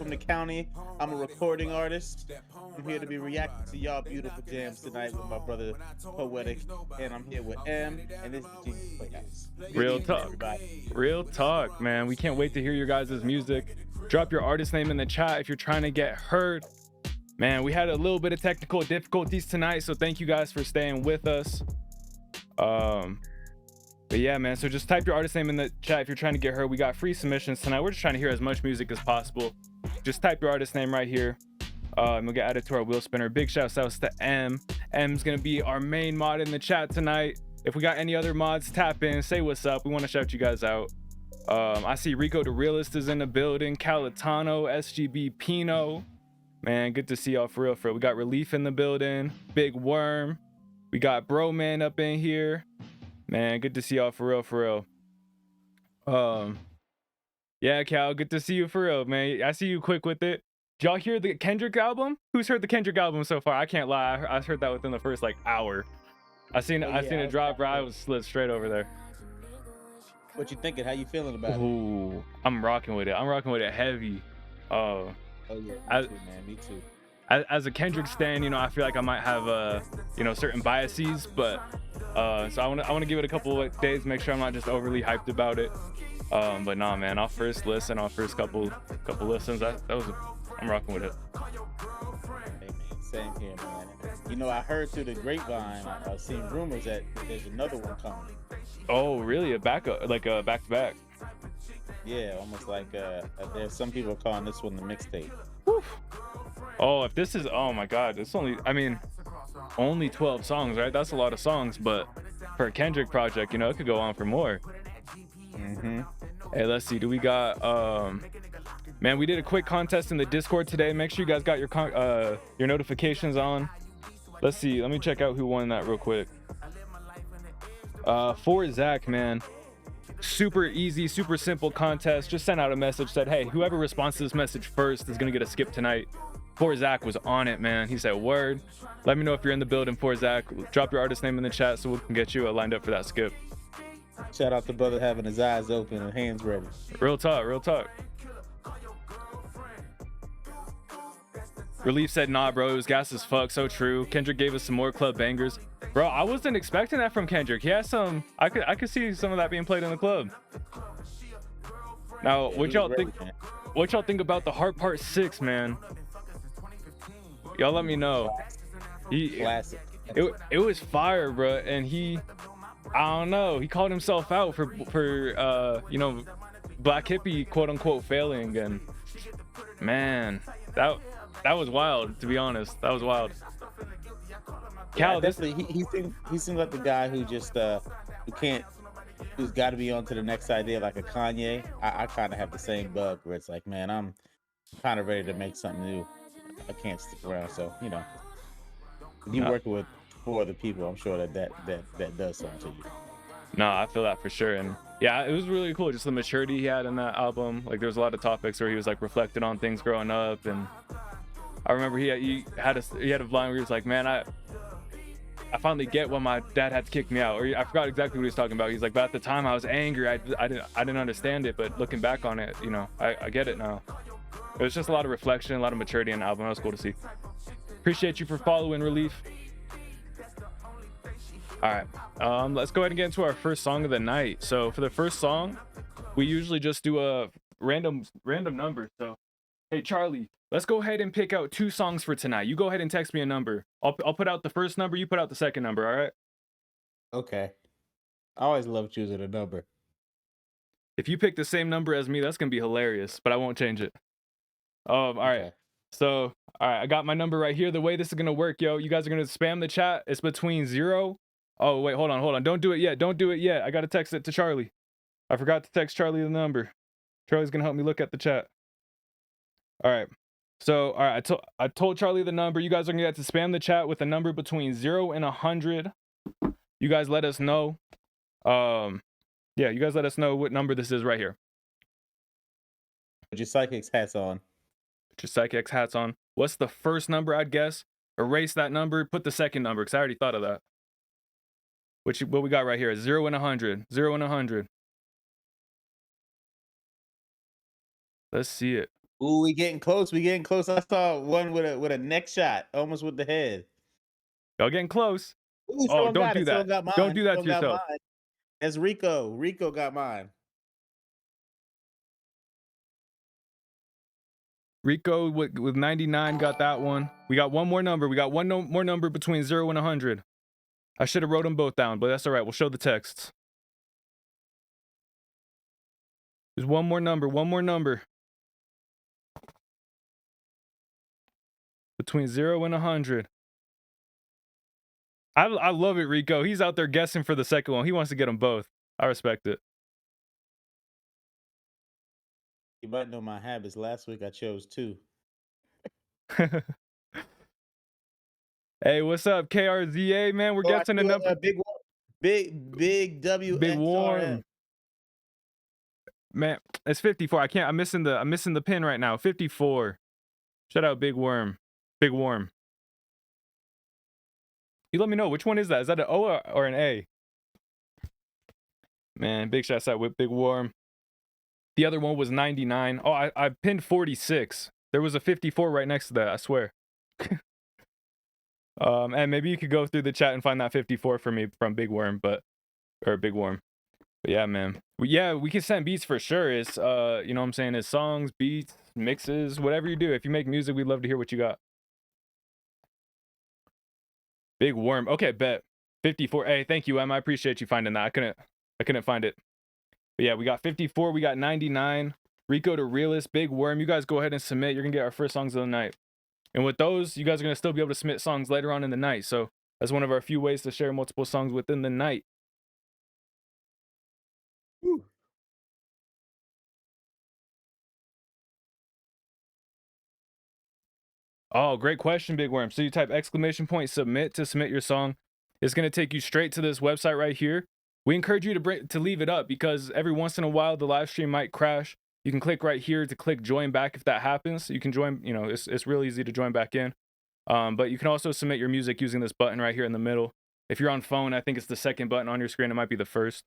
from the county. I'm a recording artist. I'm here to be reacting to y'all beautiful jams tonight with my brother Poetic, and I'm here with M, and this is the Genius Playhouse. Good Real evening, talk. everybody. Real talk, man. We can't wait to hear your guys' music. Drop your artist name in the chat if you're trying to get heard. Man, we had a little bit of technical difficulties tonight, so thank you guys for staying with us. But yeah, man, so just type your artist name in the chat if you're trying to get heard. We got free submissions tonight. We're just trying to hear as much music as possible. Just type your artist name right here. And we'll get added to our wheel spinner. Big shouts out to M. M's gonna be our main mod in the chat tonight. If we got any other mods, tap in, say what's up. We want to shout you guys out. I see Rico the Realist is in the building. Calitano, SGB Pino. Man, good to see y'all for real, for real. We got Relief in the building. Big Worm. We got Bro Man up in here. Man, good to see y'all for real, for real. Yeah, Cal, good to see you for real, man. I see you quick with it. Did y'all hear the Kendrick album? Who's heard the Kendrick album so far? I can't lie. I heard that within the first like hour. I seen it drop, bro. I was slid straight over there. What you thinking? How you feeling about it? Ooh, I'm rocking with it. I'm rocking with it heavy. Oh yeah, me too, man. Me too. As a Kendrick stan, you know, I feel like I might have you know, certain biases, but so I want to give it a couple of days, make sure I'm not just overly hyped about it. But nah, man, our first listen, our first couple listens, I'm rocking with it. Hey man, same here, man. You know, I heard through the grapevine, I've seen rumors that there's another one coming. Oh, really? A backup, like a back to back? Yeah, almost like there's some people calling this one the mixtape. Oh, if this is, oh my God, it's only, I mean, only 12 songs, right? That's a lot of songs, but for a Kendrick project, you know, it could go on for more. Hey, let's see. Do we got man, we did a quick contest in the Discord today. Make sure you guys got your notifications on. Let's see. Let me check out who won that real quick. For Zach, man. Super easy, super simple contest. Just sent out a message, said, hey, whoever responds to this message first is gonna get a skip tonight. For Zach was on it, man. He said, word. Let me know if you're in the building, for Zach. Drop your artist name in the chat so we can get you lined up for that skip. Shout out to brother having his eyes open and hands ready. Real talk, real talk. Relief said, nah, bro, it was gas as fuck. So true. Kendrick gave us some more club bangers. Bro, I wasn't expecting that from Kendrick. He has some, I could see some of that being played in the club. Now, what y'all think? What y'all think about the Heart Part 6, man? Y'all let me know. Classic. It was fire, bro, and I don't know, he called himself out for you know, Black Hippie quote unquote failing, and man, that was wild, to be honest. That was wild. Cal, yeah, definitely he seems like the guy who just who's got to be on to the next idea, like a Kanye. I kind of have the same bug where it's like, man, I'm kind of ready to make something new. I can't stick around, so you know, you working with 4 other people, I'm sure that does something to you. No, I feel that for sure. And yeah, it was really cool, just the maturity he had in that album. Like, there was a lot of topics where he was like reflecting on things growing up, and I remember he had a line where he was like, man, I finally get why my dad had to kick me out, or I forgot exactly what he was talking about. He's like, but at the time I was angry, I didn't understand it, but looking back on it, you know, I get it now. It was just a lot of reflection, a lot of maturity in the album. That was cool to see. Appreciate you for following, Relief. All right, let's go ahead and get into our first song of the night. So for the first song, we usually just do a random number. So hey, Charlie, let's go ahead and pick out 2 songs for tonight. You go ahead and text me a number. I'll put out the first number, you put out the second number, all right? Okay. I always love choosing a number. If you pick the same number as me, that's gonna be hilarious, but I won't change it. All right. Okay. So, all right, I got my number right here. The way this is gonna work, yo, you guys are gonna spam the chat. It's between 0. Oh wait, hold on. Don't do it yet. Don't do it yet. I gotta text it to Charlie. I forgot to text Charlie the number. Charlie's gonna help me look at the chat. All right. So, all right, I told Charlie the number. You guys are gonna get to spam the chat with a number between 0 and 100. You guys let us know. Yeah, you guys let us know what number this is right here. Put your psychics hats on. Put your psychics hats on. What's the first number, I'd guess? Erase that number. Put the second number, because I already thought of that. What we got right here is 0 and 100. 0 and 100. Let's see it. Ooh, we getting close. We getting close. I saw one with a neck shot, almost with the head. Y'all getting close. Ooh, Oh, someone don't got do it. Someone that. got Don't mine. do that Someone to got yourself. mine. That's Rico. Rico got mine. Rico with 99 got that one. We got one more number. We got one more number between 0 and 100. I should have wrote them both down, but that's all right. We'll show the texts. There's one more number. One more number. Between 0 and 100. I love it, Rico. He's out there guessing for the second one. He wants to get them both. I respect it. You might know my habits. Last week I chose 2. Hey, what's up, KRZA, man? We're Oh, I guessing a feel number. big Big warm. WXRM. Man, it's 54. I'm missing the pin right now. 54. Shout out Big Worm. Big Worm. You let me know, which one is that? Is that an O or an A? Man, big shouts out with Big Worm. The other one was 99. Oh, I pinned 46. There was a 54 right next to that, I swear. And maybe you could go through the chat and find that 54 for me from Big Worm, or Big Worm. But yeah, man. Yeah, we can send beats for sure. It's you know what I'm saying, it's songs, beats, mixes, whatever you do. If you make music, we'd love to hear what you got. Big Worm. Okay, bet. 54. Hey, thank you, Em. I appreciate you finding that. I couldn't find it. But yeah, we got 54, we got 99. Rico to Realist, Big Worm. You guys go ahead and submit. You're gonna get our first songs of the night. And with those, you guys are gonna still be able to submit songs later on in the night. So that's one of our few ways to share multiple songs within the night. Woo. Oh, great question, Big Worm. So you type !submit to submit your song. It's going to take you straight to this website right here. We encourage you to leave it up because every once in a while the live stream might crash. You can click right here to click join back if that happens. You can join, you know, it's real easy to join back in. But you can also submit your music using this button right here in the middle. If you're on phone, I think it's the second button on your screen. It might be the first.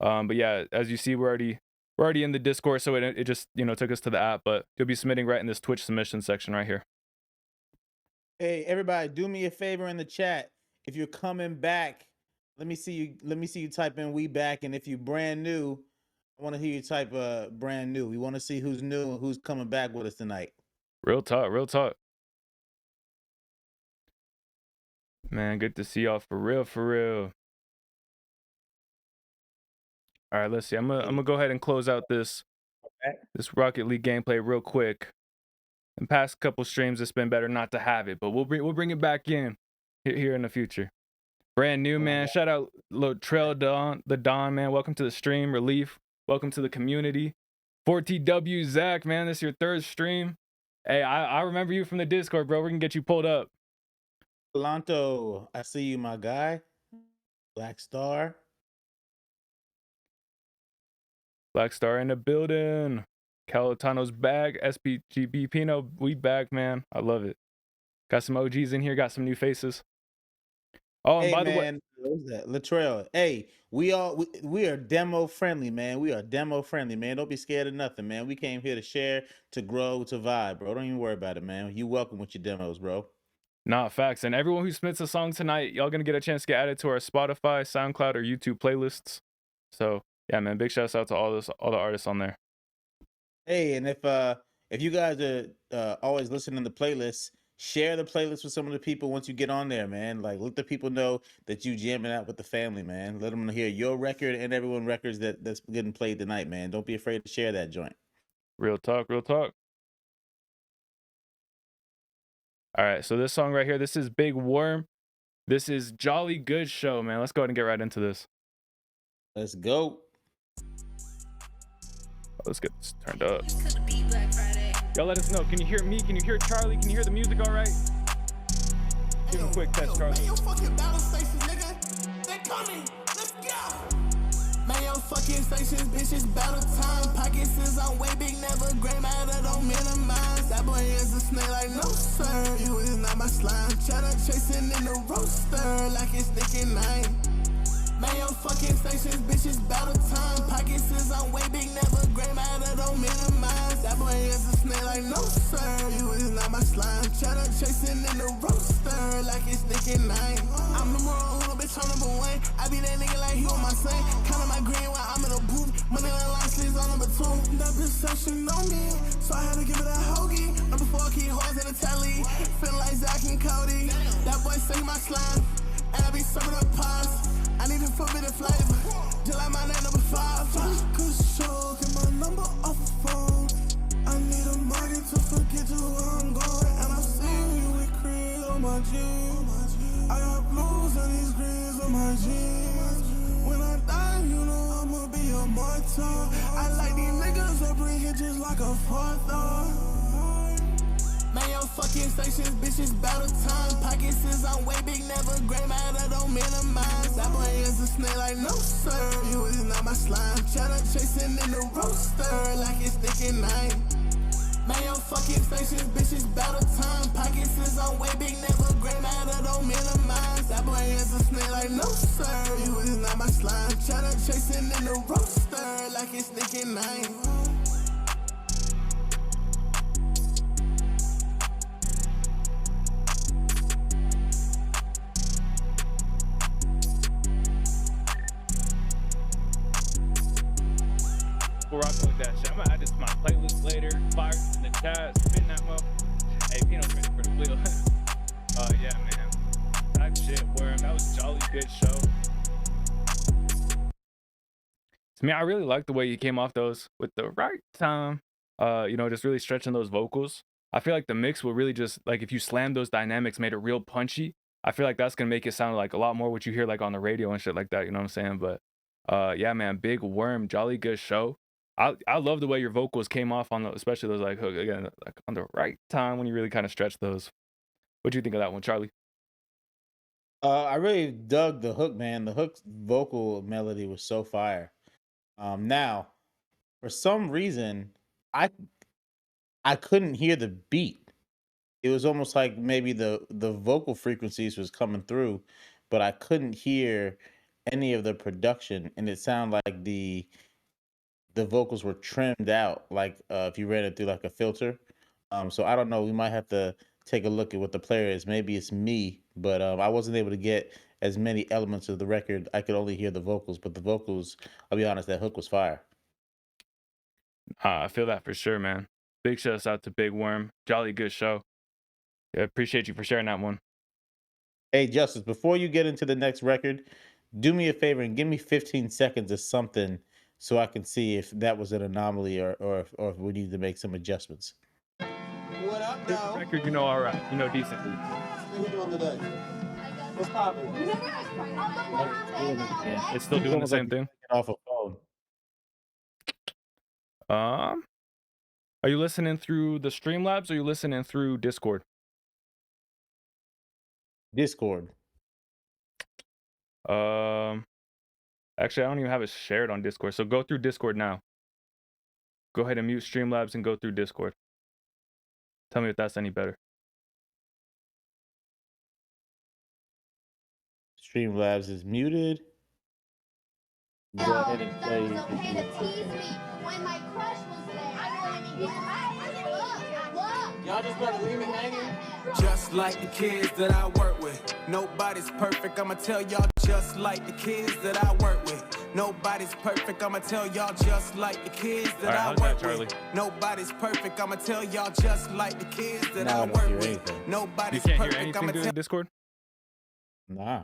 But yeah, as you see, we're already in the Discord, so it just, you know, took us to the app, but you'll be submitting right in this Twitch submission section right here. Hey, everybody, do me a favor in the chat. If you're coming back, let me see you type in "we back," and if you're brand new, I want to hear you type brand new. We want to see who's new and who's coming back with us tonight. Real talk, real talk. Man, good to see y'all for real, for real. All right, let's see. I'm gonna go ahead and close out this Rocket League gameplay real quick. In past couple streams, it's been better not to have it, but we'll bring it back in here in the future. Brand new, man. Shout out Trail Don, the Don, man. Welcome to the stream. Relief. Welcome to the community. 4TW Zach, man. This is your third stream. Hey, I remember you from the Discord, bro. We're gonna get you pulled up. Lanto, I see you, my guy. Black Star. Black Star in the building. Calatano's back. SPGB Pino, we back, man. I love it. Got some OGs in here. Got some new faces. Oh, and Hey, by man, the way, what was that? Latrell. Hey, we are demo friendly, man. We are demo friendly, man. Don't be scared of nothing, man. We came here to share, to grow, to vibe, bro. Don't even worry about it, man. You welcome with your demos, bro. nah, facts. And everyone who submits a song tonight, y'all gonna get a chance to get added to our Spotify, SoundCloud, or YouTube playlists. So yeah, man, big shouts out to all the artists on there. Hey, and if you guys are always listening to playlists, share the playlist with some of the people once you get on there, man. Like, let the people know that you jamming out with the family, man. Let them hear your record and everyone records that's getting played tonight, man. Don't be afraid to share that joint. Real talk, real talk. All right, so this song right here, this is Big Worm. This is Jolly Good Show, man. Let's go ahead and get right into this. Let's go. Let's get this turned up. Y'all let us know. Can you hear me? Can you hear Charlie? Can you hear the music all right? Give him a quick test, Charlie. Man, your fucking battle stations, nigga. They coming. Let's go. Man, your fucking stations, bitches, battle time. Pockets is on way big, never gray matter, don't minimize. That boy is a snake like, no, sir. You is not my slime. Cheddar chasing in the roaster like it's Nick and Nine. Man, your fucking stations, bitches, battle time. Pockets is on way big, never gray matter, don't minimize. That boy is a snake like no sir, you is not my slime. Cheddar chasing in the roaster like it's Nicky 9. I'm number one, bitch, I'm number one. I be that nigga like he on my son. Counting my green while I'm in the booth. Money like line sleeves on number 2. That perception on me, so I had to give it a hoagie. Number 4 key holes in the telly. Feel like Zach and Cody. That boy say my slime, and I be serving up pies. I need a forbidden flavor, just like my name number 5. Cause show, get my number off the phone. I need a money to forget to where I'm going. And I see you with cream on my jeans. I got blues and these greens on my jeans. When I die, you know I'ma be a martyr. I like these niggas that bring hit just like a father. Man, your fucking stations, bitches, battle time. Pockets is on way big, never gray matter, don't minimize. That boy is a snake like no sir, you is not my slime. Cheddar chasing in the roaster like it's Nicky 9. Man, your fucking stations, bitches, battle time. Pockets is on way big, never gray matter, don't minimize. That boy is a snake like no sir, you is not my slime. Cheddar chasing in the roaster like it's Nicky 9. We're rocking with that shit. I'm gonna add this to my playlist later. Fire in the chat, spin that mo. Hey, Pino's ready for the wheel. Yeah, man. That shit, Worm. That was a jolly good show. To me, I really like the way you came off those with the right time. You know, just really stretching those vocals. I feel like the mix will really just, like, if you slam those dynamics, made it real punchy. I feel like that's gonna make it sound like a lot more what you hear like on the radio and shit like that. You know what I'm saying? But yeah, man, big Worm, jolly good show. I love the way your vocals came off on the, especially those like hook again, like on the right time when you really kind of stretch those. What do you think of that one, Charlie? I really dug the hook, man. The hook's vocal melody was so fire. Now, for some reason, I couldn't hear the beat. It was almost like maybe the vocal frequencies was coming through, but I couldn't hear any of the production, and it sounded like the vocals were trimmed out, like if you ran it through like a filter. So I don't know. We might have to take a look at what the player is. Maybe it's me, but I wasn't able to get as many elements of the record. I could only hear the vocals, but the vocals, I'll be honest, that hook was fire. I feel that for sure, man. Big shouts out to Big Worm. Jolly good show. Yeah, appreciate you for sharing that one. Hey, Justus, before you get into the next record, do me a favor and give me 15 seconds of something so I can see if that was an anomaly or if we need to make some adjustments. What up, This though? record, you know, all right. You know, decent. What you doing today? What's poppin'? Yeah. It's still doing the same thing. Off a phone. Are you listening through the Streamlabs or are you listening through Discord? Discord. Actually, I don't even have it shared on Discord. So go through Discord now. Go ahead and mute Streamlabs and go through Discord. Tell me if that's any better. Streamlabs is muted. Go ahead and play. It was okay to tease me when my crush was there. I know what I mean. Look. Y'all just better leave me hanging. Just like the kids that I work with, nobody's perfect. I'ma tell y'all just like the kids that I work with. Nobody's perfect. I'ma tell y'all just like the kids that I work with. Nobody's perfect. I'ma tell y'all just like the kids that I work with. You Nobody's can't hear perfect. I'ma anything through Discord? Nah.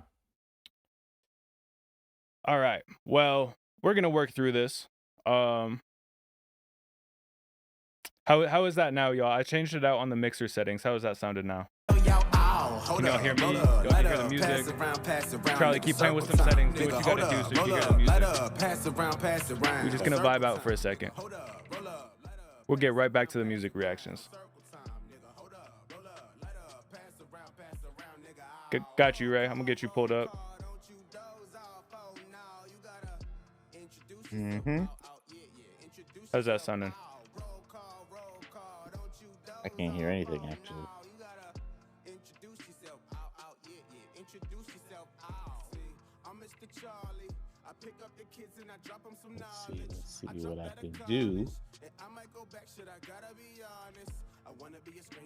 All right. Well, we're gonna work through this. How is that now, y'all? I changed it out on the mixer settings. How is that sounded now? Can y'all hear me? Y'all can hear the music. Charlie, keep playing with some settings. Do what you gotta do so you can hear the music. We're just gonna vibe out for a second. We'll get right back to the music reactions. Got you, Ray. I'm gonna get you pulled up. Mm-hmm. How's that sounding? I can't hear anything actually. Let's see what I can do.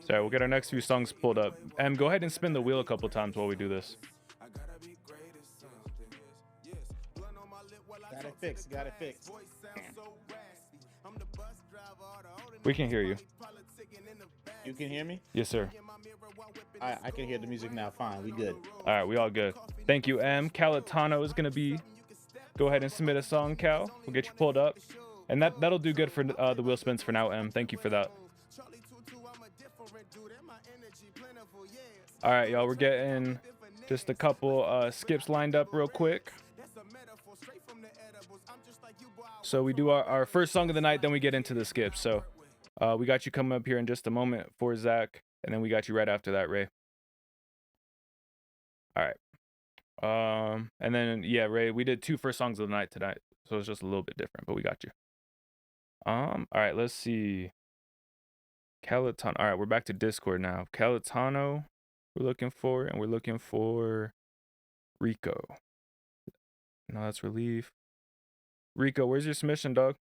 Sorry, we'll get our next few songs pulled up. Go ahead and spin the wheel a couple times while we do this. Got it fixed. Got it fixed. We can hear you. You can hear me? Yes, sir. I can hear the music now. Fine. We good. All right, we all good. Thank you, M. Calitano is gonna be. Go ahead and submit a song, Cal. We'll get you pulled up, and that'll do good for the wheel spins for now, M. Thank you for that. All right, y'all. We're getting just a couple skips lined up real quick. So we do our first song of the night, then we get into the skips. So we got you coming up here in just a moment for Zach, and then we got you right after that, Ray. All right. And then yeah, Ray, we did 2 first songs of the night tonight, so it's just a little bit different, but we got you. All right, let's see. Calitano. All right, we're back to Discord now. Calitano, we're looking for, and we're looking for Rico. No, that's Relief. Rico, where's your submission, dog?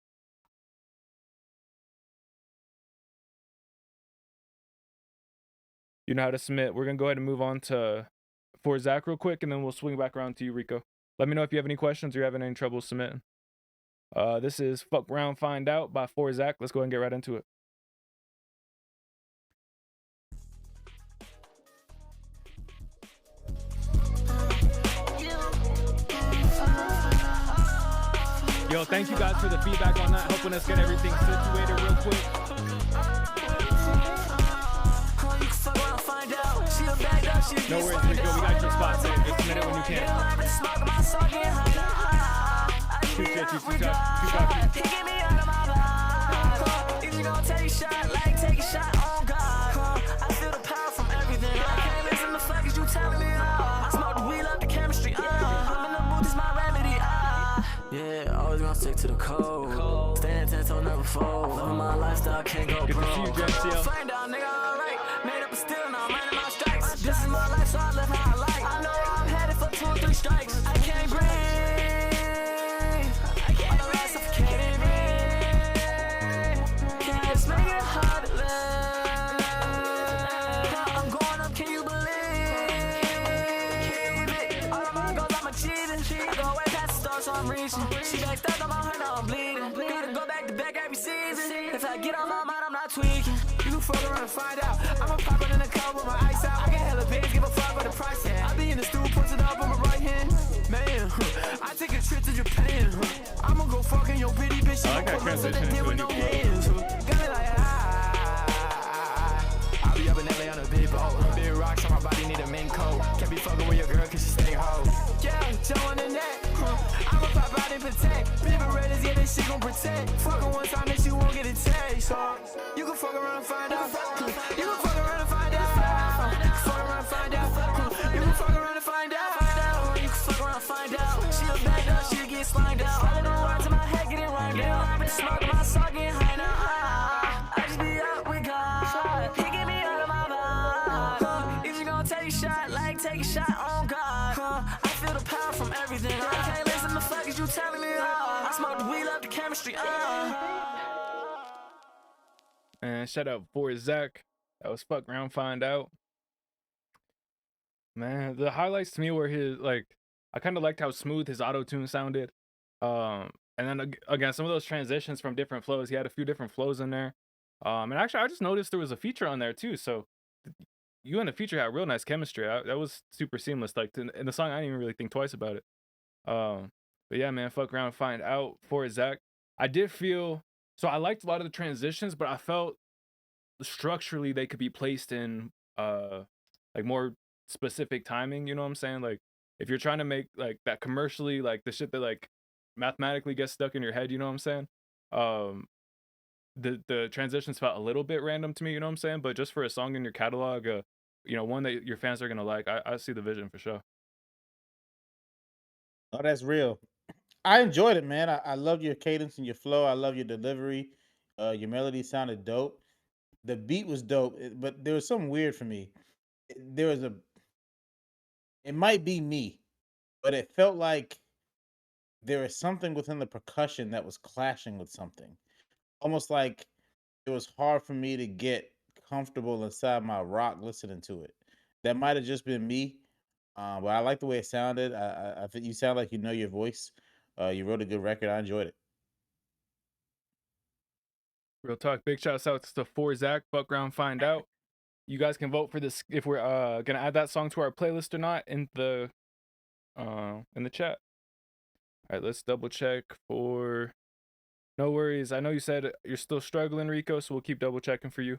You know how to submit. We're gonna go ahead and move on to for Zach real quick, and then we'll swing back around to you, Rico. Let me know if you have any questions or you're having any trouble submitting. This is Fuck Round Find Out by For Zach. Let's go ahead and get right into it. Yo, thank you guys for the feedback on that, helping us get everything situated real quick. No worries, Rico, we got your spot set. Just submit it when you can. Appreciate you, two copies. If you gonna take a shot, like take a shot on God. I feel the power from everything. I can't listen to fuckers, you telling me. I smoke the weed up the chemistry. I'm in the mood, this my remedy. Yeah, always gonna stick to the code. Staying 10 toes, never fold. Loving my lifestyle, can't go broke. Find out, nigga, alright. Made up a steal, now I'm running my strikes. This is my life, so I live how I like. I know I'm headed for 2 or 3 strikes. I can't breathe. I know that's suffocating me. Can't just make it hard to live. I'm going up, can you believe it? All of my goals, I'm achieving. I go way past the stars, so I'm reaching. She got stuck on my heart, now I'm bleeding. Gotta go back to back every season. If I get on my mind, I'm not tweaking. You can fuck around and find out. I'm a popper in the car with my ice out. I get hella big, give a fuck about the price. Yeah. I be in the stool, push it up on my right hand. Man, I take a trip to Japan. I'ma go fucking your pretty bitch. I like that transition into a new hands. Got me like, I'll be up in LA on a big boat. Big rocks on my body, need a mink coat. Can't be fucking with your girl cause she stay hoe. Yeah, Joe in the neck. I'ma pop out and protect. People ready, yeah, this shit gon' protect. Fucking one time that you won't get a taste. So you can fuck around and find out. You can fuck around and find out. Fuck around and find out. You can fuck around and find out. You can fuck around and find out. She'll back up, she'll get slimed out. All of the words in my head getting rhymed out. I'm just smoking my sock, getting high now. I just be up with God. He get me out of my vibe. If you gon' take a shot, like take a shot on God. I feel the power from everything. I can't listen to fuckers, you telling me. I smoke the weed up the chemistry. And shout out for Zach. That was Fuck Round Find Out. Man, the highlights to me were his, like, I kind of liked how smooth his auto-tune sounded. And then again, some of those transitions from different flows. He had a few different flows in there. And actually, I just noticed there was a feature on there too. So you and the feature had real nice chemistry. That was super seamless. Like in the song, I didn't even really think twice about it. But yeah, man, Fuck Around and Find Out for Zach. I did feel, so I liked a lot of the transitions, but I felt structurally they could be placed in like more specific timing. You know what I'm saying? Like if you're trying to make like that commercially, like the shit that like mathematically gets stuck in your head, you know what I'm saying? The transitions felt a little bit random to me, you know what I'm saying? But just for a song in your catalog, you know, one that your fans are gonna like, I see the vision for sure. Oh, that's real. I enjoyed it, man. I love your cadence and your flow. I love your delivery. Your melody sounded dope. The beat was dope, but there was something weird for me. There was it might be me, but it felt like there was something within the percussion that was clashing with something. almost like it was hard for me to get comfortable inside my rock listening to it. That might have just been me, but I like the way it sounded. I think you sound like you know your voice. You wrote a good record. I enjoyed it. Real talk. Big shouts out to For Zach. Fuck around, find out. You guys can vote for this if we're gonna add that song to our playlist or not in the chat. All right, let's double check for. No worries. I know you said you're still struggling, Rico, so we'll keep double checking for you.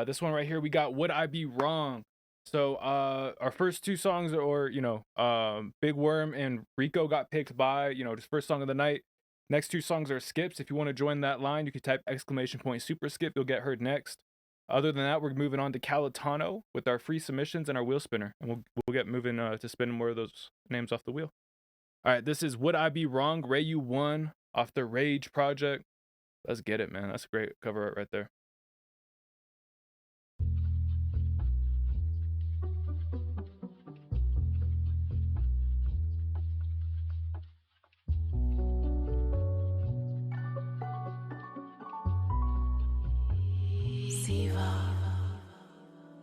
This one right here, we got Would I Be Wrong? So our first two songs or Big Worm and Rico got picked by, just first song of the night. Next two songs are skips. If you want to join that line, you can type !super skip. You'll get heard next. Other than that, we're moving on to Calitano with our free submissions and our wheel spinner. And we'll get moving to spin more of those names off the wheel. All right, this is Would I Be Wrong? Ray You Won off the Rage project. Let's get it, man. That's a great cover art right there.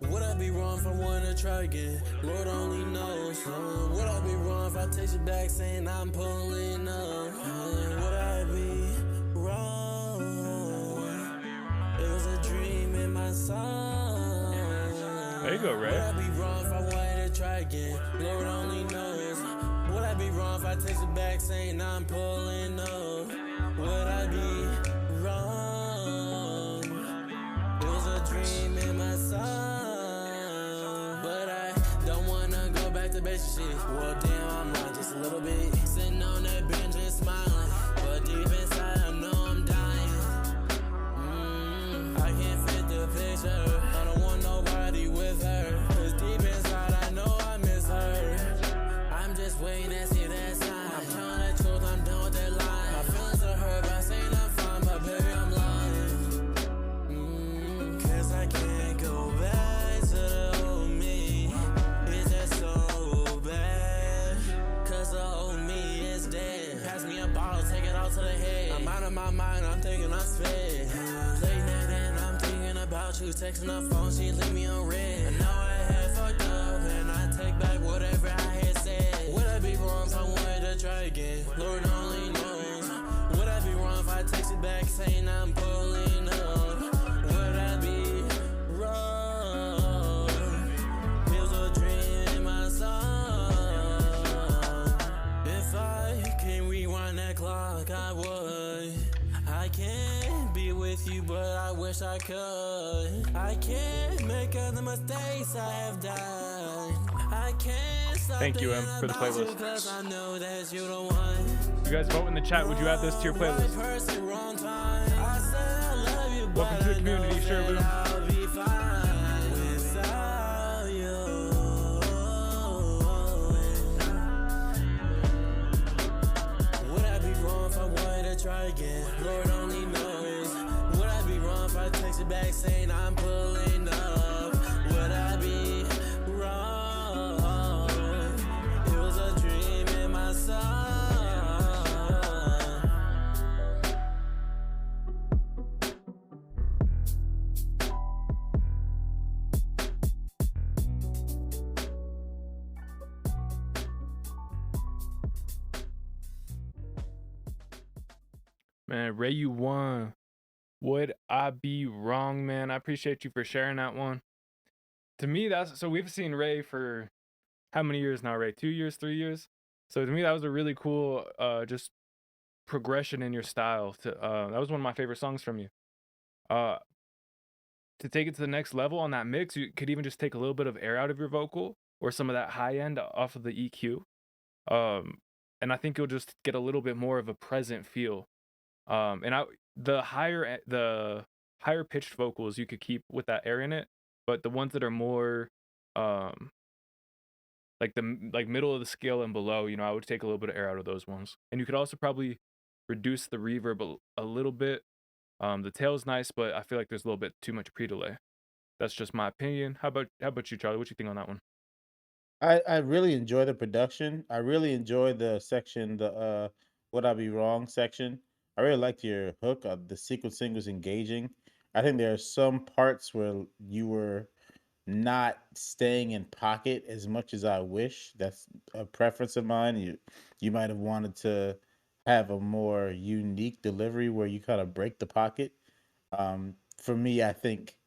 Would I be wrong if I wanna try again? Lord only knows. Would I be wrong if I take you back saying I'm pulling up? Would I be wrong? It was a dream in my soul. There you go, Ray. Would I be wrong if I wanted to try again? Lord only knows. Would I be wrong if I take you back saying I'm pulling up? Would I be wrong? It was a dream in my soul. Basic shit. Well, damn, I'm lying just a little bit. Sitting on that bench and smiling, but deep inside I know I'm dying. I can't fit the picture. I don't want nobody with her. Cause deep inside I know I miss her. I'm just waiting to see that sign. I'm telling the truth, I'm done with that lie. My feelings are hurt by saying I'm fine, but baby, I'm lying. Cause I can't go back to the old me. Is that so? The old me is dead. Pass me a bottle, take it out to the head. I'm out of my mind, I'm thinking I'm sped. Late night and I'm thinking about you. Texting her phone, she leave me on red. I know I had fucked up and I take back whatever I had said. Would I be wrong if I wanted to try again? Lord only knows. Would I be wrong if I text it back saying I'm pulling up? Would I be wrong? It was a dream in my soul. If I can rewind that clock, I would. I can't be with you, but I wish I could. I can't make other mistakes I have done. I can't stop. Thank you, Em, for the playlist. I know that you the one. You guys vote in the chat. Would you add this to your playlist? Welcome to the community, Sherwood. Try again, Lord only knows. Would I be wrong if I text it back saying I'm pulling up? Would I be wrong? It was a dream in my soul. Man, Ray, you won. Would I be wrong, man? I appreciate you for sharing that one. To me, so we've seen Ray for how many years now, Ray? 2 years, 3 years? So to me, that was a really cool just progression in your style. That was one of my favorite songs from you. To take it to the next level on that mix, you could even just take a little bit of air out of your vocal or some of that high end off of the EQ. And I think you'll just get a little bit more of a present feel. The higher pitched vocals you could keep with that air in it, but the ones that are more like middle of the scale and below, I would take a little bit of air out of those ones. And you could also probably reduce the reverb a little bit. The tail's nice, but I feel like there's a little bit too much pre-delay. That's just my opinion. How about you, Charlie? What you think on that one? I really enjoy the production. I really enjoy the section, the Would I Be Wrong section. I really liked your hook. The sequencing was engaging. I think there are some parts where you were not staying in pocket as much as I wish. That's a preference of mine. You might have wanted to have a more unique delivery where you kind of break the pocket. For me, I think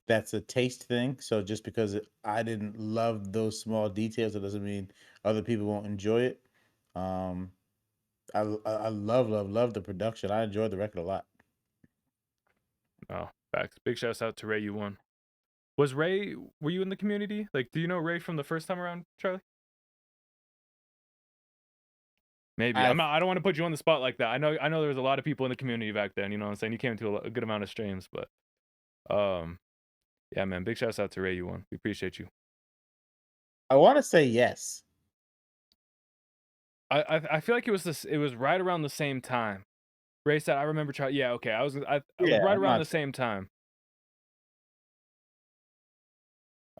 that's a taste thing. So just because I didn't love those small details, it doesn't mean other people won't enjoy it. Um, I love the production. I enjoyed the record a lot. Oh, facts. Big shouts out to Ray. You won. Was Ray? Were you in the community? Like, do you know Ray from the first time around, Charlie? Maybe. I I don't want to put you on the spot like that. I know there was a lot of people in the community back then. You know what I'm saying? You came to a good amount of streams, but yeah, man. Big shouts out to Ray. You won. We appreciate you. I want to say yes. I feel like it was this. It was right around the same time. Ray said, "I remember Charlie." Yeah, okay. I was right I'm around not the same time.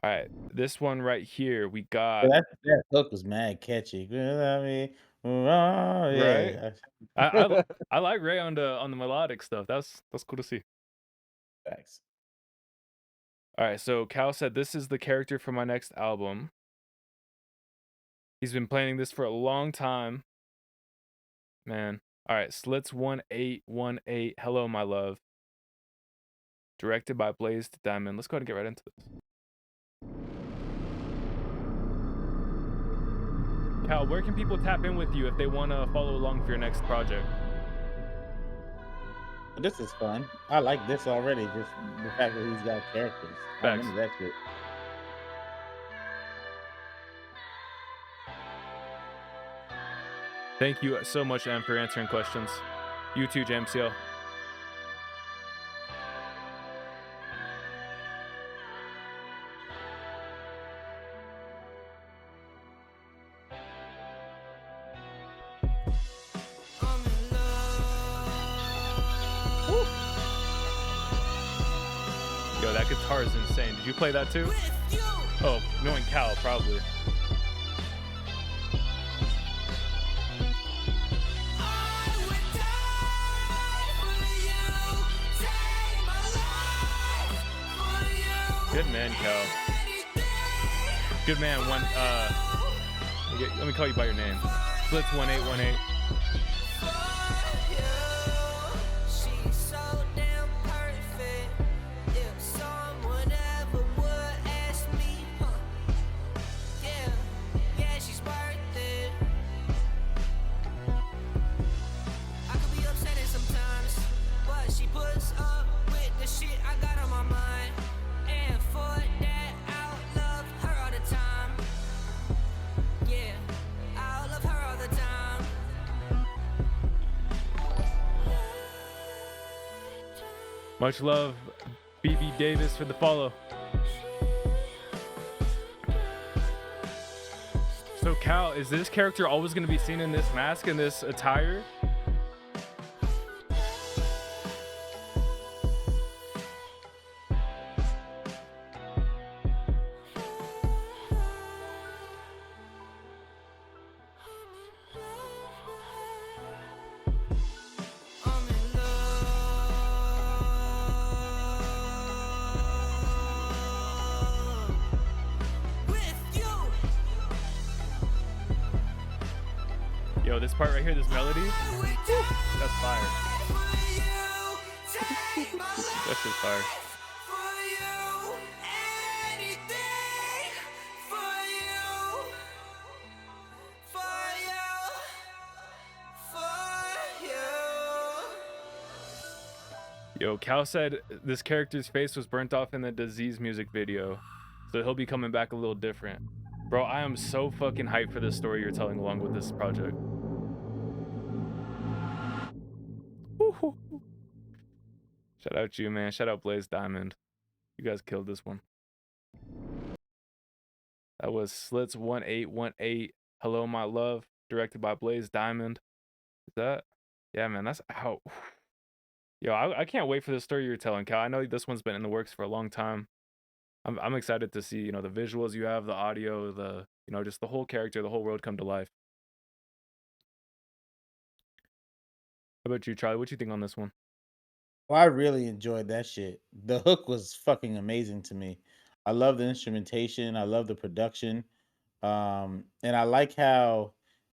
All right, this one right here, we got that hook was mad catchy. I mean, oh, right. yeah. I like Ray on the melodic stuff. That's cool to see. Thanks. All right, so Cal said this is the character for my next album. He's been planning this for a long time, man. All right, Slits 1818. Hello, my love. Directed by Blaze Diamond. Let's go ahead and get right into this. Cal, where can people tap in with you if they want to follow along for your next project? This is fun. I like this already. Just the fact that he's got characters. I'm Facts. into that shit. Thank you so much, Em, for answering questions. You too, JMCL. Yo, that guitar is insane. Did you play that too? Oh, knowing Cal, probably. Good man, Cal. Good man. Let me call you by your name. Blitz 1818. Much love, BB Davis, for the follow. So Cal, is this character always going to be seen in this mask and this attire? Yo, this part right here, this melody, that's fire. That's just fire. Yo, Cal said this character's face was burnt off in the Disease music video, so he'll be coming back a little different. Bro, I am so fucking hyped for this story you're telling along with this project. Shout out to you, man. Shout out Blaze Diamond. You guys killed this one. That was Slits 1818. Hello, my love. Directed by Blaze Diamond. Is that? Yeah, man. That's how. Yo, I can't wait for the story you're telling, Cal. I know this one's been in the works for a long time. I'm excited to see, the visuals you have, the audio, just the whole character, the whole world come to life. about you, Charlie? What you think on this one? Well, I really enjoyed that shit. The hook was fucking amazing to me. I love the instrumentation. I love the production. And I like how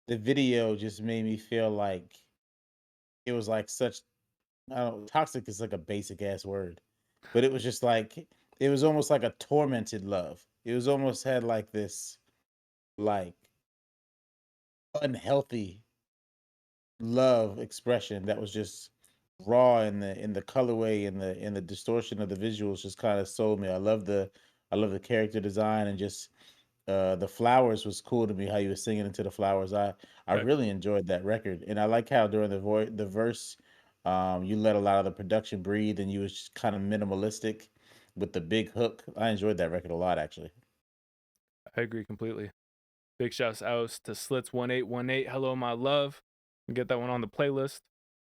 the video just made me feel like it was like such, I don't know, toxic is like a basic ass word, but it was just like, it was almost like a tormented love. It was almost had like this, like, unhealthy love expression that was just raw in the colorway and the distortion of the visuals just kind of sold me. I love the character design and just the flowers was cool to me how you were singing into the flowers. I Right. really enjoyed that record, and I like how during the verse, you let a lot of the production breathe and you was kind of minimalistic with the big hook. I enjoyed that record a lot, actually. I agree completely. Big shouts out to Slits1818. Hello, my love. Get that one on the playlist.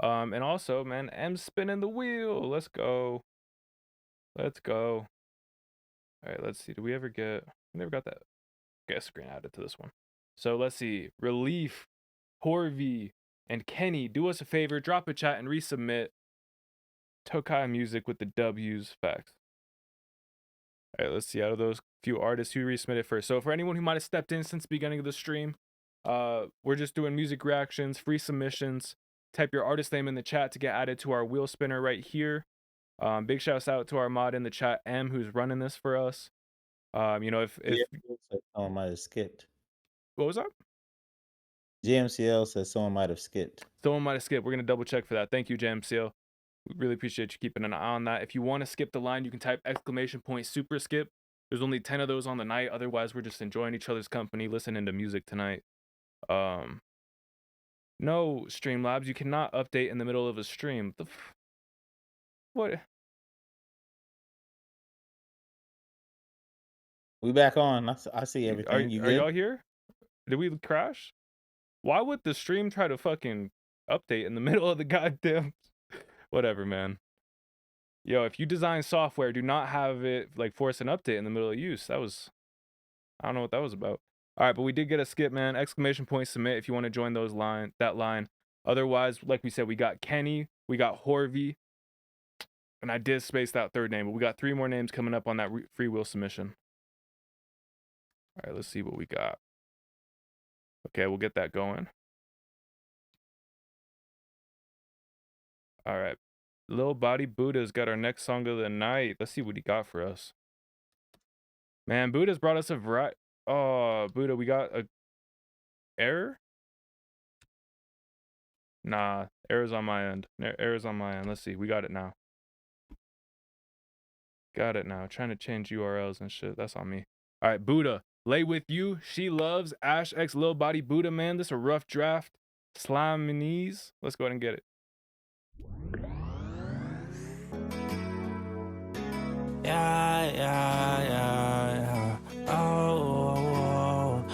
And also, man, M spinning the wheel. Let's go. Let's go. All right, let's see. Do we ever get? We never got that guest screen added to this one. So let's see. Relief, Horvey, and Kenny, do us a favor. Drop a chat and resubmit. Tokai Music with the W's. Facts. All right, let's see. Out of those few artists who resubmitted first. So for anyone who might have stepped in since the beginning of the stream, we're just doing music reactions, free submissions. Type your artist name in the chat to get added to our wheel spinner right here. Big shouts out to our mod in the chat, M, who's running this for us. You know, if Someone might have skipped. what was that? JMCL says someone might have skipped. Someone might have skipped. We're gonna double check for that. Thank you, JMCL. We really appreciate you keeping an eye on that. If you want to skip the line, you can type !! super skip. There's only 10 of those on the night. Otherwise, we're just enjoying each other's company, listening to music tonight. No, Streamlabs, you cannot update in the middle of a stream. What? We back on. I see everything. Are You good? y'all here? Did we crash? Why would the stream try to fucking update in the middle of the goddamn... Whatever, man. Yo, if you design software, do not have it like force an update in the middle of use. That was... I don't know what that was about. All right, but we did get a skip, man. ! Submit if you want to join that line. Otherwise, like we said, we got Kenny, we got Horvey, and I did space that third name, but we got 3 more names coming up on that free will submission. All right, let's see what we got. Okay, we'll get that going. All right. Lil Body Buddha's got our next song of the night. Let's see what he got for us. Man, Buddha's brought us a variety. Oh, Buddha, we got a error? Nah, error's on my end. Error's on my end. Let's see. We got it now. Got it now. Trying to change URLs and shit. That's on me. All right, Buddha. Lay With You. She Loves. Ash X Lil Body Buddha, man. This is a rough draft. Slime knees. Let's go ahead and get it. Yeah. Oh,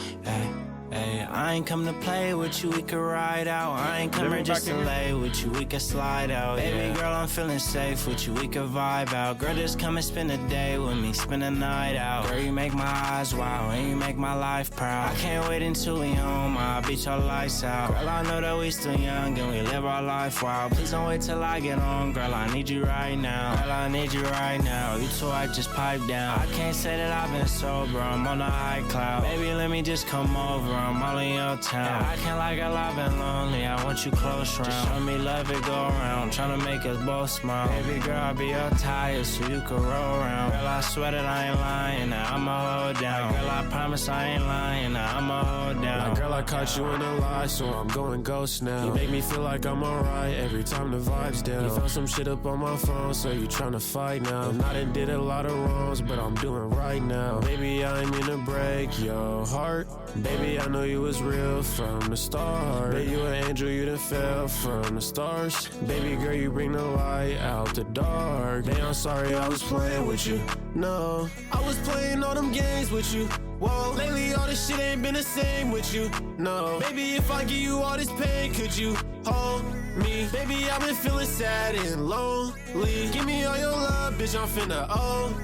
hey, I ain't come to play with you, we could ride out. I ain't coming just to lay with you, we could slide out. Baby girl, I'm feeling safe with you, we could vibe out. Girl, just come and spend a day with me, spend a night out. Girl, you make my eyes wow, and you make my life proud. I can't wait until we home, I'll beat your lights out. Girl, I know that we still young and we live our life wild. Please don't wait till I get home, girl, I need you right now. Girl, I need you right now, you two, I just pipe down. I can't say that I've been sober, I'm on the high cloud. Baby, let me just come over, I'm all in your town. I can't like a lot, been lonely, I want you close round. Just show me love, it go around, tryna make us both smile. Baby girl, I'll be your tire so you can roll around. Girl, I swear that I ain't lying, now I'ma hold down. Girl, I promise I ain't lying, now I'ma hold down. Girl, I caught you in a lie, so I'm going ghost now. You make me feel like I'm alright every time the vibe's down. You found some shit up on my phone, so you tryna fight now. And I done did a lot of wrongs, but I'm doing right now. Baby, I ain't mean to break your heart. Baby, I know you was real from the start. Baby, you an angel, you done fell from the stars. Baby girl, you bring the light out the dark. Baby, I'm sorry I was playing with you. No, I was playing all them games with you. Whoa, lately all this shit ain't been the same with you, no. Baby, if I give you all this pain, could you hold me? Baby, I've been feeling sad and lonely. Give me all your love, bitch, I'm finna OD.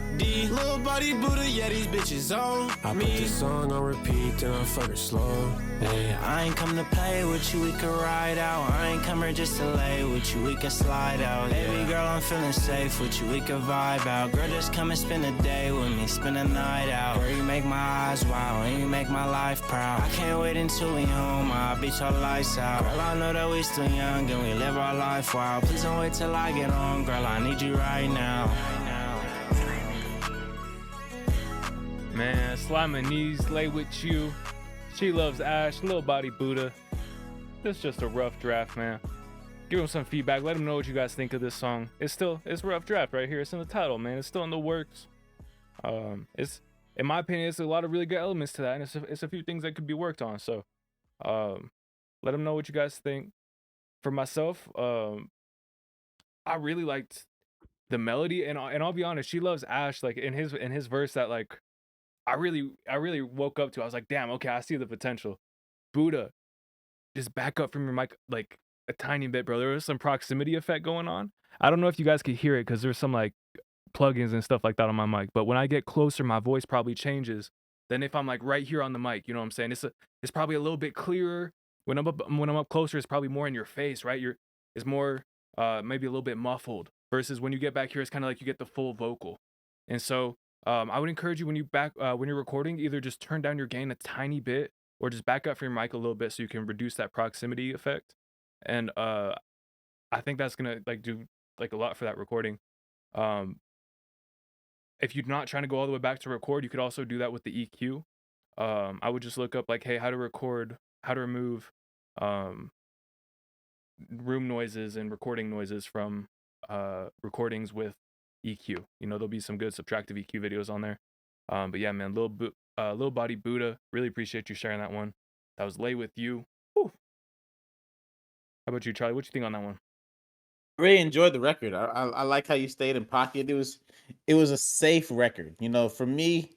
Little body Buddha, yeah, these bitches on I me. put this song on repeat, then I fuck her slow. Hey, I ain't come to play with you, we could ride out. I ain't come here just to lay with you, we could slide out. Baby girl, I'm feeling safe with you, we could vibe out. Girl, just come and spend a day with me, spend a night out. Girl, you make my eyes wow, and you make my life proud. I can't wait until we home, I'll beat your lights out. Girl, I know that we still young and we live our life wild. Please don't wait till I get home, girl, I need you right now. Man, slide my knees, lay with you. She loves Ash, little body Buddha. This is just a rough draft, man. Give him some feedback. Let him know what you guys think of this song. It's a rough draft right here. It's in the title, man. It's still in the works. It's, in my opinion, it's a lot of really good elements to that, and it's a few things that could be worked on. So, let him know what you guys think. For myself, I really liked the melody, and I'll be honest, She Loves Ash, like in his verse that like I really woke up to. I was like, damn, okay, I see the potential. Buddha, just back up from your mic like a tiny bit, bro. There was some proximity effect going on. I don't know if you guys could hear it because there's some like plugins and stuff like that on my mic. But when I get closer, my voice probably changes than if I'm like right here on the mic. You know what I'm saying? It's probably a little bit clearer. When I'm up closer, it's probably more in your face, right? It's more maybe a little bit muffled versus when you get back here, it's kind of like you get the full vocal. And so I would encourage you when you're recording, either just turn down your gain a tiny bit or just back up from your mic a little bit so you can reduce that proximity effect. And I think that's gonna like do like a lot for that recording. If you're not trying to go all the way back to record, you could also do that with the EQ. I would just look up like, hey, how to remove room noises and recording noises from recordings with EQ. You know, there'll be some good subtractive EQ videos on there. But yeah, man, little body Buddha, really appreciate you sharing that one. That was Lay With You. Whew. How about you, Charlie? What you think on that one? I really enjoyed the record. I like how you stayed in pocket. It was a safe record. You know, for me,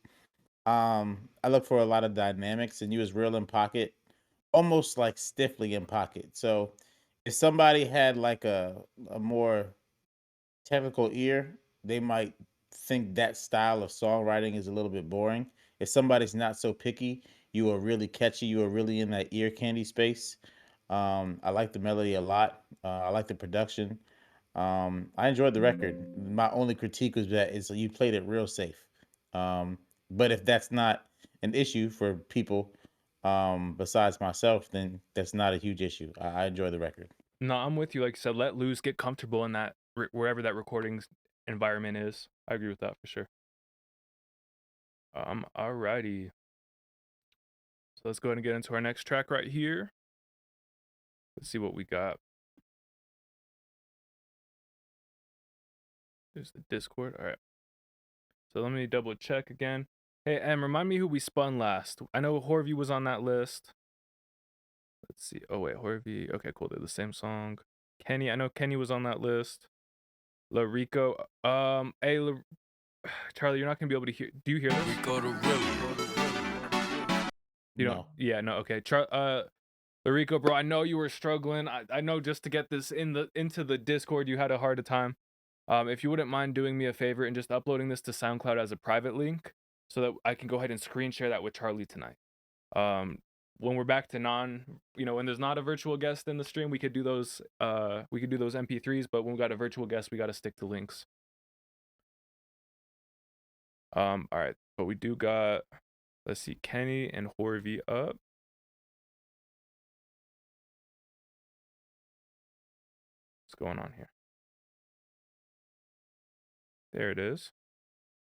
I look for a lot of dynamics, and you was real in pocket, almost like stiffly in pocket. So if somebody had like a more technical ear, they might think that style of songwriting is a little bit boring. If somebody's not so picky, you are really catchy. You are really in that ear candy space. I like the melody a lot. I like the production. I enjoyed the record. My only critique was that is you played it real safe. But if that's not an issue for people besides myself, then that's not a huge issue. I enjoy the record. No, I'm with you. Like you said, let loose, get comfortable in that wherever that recording environment is. I agree with that for sure. Alrighty. So let's go ahead and get into our next track right here. Let's see what we got. There's the Discord. All right. So let me double check again. Hey, Em, remind me who we spun last. I know Horvey was on that list. Let's see. Oh, wait, Horvey. Okay, cool. They're the same song. Kenny. I know Kenny was on that list. La Rico. Hey, Charlie, you're not going to be able to hear. Do you hear this? Rico the Real. You don't? No. Yeah, no. Okay. La Rico, bro, I know you were struggling. I know just to get this into the Discord, you had a hard time. If you wouldn't mind doing me a favor and just uploading this to SoundCloud as a private link so that I can go ahead and screen share that with Charlie tonight. When we're back to when there's not a virtual guest in the stream, we could do those MP3s, but when we got a virtual guest, we got to stick to links. All right, but we do got, let's see, Kenny and Horvey up. What's going on here? There it is.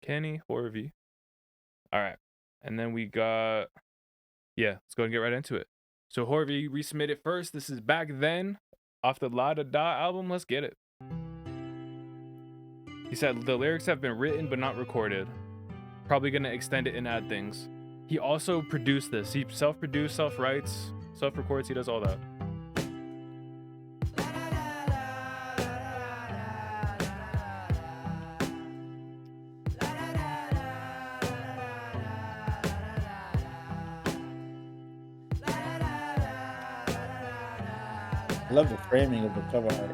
Kenny, Horvey. All right. And then we got, let's go and get right into it. So Horvey resubmitted first. This is Back Then off the La Da Da album. Let's get it. He said the lyrics have been written but not recorded. Probably going to extend it and add things. He also produced this. He self-produced, self-writes, self-records. He does all that. Love the framing of the cover art.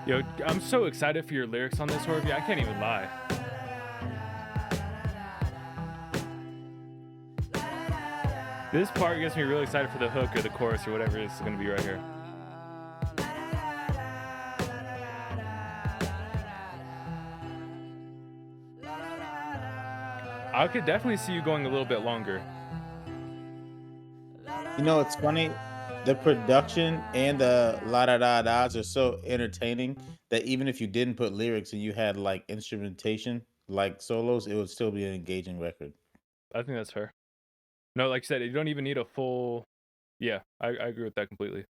Yo, I'm so excited for your lyrics on this, Horvey. I can't even lie. This part gets me really excited for the hook or the chorus or whatever it's going to be right here. I could definitely see you going a little bit longer. You know, it's funny. The production and the la da da da's are so entertaining that even if you didn't put lyrics and you had like instrumentation, like solos, it would still be an engaging record. I think that's fair. No, like you said, you don't even need a full. Yeah, I agree with that completely.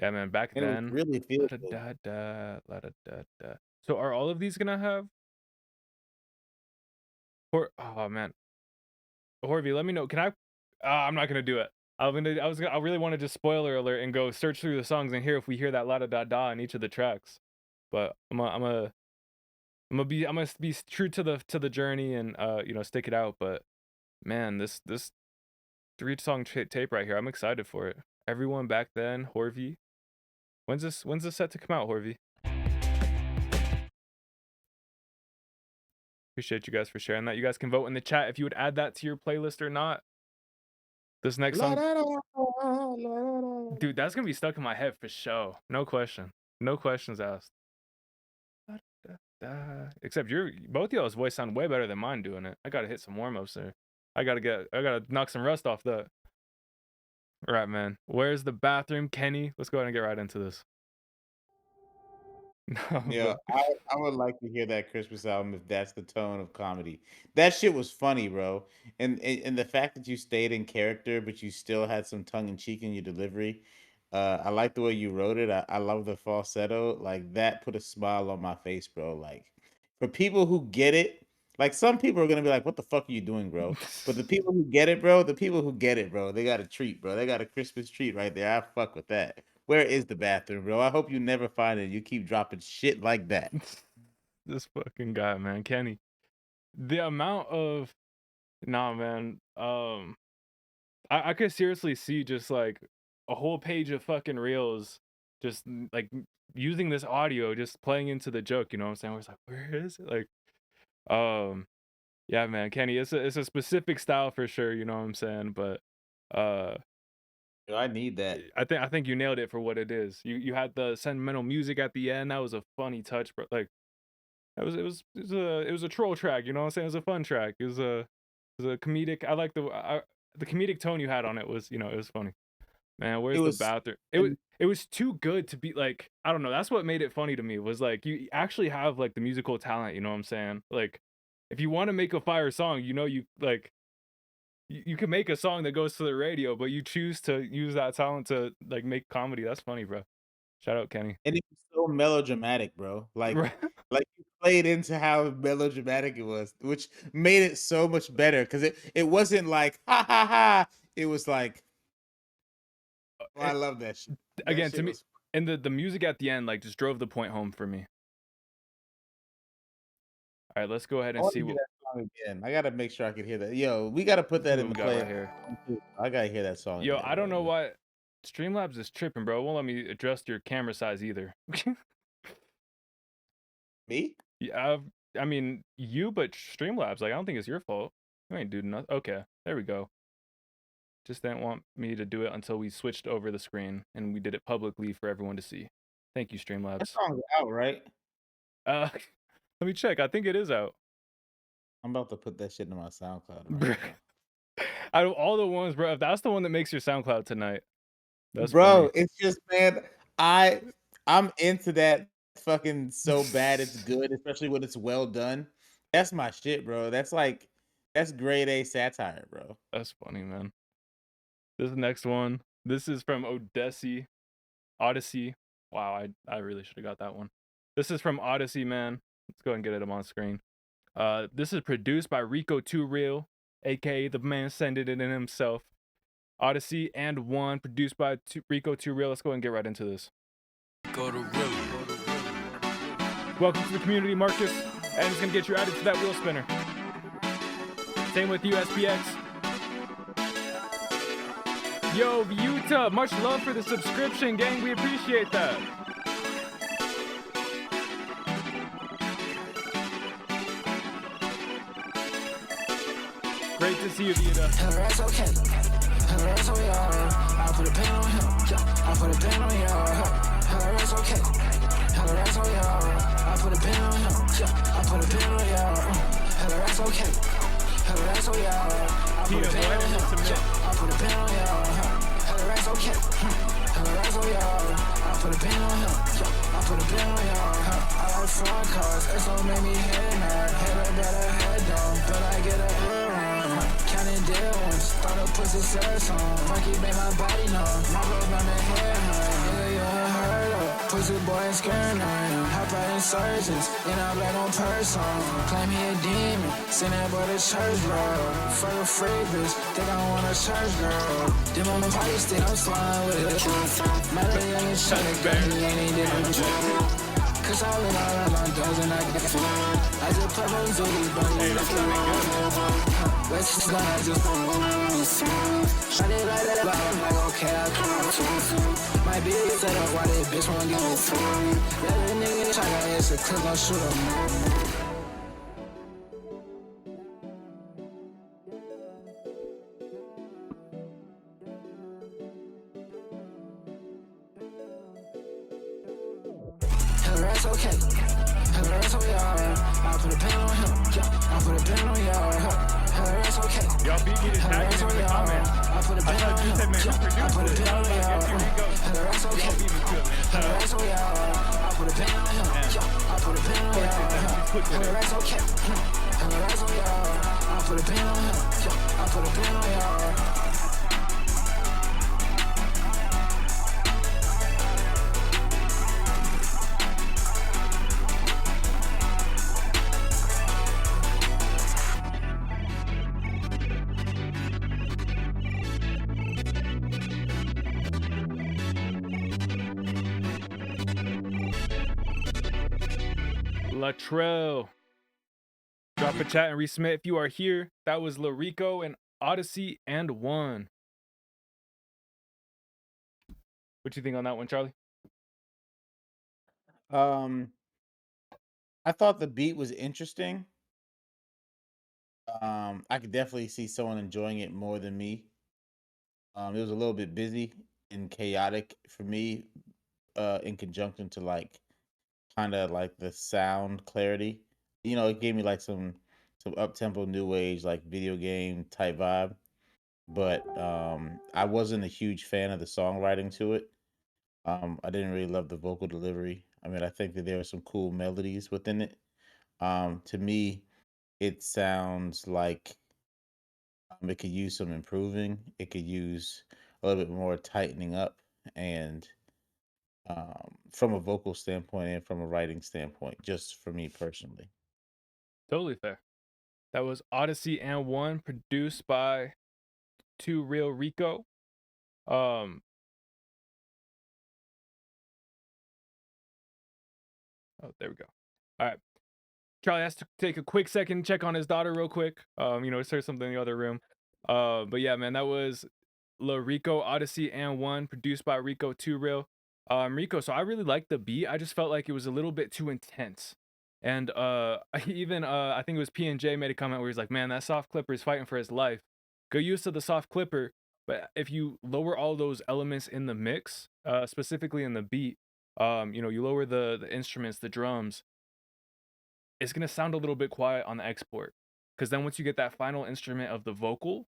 Yeah, man. Back And it then, really feels good. la-da-da-da. So are all of these gonna have? Oh man, Horvey, let me know. Can I? I'm not gonna do it. I really want to just spoiler alert and go search through the songs and hear if we hear that la da da da in each of the tracks. But I'm gonna be true to the journey and stick it out. But man, this 3-song tape right here, I'm excited for it. Everyone back then, Horvey. When's this set to come out, Horvey? Appreciate you guys for sharing that. You guys can vote in the chat if you would add that to your playlist or not. This next song, dude, that's gonna be stuck in my head for sure. No question. No questions asked. Except both y'all's voice sound way better than mine doing it. I gotta hit some warm-ups there. I gotta knock some rust off that. All right, man. Where's the bathroom, Kenny? Let's go ahead and get right into this. No, Yeah, I would like to hear that Christmas album if that's the tone of comedy. That shit was funny, bro. And the fact that you stayed in character, but you still had some tongue in cheek in your delivery. I like the way you wrote it. I love the falsetto. Like that put a smile on my face, bro. Like for people who get it, like some people are gonna be like, "What the fuck are you doing, bro?" But the people who get it, bro, they got a treat, bro. They got a Christmas treat right there. I fuck with that. Where is the bathroom, bro? I hope you never find it. You keep dropping shit like that. This fucking guy, man, Kenny. The amount of man. I could seriously see just like a whole page of fucking reels, just like using this audio, just playing into the joke. You know what I'm saying? Where it's like, where is it? Like, yeah, man, Kenny. It's a specific style for sure. You know what I'm saying? But Yo, I need that. I think you nailed it for what it is. You had the sentimental music at the end. That was a funny touch, bro. Like it was a troll track. You know what I'm saying? It was a fun track. It was a comedic. I like the comedic tone you had on it was it was funny. Man, where's the bathroom? It was too good to be like, I don't know. That's what made it funny to me was like you actually have like the musical talent. You know what I'm saying? Like if you want to make a fire song, you like. You can make a song that goes to the radio, but you choose to use that talent to like make comedy. That's funny, bro. Shout out, Kenny. And it was so melodramatic, bro. Like Right. like you played into how melodramatic it was, which made it so much better because it wasn't like ha ha ha. It was like I love that shit. Again, to me, and the music at the end like just drove the point home for me. All right, let's go ahead and see what. Again, I gotta make sure I can hear that. Yo, we gotta put that in the play. Right here. I gotta hear that song. Yo, again, I don't know why Streamlabs is tripping, bro. It won't let me adjust your camera size either. Me? Yeah, I mean you, but Streamlabs. Like I don't think it's your fault. You ain't doing nothing. Okay, there we go. Just didn't want me to do it until we switched over the screen and we did it publicly for everyone to see. Thank you, Streamlabs. That song's out, right? Let me check. I think it is out. I'm about to put that shit in my SoundCloud. Right out of all the ones, bro, if that's the one that makes your SoundCloud tonight, that's bro, funny. it's just, man, I'm into that fucking so bad it's good, especially when it's well done. That's my shit, bro. That's grade A satire, bro. That's funny, man. This next one. This is from Odyssey. Wow, I really should have got that one. This is from Odyssey, man. Let's go and get it on screen. This is produced by Rico Too Real, aka the man sending it in himself. Odyssey and One, produced by Rico Too Real. Let's go and get right into this. Go to real. Welcome to the community, Marcus. And it's gonna get you added to that wheel spinner. Same with you, SPX. Yo, Utah, much love for the subscription, gang. We appreciate that. Great to see you, Vita. That's okay. That's on y'all. I put a pen on him. I put a pen on y'all. That's okay. That's on y'all. I put a pen on him. I put a pen on y'all. That's okay. That's on y'all. I put a pen on him. I put a pen on y'all. That's okay. That's on y'all. I put a pen on him. I put a pen on y'all. I like front cars. It's gonna make me head nod. Head better head down. But I get a counting dead ones, thought a pussy said song. Monkey made my body numb. My love on the head, nigga, you ain't heard of. Pussy boy and scaring on him. Hop out insurgents, and I black on person. Claim he a demon, send that boy to church, bro. Fuck a free bitch, think I want a church girl. Them on my party stick, I'm slime with it. My little young and shut it, girl, he ain't even cause I live all of my dogs and I get fun. I just put my zooties, but you left me alone. West is gone, I just don't want to see. I did like that, but I'm like, okay, I can't. My bitch set up, why that bitch won't give me food? Let a nigga try to answer, click on shoot him. That's okay. That's on y'all. I put a pen on him. I put a pen on y'all. That's okay. Y'all beat me to tag him in the comments. I put a pen on him. I put a pen on y'all. That's okay. That's on y'all. I put a pen on him. I put a pen on y'all. That's okay. That's on y'all. I put a pen on him. I put a pen on y'all. Latrell. Drop a chat and resubmit if you are here. That was Larico and Odyssey and One. What you think on that one, Charlie? I thought the beat was interesting. I could definitely see someone enjoying it more than me. It was a little bit busy and chaotic for me, in conjunction to like kind of like the sound clarity. You know, it gave me like some up-tempo new age like video game type vibe. But I wasn't a huge fan of the songwriting to it. I didn't really love the vocal delivery. I mean, I think that there are some cool melodies within it. To me, it sounds like it could use some improving. It could use a little bit more tightening up, and from a vocal standpoint and from a writing standpoint, just for me personally. Totally fair. That was Odyssey and One, produced by Too Real Rico. Oh, there we go. All right. Charlie has to take a quick second, check on his daughter real quick. There's something in the other room. But yeah, man, that was La Rico, Odyssey and One, produced by Rico Too Real. Rico, so I really liked the beat. I just felt like it was a little bit too intense. And I think it was P&J made a comment where he's like, man, that soft clipper is fighting for his life. Good use of the soft clipper, but if you lower all those elements in the mix, specifically in the beat, you lower the instruments, the drums, it's going to sound a little bit quiet on the export. Because then once you get that final instrument of the vocal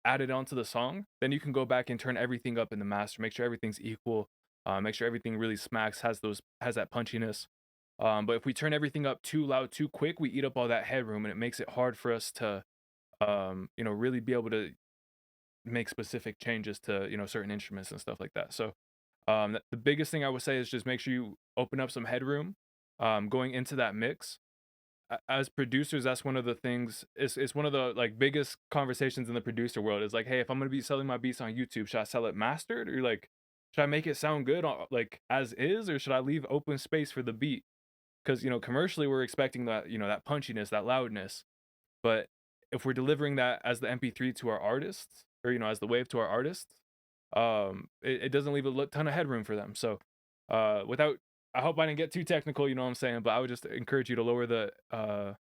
added onto the song, then you can go back and turn everything up in the master, make sure everything's equal, make sure everything really smacks, has that punchiness. But if we turn everything up too loud, too quick, we eat up all that headroom, and it makes it hard for us to, really be able to make specific changes to, you know, certain instruments and stuff like that. So the biggest thing I would say is just make sure you open up some headroom going into that mix. As producers, that's one of the things, it's one of the like biggest conversations in the producer world is like, hey, if I'm gonna be selling my beats on YouTube, should I sell it mastered, or like should I make it sound good like as is, or should I leave open space for the beat? Because, you know, commercially we're expecting that, you know, that punchiness, that loudness, but if we're delivering that as the MP3 to our artists, or, you know, as the wave to our artists, it doesn't leave a ton of headroom for them. So without, I hope I didn't get too technical, you know what I'm saying, but I would just encourage you to lower the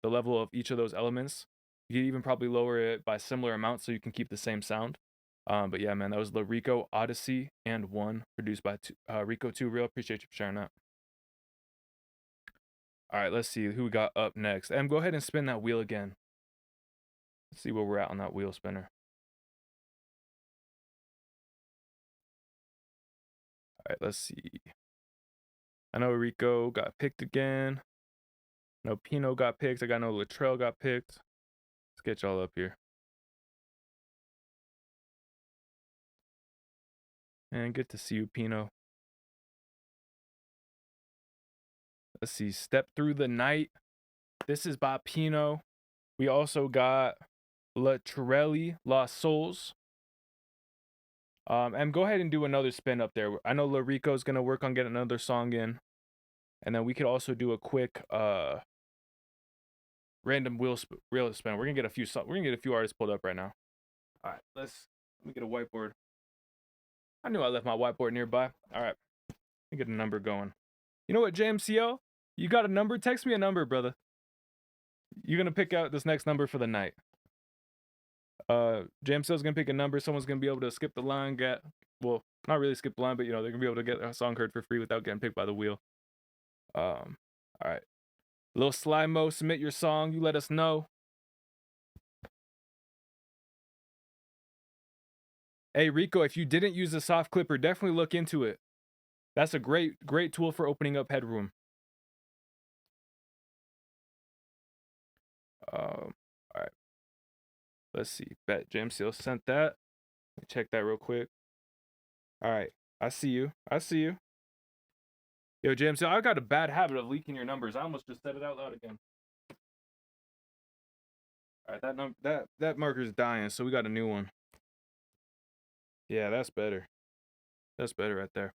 level of each of those elements. You could even probably lower it by similar amounts so you can keep the same sound. But yeah, man, that was the Rico Odyssey and One, produced by Rico 2 Real. Appreciate you for sharing that. All right, let's see who we got up next. Go ahead and spin that wheel again. Let's see where we're at on that wheel spinner. All right, let's see. I know Rico got picked again. No, Pino got picked. I know Latrell got picked. Let's get y'all up here. And good to see you, Pino. Let's see. Step Through the Night. This is by Pino. We also got Latrelli, Lost Souls. And go ahead and do another spin up there. I know Larico's gonna work on getting another song in. And then we could also do a quick random wheel spin. We're gonna get a few artists pulled up right now. All right, let me get a whiteboard. I knew I left my whiteboard nearby. All right, let me get a number going. You know what, JMCO? You got a number? Text me a number, brother. You're gonna pick out this next number for the night. JMCO's gonna pick a number. Someone's gonna be able to skip the line. Well, not really skip the line, but you know they're gonna be able to get a song heard for free without getting picked by the wheel. All right. Lil Slymo, submit your song. You let us know. Hey, Rico, if you didn't use the soft clipper, definitely look into it. That's a great tool for opening up headroom. All right. Let's see. Bet JMCO sent that. Let me check that real quick. All right. I see you. Yo, JMCO, I got a bad habit of leaking your numbers. I almost just said it out loud again. All right, that marker's dying, so we got a new one. Yeah, that's better. That's better right there.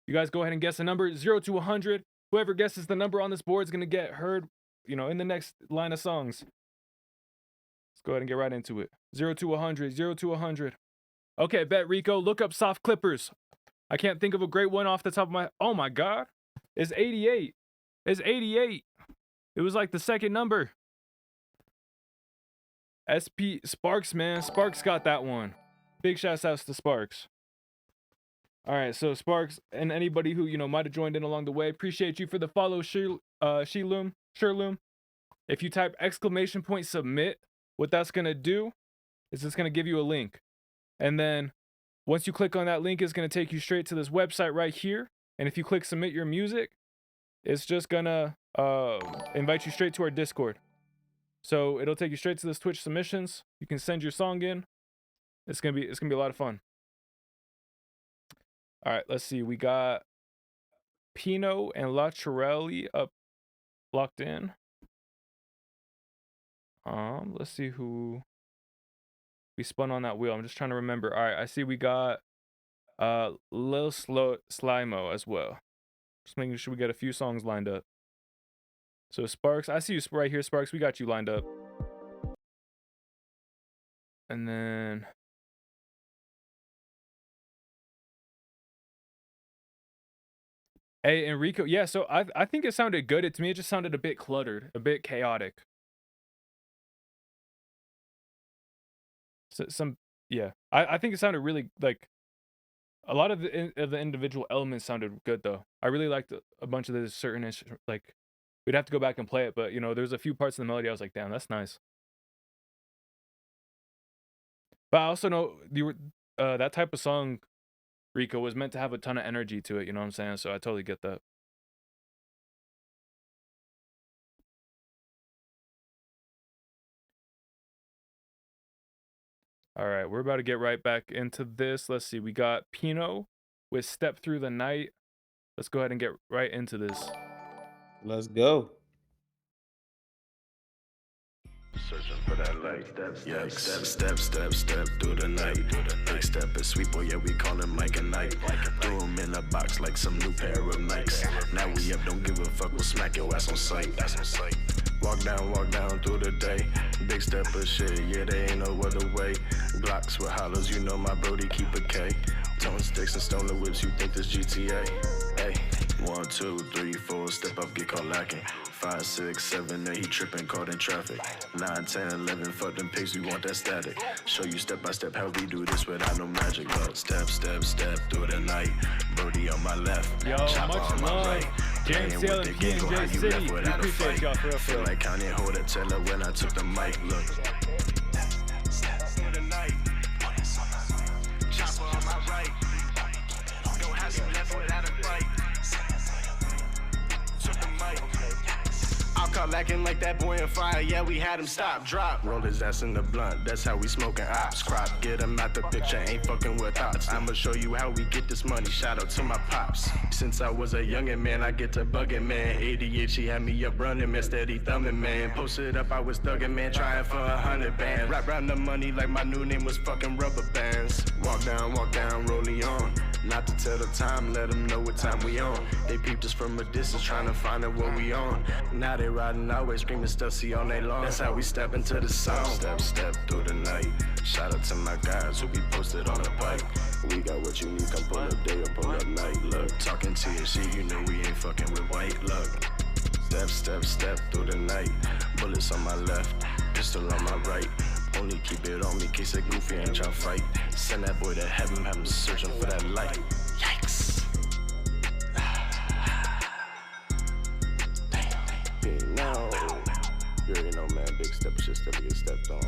You guys go ahead and guess a number 0 to 100. Whoever guesses the number on this board is gonna get heard, you know, in the next line of songs. Let's go ahead and get right into it. 0 to 100. 0 to 100. Okay, bet Rico. Look up soft clippers. I can't think of a great one off the top of my. Oh my God. It's 88. It's 88. It was like the second number. SP Sparks, man. Sparks got that one. Big shouts outs to Sparks. All right, so Sparks and anybody who, you know, might have joined in along the way, appreciate you for the follow, Sherloom. If you type !submit, what that's gonna do is it's gonna give you a link. And then once you click on that link, it's gonna take you straight to this website right here. And if you click submit your music, it's just gonna invite you straight to our Discord. So it'll take you straight to this Twitch submissions. You can send your song in. It's gonna be a lot of fun. All right, let's see. We got Pino and Latrelli up locked in. Let's see who we spun on that wheel. I'm just trying to remember. All right, I see we got Lil Slymo as well. Just making sure we got a few songs lined up. So Sparks, I see you right here, Sparks. We got you lined up. And then hey, Enrico. Yeah, so I think it sounded good. To me, it just sounded a bit cluttered, a bit chaotic. So yeah. I think it sounded really like a lot of the individual elements sounded good though. I really liked a bunch of the certain like we'd have to go back and play it, but you know, there's a few parts of the melody I was like, damn, that's nice. But I also know that type of song, Rico, was meant to have a ton of energy to it, you know what I'm saying? So I totally get that. All right, we're about to get right back into this. Let's see, we got Pino with Step Through the Night. Let's go ahead and get right into this. Let's go. Searching for that light. Step through the night. Big step is sweet boy, yeah, we call him Mike and Night. Throw him in a box like some new pair of Nikes. Now we up, don't give a fuck, we'll smack your ass on sight. Walk down through the day. Big step of shit, yeah, there ain't no other way. Glocks with hollows, you know my brody keep a K. Tone sticks and stoner whips, you think this GTA? Hey, 1, 2, 3, 4, step up, get caught lacking. 5, 6, 7, 8, he tripping, caught in traffic. 9, 10, 11, fuck them pigs, we want that static. Show you step by step how we do this without no magic. But step through the night. Brody on my left, Yo, chopper much on my love. right. James Playing Sale with and the gang, how P&J you City. left We without a appreciate fight. y'all for real. Feel like Couny hold a teller when I took the mic. Look. Step through the night. Chopper on my right. Don't have you left without a fight. Took the mic. I'll call lacking like that boy on fire. Yeah, we had him stop, drop. Roll his ass in the blunt. That's how we smoking ops. Crop, get him out the picture. Ain't fucking with ops. I'ma show you how we get this money. Shout out to my pops. Since I was a youngin' man, I get to bugging, man. ADHD had me up running, man. Steady thumbing, man. Posted up, I was thugging, man. Trying for 100 bands. Wrap round the money like my new name was fucking rubber bands. Walk down, rolling on. Not to tell the time, let them know what time we on. They peeped us from a distance, trying to find out what we on. Now they riding our way, screaming stuff, see all night long. That's how we step into the song. Step through the night. Shout out to my guys who be posted on the bike. We got what you need, come pull up day or pull up night. Look, talking to your shit, you know we ain't fucking with white. Look, step through the night. Bullets on my left, pistol on my right. Only keep it on me in case a goofy ain't tryna fight. Send that boy to heaven, have him searching for that light. Yikes. Damn. No. You already know, man. Big step, shit step to get stepped on.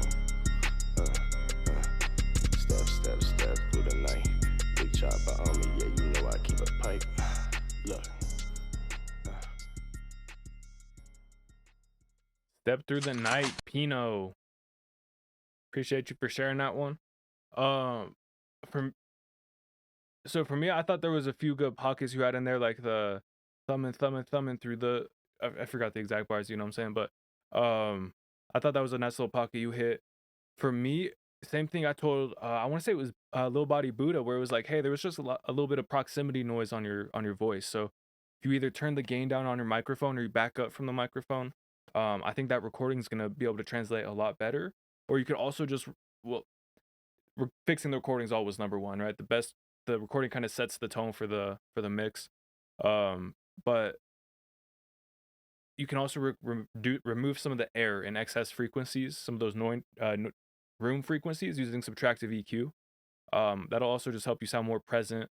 Step through the night. Big chopper on me, yeah, you know I keep a pipe. Look. Step Through the Night, Pino. Appreciate you for sharing that one. For me, I thought there was a few good pockets you had in there, like the thumbing through the. I forgot the exact bars, you know what I'm saying, but I thought that was a nice little pocket you hit. For me, same thing I told. I want to say it was Lil Body Buddha, where it was like, hey, there was just a little bit of proximity noise on your voice. So if you either turn the gain down on your microphone or you back up from the microphone, I think that recording is gonna be able to translate a lot better. Or you could also just fixing the recording is always number one, right? The recording kind of sets the tone for the mix. But you can also remove some of the air and excess frequencies, some of those room frequencies using subtractive EQ. That'll also just help you sound more present.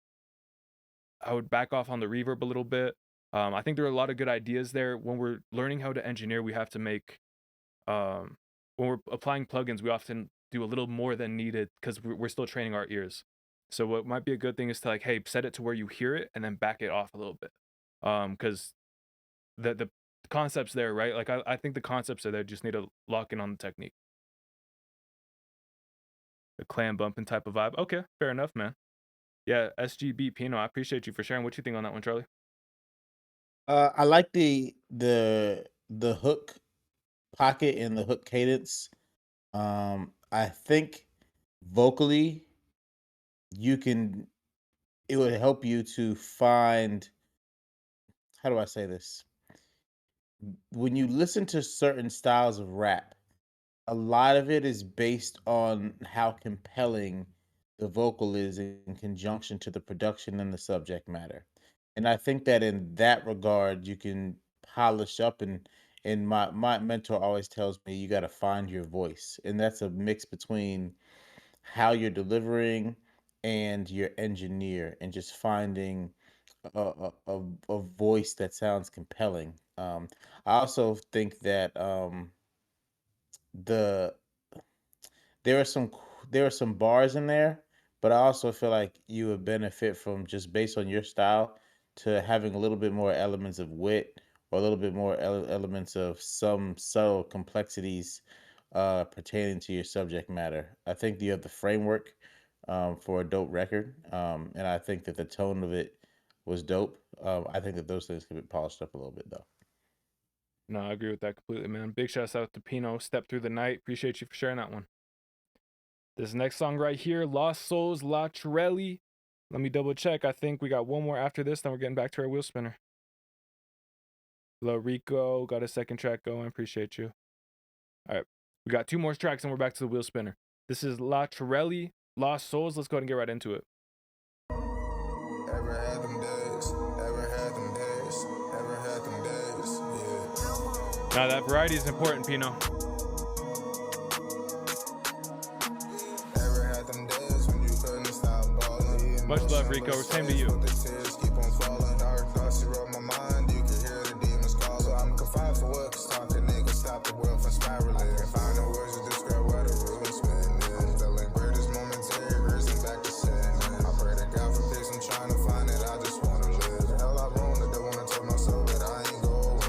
I would back off on the reverb a little bit. I think there are a lot of good ideas there. When we're learning how to engineer, we have to make when we're applying plugins, we often do a little more than needed because we're still training our ears. So what might be a good thing is to like, hey, set it to where you hear it and then back it off a little bit. Because the concept's there, right? Like I think the concepts are there, just need to lock in on the technique. The clam bumping type of vibe. Okay, fair enough, man. Yeah, SGB Pino, I appreciate you for sharing. What you think on that one, Charlie? I like the hook pocket and the hook cadence. I think vocally it would help you to find, how do I say this? When you listen to certain styles of rap, a lot of it is based on how compelling the vocal is in conjunction to the production and the subject matter. And I think that in that regard, you can polish up and my mentor always tells me you got to find your voice. And that's a mix between how you're delivering and your engineer and just finding a voice that sounds compelling. I also think that the there are there are some bars in there, but I also feel like you would benefit from, just based on your style, to having a little bit more elements of wit or a little bit more elements of some subtle complexities pertaining to your subject matter. I think you have the framework for a dope record, and I think that the tone of it was dope. I think that those things could be polished up a little bit though. No, I agree with that completely, man. Big shouts out to Pino. Step Through the Night. Appreciate you for sharing that one. This next song right here, Lost Souls, La Trelli. Let me double check. I think we got one more after this, then we're getting back to our wheel spinner. La Rico, got a second track going. Appreciate you. All right. We got 2 more tracks and we're back to the wheel spinner. This is La Trelli, Lost Souls. Let's go ahead and get right into it. Ever had them days? Ever had them days? Ever had them days? Yeah. Now that variety is important, Pino. Ever had them days when you couldn't stop balling? Much love, Rico. Same to you. The tears keep on falling. Dark thoughts you my mind. You can hear the demons call. So I'm confined for what? 'Cause talking niggas stop the world from spiraling. I can't find the words to describe why the room's spinning. I'm feeling greatest momentary, reason back to sin. I pray to God for peace. I'm trying to find it. I just wanna live. The hell I wrong. I don't wanna tell myself that I ain't going.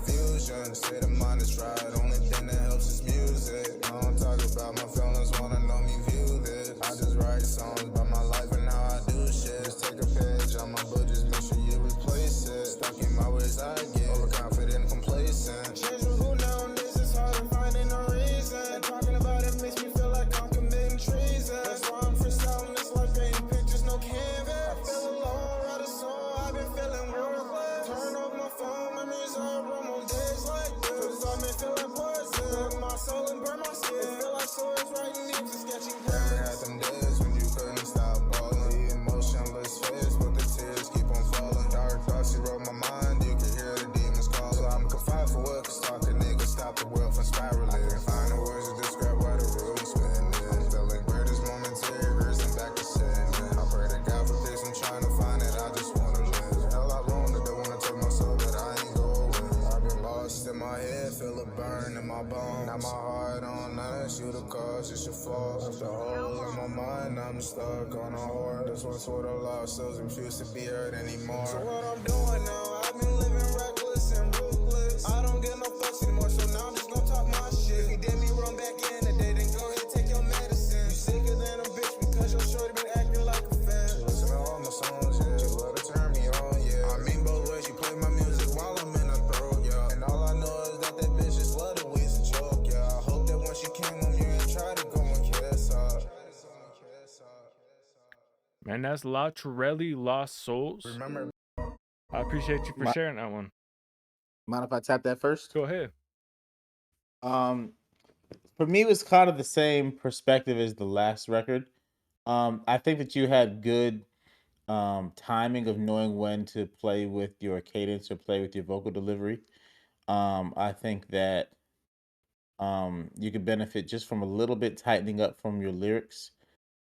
Confusion, state of mind is right. Only thing that helps is music. I don't talk about my feelings, wanna know me view this. I just write songs about my life and how I do shit. Just take a page on my book, just make sure you replace it. Stuck in my ways, I get overconfident, complacent. Change with who nowadays is hard to find no reason. Talking about it makes me feel like I'm committing treason. That's why I'm freestyling this life, painting pictures, no canvas. I feel alone, write a song, I've been feeling worthless. Turn off my phone, memories are wrong on days like this. 'Cause I've been feeling poison. Burn my soul and burn my skin. It feel like swords writing names and sketching plans. Ever had them days when you couldn't stop balling? The emotionless face, but the tears keep on falling. Dark thoughts you wrote my mind, you can hear the demons call. So I'm confined for what? 'Cause talking niggas stop the world from spiraling. I can't find the words to describe why the room's spinning. I'm feeling greatest momentary, reason back to sin. I pray to God for peace, I'm trying to find it, I just wanna live. The hell I wrong, I don't wanna tell myself that I ain't going. I've been lost in my head, feel a burn in my bones. Now my heart on ice, you the cause, it's your fault. Left a hole in my mind, I'm stuck on a horn. This one's for the lost souls, refuse to be hurt anymore. So what I'm doing now, I've been living reckless and ruthless. I don't get no fucks anymore, so now I'm just gonna talk my shit. If you did me wrong back in the day, then go ahead and take your medicine. You sicker than a bitch because your shorty been acting like a fan. You listen to all my songs, yeah. You love to turn me on, yeah. I mean both ways, you play my music while I'm in a throat, yeah. And all I know is that bitch just love the weed's a joke, yeah. I hope that once you came home, you ain't try to go and kiss her. Man, that's La Trelli, Lost Souls. Remember, I appreciate you for sharing that one. Mind if I tap that first? Go ahead. For me, it was kind of the same perspective as the last record. I think that you had good timing of knowing when to play with your cadence or play with your vocal delivery. I think that you could benefit just from a little bit tightening up from your lyrics.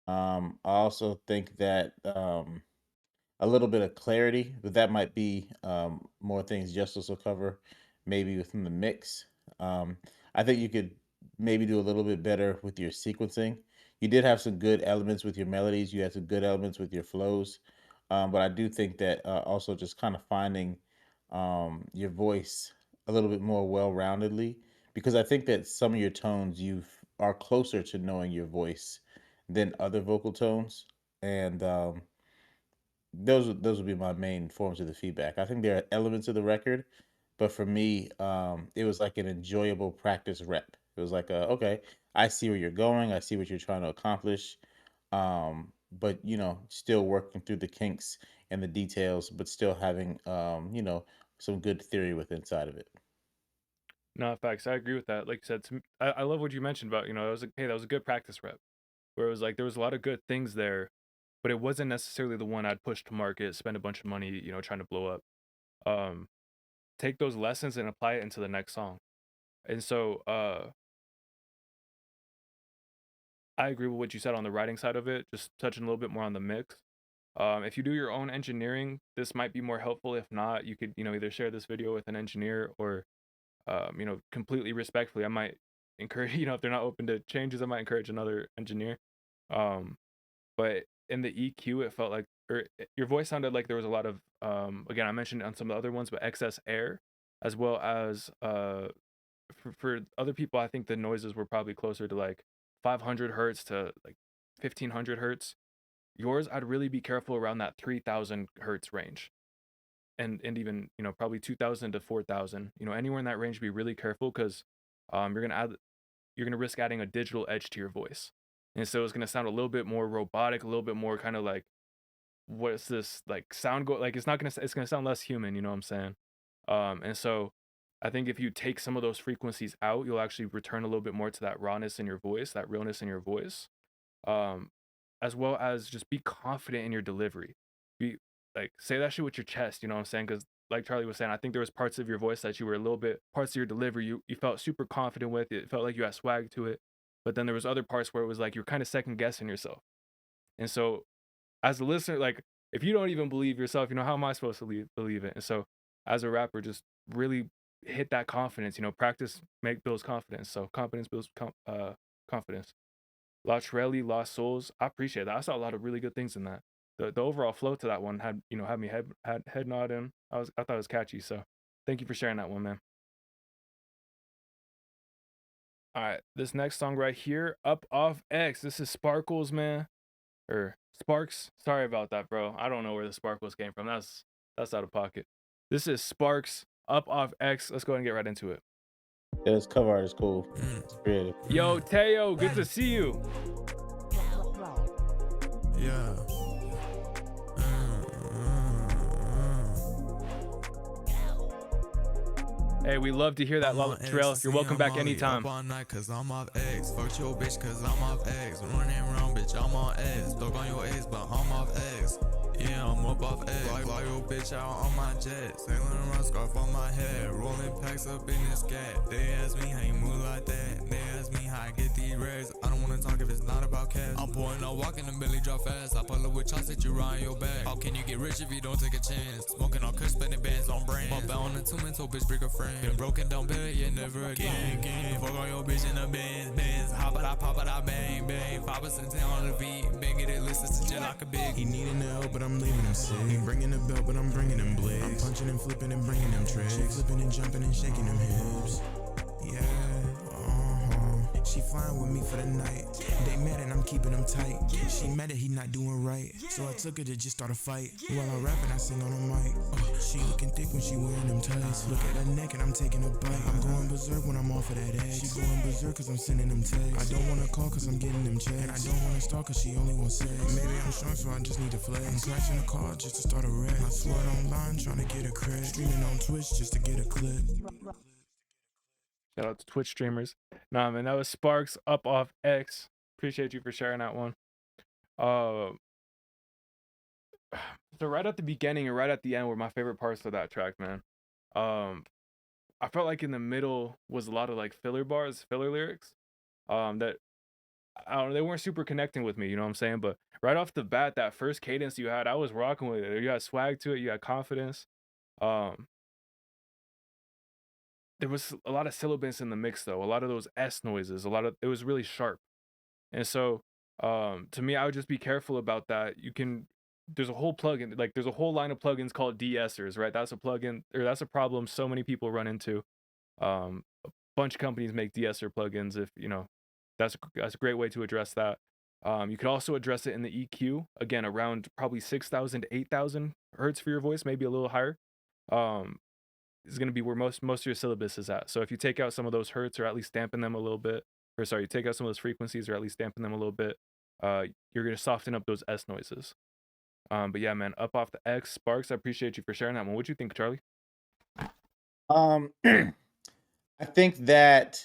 I also think that a little bit of clarity, but that might be more things Justus will cover maybe within the mix. I think you could maybe do a little bit better with your sequencing. You did have some good elements with your melodies. You had some good elements with your flows. But I do think that also just kind of finding your voice a little bit more well-roundedly, because I think that some of your tones you are closer to knowing your voice than other vocal tones, and those would be my main forms of the feedback. I think there are elements of the record, but for me, it was like an enjoyable practice rep. It was like, okay, I see where you're going, I see what you're trying to accomplish, but still working through the kinks and the details, but still having some good theory with inside of it. No, facts. I agree with that. Like you said, I love what you mentioned about, it was like, hey, that was a good practice rep. Where it was like there was a lot of good things there, but it wasn't necessarily the one I'd push to market, spend a bunch of money, trying to blow up. Take those lessons and apply it into the next song. And so I agree with what you said on the writing side of it, just touching a little bit more on the mix. If you do your own engineering, this might be more helpful. If not, you could, either share this video with an engineer or, completely respectfully, I might encourage, if they're not open to changes, I might encourage another engineer. But in the EQ, it felt like, your voice sounded like there was a lot of, again, I mentioned it on some of the other ones, but excess air, as well as for other people, I think the noises were probably closer to like 500 hertz to like 1500 hertz. Yours, I'd really be careful around that 3000 hertz range, and even probably 2000 to 4000. Anywhere in that range, be really careful because you're gonna risk adding a digital edge to your voice, and so it's gonna sound a little bit more robotic, a little bit more kind of like what's this like sound go like it's gonna sound less human. You know what I'm saying? And so I think if you take some of those frequencies out, you'll actually return a little bit more to that rawness in your voice, that realness in your voice, um, as well as just be confident in your delivery. Be like say that shit with your chest. You know what I'm saying? Because like Charlie was saying, I think there was parts of your voice that you were a little bit parts of your delivery you felt super confident with. It felt like you had swag to it, but then there was other parts where it was like you're kind of second guessing yourself. And so as a listener, like if you don't even believe yourself, how am I supposed to believe it? And so as a rapper, just really hit that confidence, practice, builds confidence. So confidence builds confidence. La Trelli, Lost Souls. I appreciate that. I saw a lot of really good things in that. The overall flow to that one had me head nodding. I thought it was catchy. So thank you for sharing that one, man. All right, this next song right here, Up Off X. This is Sparkles, man. Or Sparks. Sorry about that, bro. I don't know where the Sparkles came from. That's out of pocket. This is Sparks, Up Off X. Let's go ahead and get right into it. Yeah, this cover art is cool. It's creative. Yo, Teo, good to see you. Yeah. Hey, we love to hear that, Trail. You're welcome back anytime. Up all night cause I'm off X. Fuck your bitch cause I'm off X. Running around, bitch, I'm on X. Dog on your X, but I'm off X. Yeah, I'm up off X. Fly your bitch out on my jet. Sailing around, scarf on my head. Rolling packs up in this cat. They ask me how you move like that. They ask me how I get these rares. I don't wanna talk if it's not about cash. I'm pouring up, walking the belly drop fast. I pull up with shots that you ride your back. How can you get rich if you don't take a chance? Smoking on cush, spending bands on brand. Bump out on the two mental bitch, break a friend. Been broken, don't bet, yeah, never again. Fuck on your bitch in the Benz. Hop it, I pop it, I bang, bang. 5% on the beat, bang it, listen to just like a big. He needing the help, but I'm leaving him sick. He bringing the belt, but I'm bringing him bliss. I'm punching and flipping and bringing them tricks. She flipping and jumping and shaking them hips. Yeah, She flying with me for the night. They mad and I'm keeping them tight. She mad that he not doing right, so I took her to just start a fight. While I rap and I sing on the mic. She looking thick when she wearing them tights. Look at her neck and I'm taking a bite. I'm going berserk when I'm off of that egg. She going berserk cause I'm sending them texts. I don't wanna call cause I'm getting them checks. And I don't wanna stalk cause she only wants sex. Maybe I'm strong so I just need to flex. I'm crashing a car just to start a wreck. I swear online trying to get a credit. Streaming on Twitch just to get a clip. Shout out to Twitch streamers. Nah, man, that was Sparks, Up Off X. Appreciate you for sharing that one. So right at the beginning and right at the end were my favorite parts of that track, man. I felt like in the middle was a lot of like filler bars, filler lyrics. That I don't know, they weren't super connecting with me, you know what I'm saying? But right off the bat, that first cadence you had, I was rocking with it. You had swag to it, you had confidence. There was a lot of syllabus in the mix though, a lot of those S noises, it was really sharp. And so to me, I would just be careful about that. There's a whole plugin, like there's a whole line of plugins called de-essers, right? That's a plugin, or that's a problem so many people run into. A bunch of companies make de-esser plugins. If that's a great way to address that. You could also address it in the EQ, again around probably 6,000 to 8,000 hertz for your voice, maybe a little higher. Is going to be where most of your syllabus is at. So if you take out some of those hertz or at least dampen them a little bit, you take out some of those frequencies or at least dampen them a little bit, you're going to soften up those S noises. But yeah, man, Up Off the X, Sparks, I appreciate you for sharing that one. What'd you think, Charlie? I think that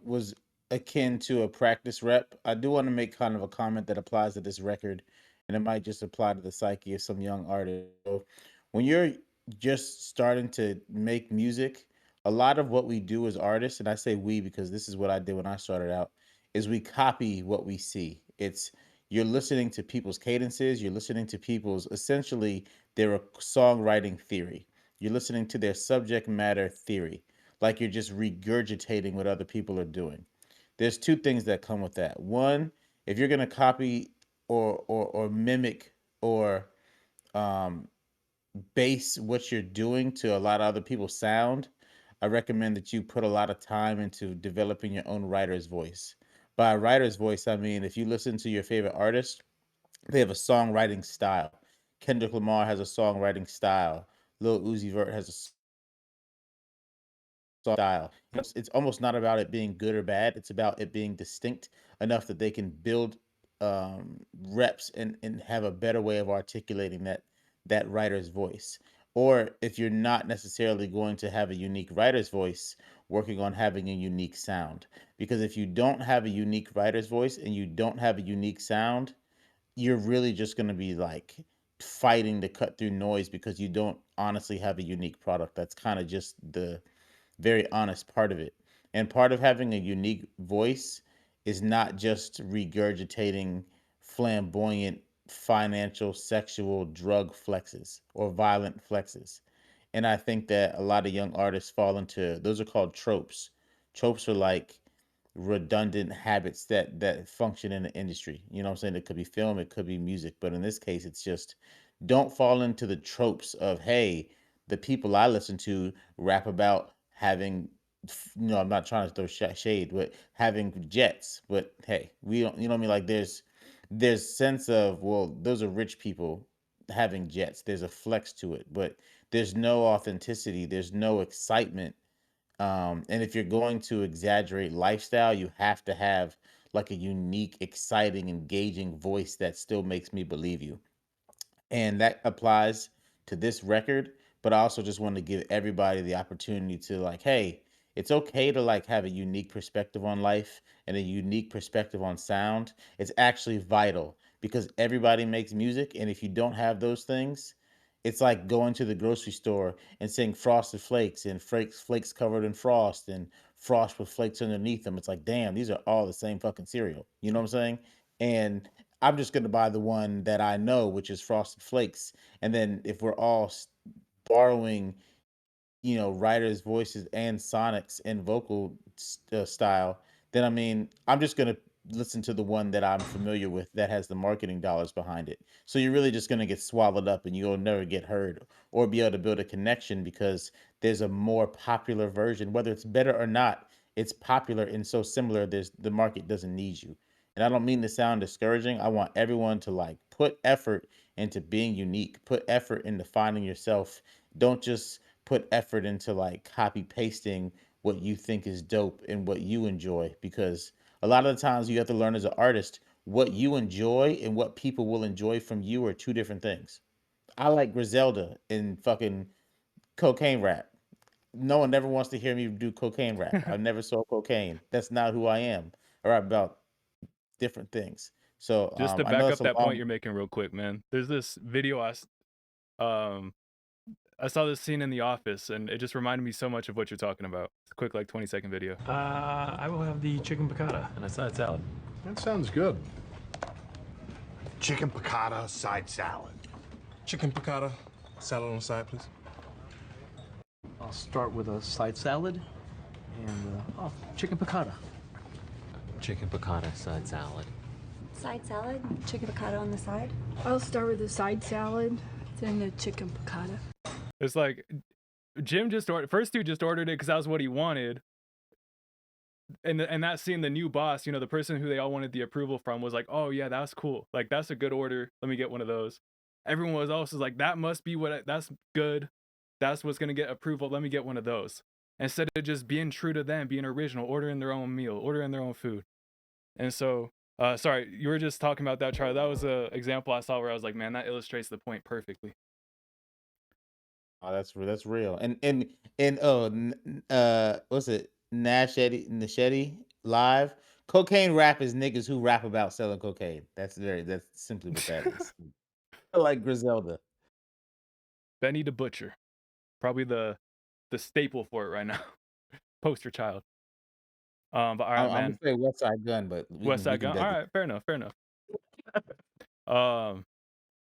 was akin to a practice rep. I do want to make kind of a comment that applies to this record, and it might just apply to the psyche of some young artist. So when you're just starting to make music, a lot of what we do as artists, and I say we because this is what I did when I started out, is we copy what we see. You're listening to people's cadences, you're listening to people's, essentially, their songwriting theory. You're listening to their subject matter theory, like you're just regurgitating what other people are doing. There's two things that come with that. One, if you're going to copy or mimic or base what you're doing to a lot of other people's sound, I recommend that you put a lot of time into developing your own writer's voice. By writer's voice, I mean if you listen to your favorite artist, they have a songwriting style. Kendrick Lamar has a songwriting style. Lil Uzi Vert has a style. It's almost not about it being good or bad. It's about it being distinct enough that they can build reps and have a better way of articulating that writer's voice. Or if you're not necessarily going to have a unique writer's voice, working on having a unique sound. Because if you don't have a unique writer's voice and you don't have a unique sound, you're really just going to be like fighting to cut through noise because you don't honestly have a unique product. That's kind of just the very honest part of it. And part of having a unique voice is not just regurgitating flamboyant financial, sexual, drug flexes or violent flexes. And I think that a lot of young artists fall into those are called tropes. Tropes are like redundant habits that function in the industry. You know what I'm saying? It could be film, it could be music, but in this case, it's just don't fall into the tropes of hey, the people I listen to rap about having, I'm not trying to throw shade, but having jets. But hey, we don't, you know what I mean? Like there's sense of well, those are rich people having jets. There's a flex to it, but there's no authenticity. There's no excitement and if you're going to exaggerate lifestyle, you have to have like a unique, exciting, engaging voice that still makes me believe you. And that applies to this record, but I also just want to give everybody the opportunity to like, hey, it's okay to like have a unique perspective on life and a unique perspective on sound. It's actually vital because everybody makes music, and if you don't have those things, it's like going to the grocery store and seeing frosted flakes and flakes covered in frost and frost with flakes underneath them. It's like, damn, these are all the same fucking cereal. You know what I'm saying? And I'm just going to buy the one that I know, which is Frosted Flakes. And then if we're all borrowing, writers' voices and sonics and vocal style, then I mean, I'm just going to listen to the one that I'm familiar with that has the marketing dollars behind it. So you're really just going to get swallowed up and you'll never get heard or be able to build a connection because there's a more popular version, whether it's better or not. It's popular and so similar. There's the market doesn't need you. And I don't mean to sound discouraging. I want everyone to like put effort into being unique, put effort into finding yourself. Don't just put effort into like copy pasting what you think is dope and what you enjoy because a lot of the times you have to learn as an artist what you enjoy and what people will enjoy from you are two different things. I like Griselda in fucking cocaine rap. No one never wants to hear me do cocaine rap. I never saw cocaine. That's not who I am. I rap about different things. So Just to I know back it's up a that point long. you're making real quick, man. There's this video um I saw this scene in The Office, and it just reminded me so much of what you're talking about. It's a quick, like 20-second video. I will have the chicken piccata and a side salad. That sounds good. Chicken piccata, side salad. Chicken piccata, salad on the side, please. I'll start with a side salad and chicken piccata. Chicken piccata, side salad. Side salad, chicken piccata on the side. I'll start with the side salad, then the chicken piccata. It's like Jim just ordered, first dude just ordered it because that was what he wanted. And that scene, the new boss, the person who they all wanted the approval from was like, oh yeah, that's cool. Like, that's a good order. Let me get one of those. Everyone was also like, that must be that's good. That's what's going to get approval. Let me get one of those. Instead of just being true to them, being original, ordering their own meal, ordering their own food. And so, sorry, you were just talking about that, Charlie. That was an example I saw where I was like, man, that illustrates the point perfectly. Oh, that's real. What's it? Nachetti live. Cocaine rap is niggas who rap about selling cocaine. That's simply what that is. I like Griselda. Benny the Butcher, probably the staple for it right now. Poster child. But all right, man. I'm gonna say West Side Gun, but West Side Gun. All right, fair enough.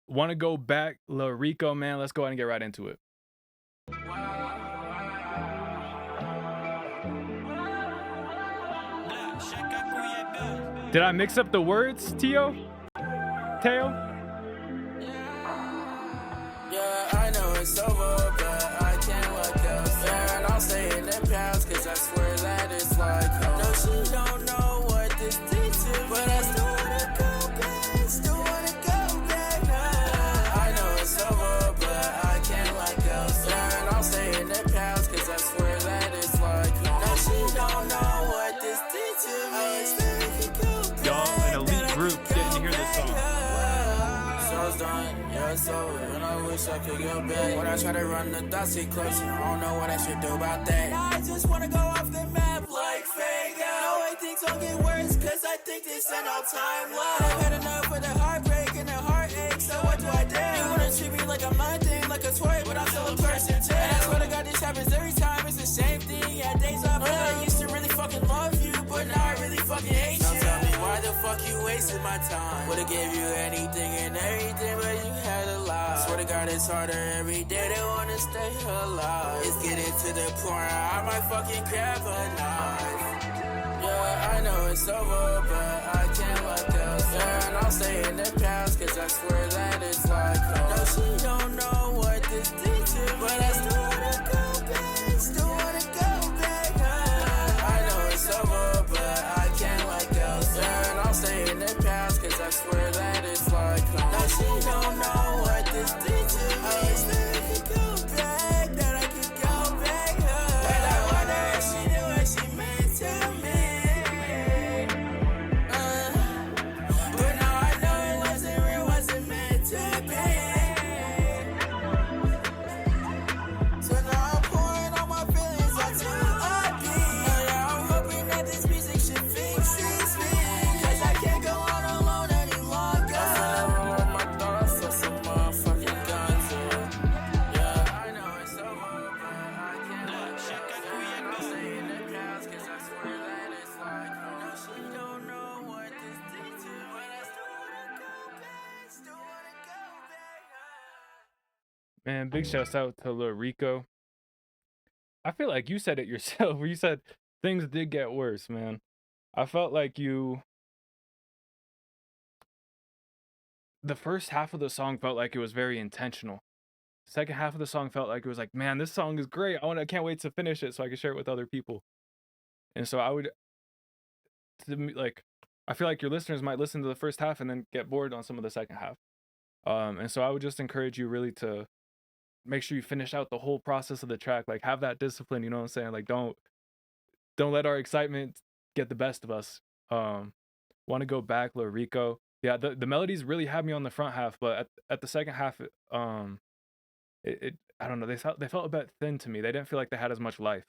Want to go back, Lil Rico, man? Let's go ahead and get right into it. Did I mix up the words, Teo? Yeah, I know it's over, but I can't let go. Yeah, and I'll stay in the past, cause I swear that it's like home. No, she don't know what this did to me, but I still wanna go back, still wanna go back. I know it's over, but I can't let go. Yeah, and I'll stay in the past, cause I swear that it's like home. No, she don't know what this did to me. I expect we could go back. Y'all, an elite group getting to hear this song. Show's done, yeah, it's over, and I wish I could go back. When I try to run the thoughts get closer, I don't know what I should do about that. I just wanna go off the map like fake out. No, I think don't get worse, cause I think this ain't all time left. I've had enough of the heartbreak and the heartache, so what do I do? You wanna treat me like a mundane, like a toy, but I'm still a person too. And I swear to God, this happens every time, it's the same thing. Yeah, days off, I used to really fucking love you, but now I really fucking hate you. Now tell me why the fuck you wasted my time? Would've gave you anything and everything, but you had a lie. Swear to God, it's harder every day to wanna stay alive. It's getting to the point I might fucking grab a knife. Yeah, I know it's over, but I can't let go. Yeah, and I'll stay in the past, cause I swear that it's like home. No, she don't know what this did to me, but I still wanna go back, still wanna go back. I know it's over, but I can't let go. Yeah, and I'll stay in the past, cause I swear that it's like home. No, she don't know what this did to me. I expect I could go back, that I could go back. And I wonder if she knew what she meant to me. But now I know it wasn't real, wasn't meant to be. So now I'm pouring all my feelings onto a beat. And yeah, I'm hoping that this music should fix this me, cause I can't go on alone any longer. I'm gonna roll with my thoughts for some motherfucking guns. Yeah, I know it's over, but I can't let go. And I'll stay in the past, cause I swear that it's like home. No, she don't know what this did to me, but I still wanna go back, still wanna go back. Man, big shouts out to Lil Rico. I feel like you said it yourself, where you said things did get worse, man. I felt like the first half of the song felt like it was very intentional. Second half of the song felt like it was like, man, this song is great. I can't wait to finish it so I can share it with other people. And so I feel like your listeners might listen to the first half and then get bored on some of the second half. And so I would just encourage you really to make sure you finish out the whole process of the track. Like, have that discipline, you know what I'm saying? Like, don't let our excitement get the best of us. Want to go back, Lil Rico. Yeah, the melodies really had me on the front half, but at the second half, I don't know, they felt a bit thin to me. They didn't feel like they had as much life.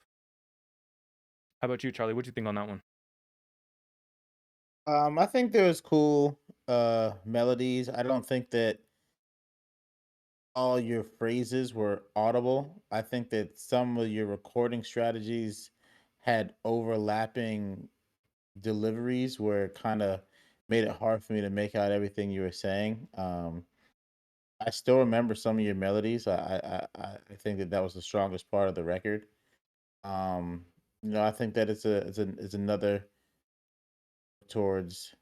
How about you, Charlie? What do you think on that one? I think there was cool melodies. I don't think that all your phrases were audible. I think that some of your recording strategies had overlapping deliveries where it kind of made it hard for me to make out everything you were saying. I still remember some of your melodies. I think that was the strongest part of the record. I think that it's another towards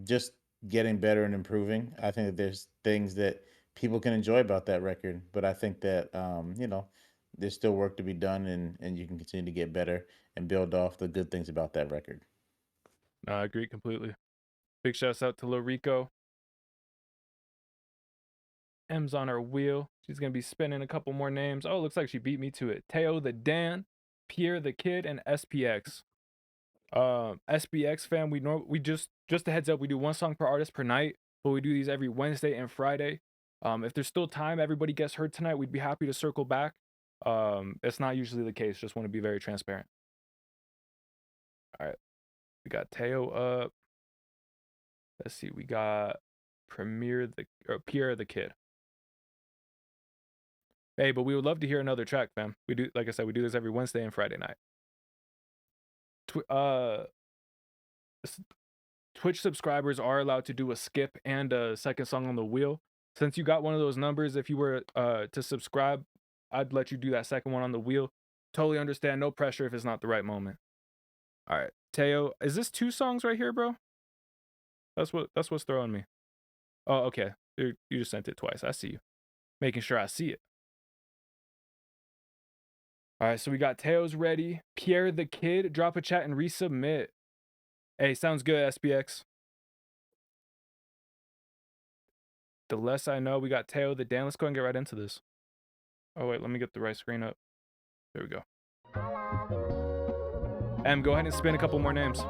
just getting better and improving. I think that there's things that people can enjoy about that record, but I think that there's still work to be done, and you can continue to get better and build off the good things about that record. No, I agree completely. Big shouts out to Lil Rico. M's on her wheel. She's gonna be spinning a couple more names. Oh, looks like she beat me to it. Teo the Dan, Pierre the Kid, and SPX. SPX fam, we just a heads up, we do one song per artist per night, but we do these every Wednesday and Friday. If there's still time, everybody gets heard tonight, we'd be happy to circle back. It's not usually the case, just want to be very transparent. All right, we got Teo up. Let's see, we got Pierre the Kid. Hey, but we would love to hear another track, fam. We do, like I said, we do this every Wednesday and Friday night. Twitch subscribers are allowed to do a skip and a second song on the wheel. Since you got one of those numbers, if you were to subscribe, I'd let you do that second one on the wheel. Totally understand, no pressure if it's not the right moment. All right, Teo, is this 2 songs right here, bro? That's what's throwing me. Oh, okay. You just sent it twice. I see you. making sure I see it. All right, so we got Teo's ready. Pierre the Kid, drop a chat and resubmit. Hey, sounds good, SPX. The less I know, we got Teo the Dan. Let's go and get right into this. Oh, wait, let me get the right screen up. There we go. Em, go ahead and spin a couple more names.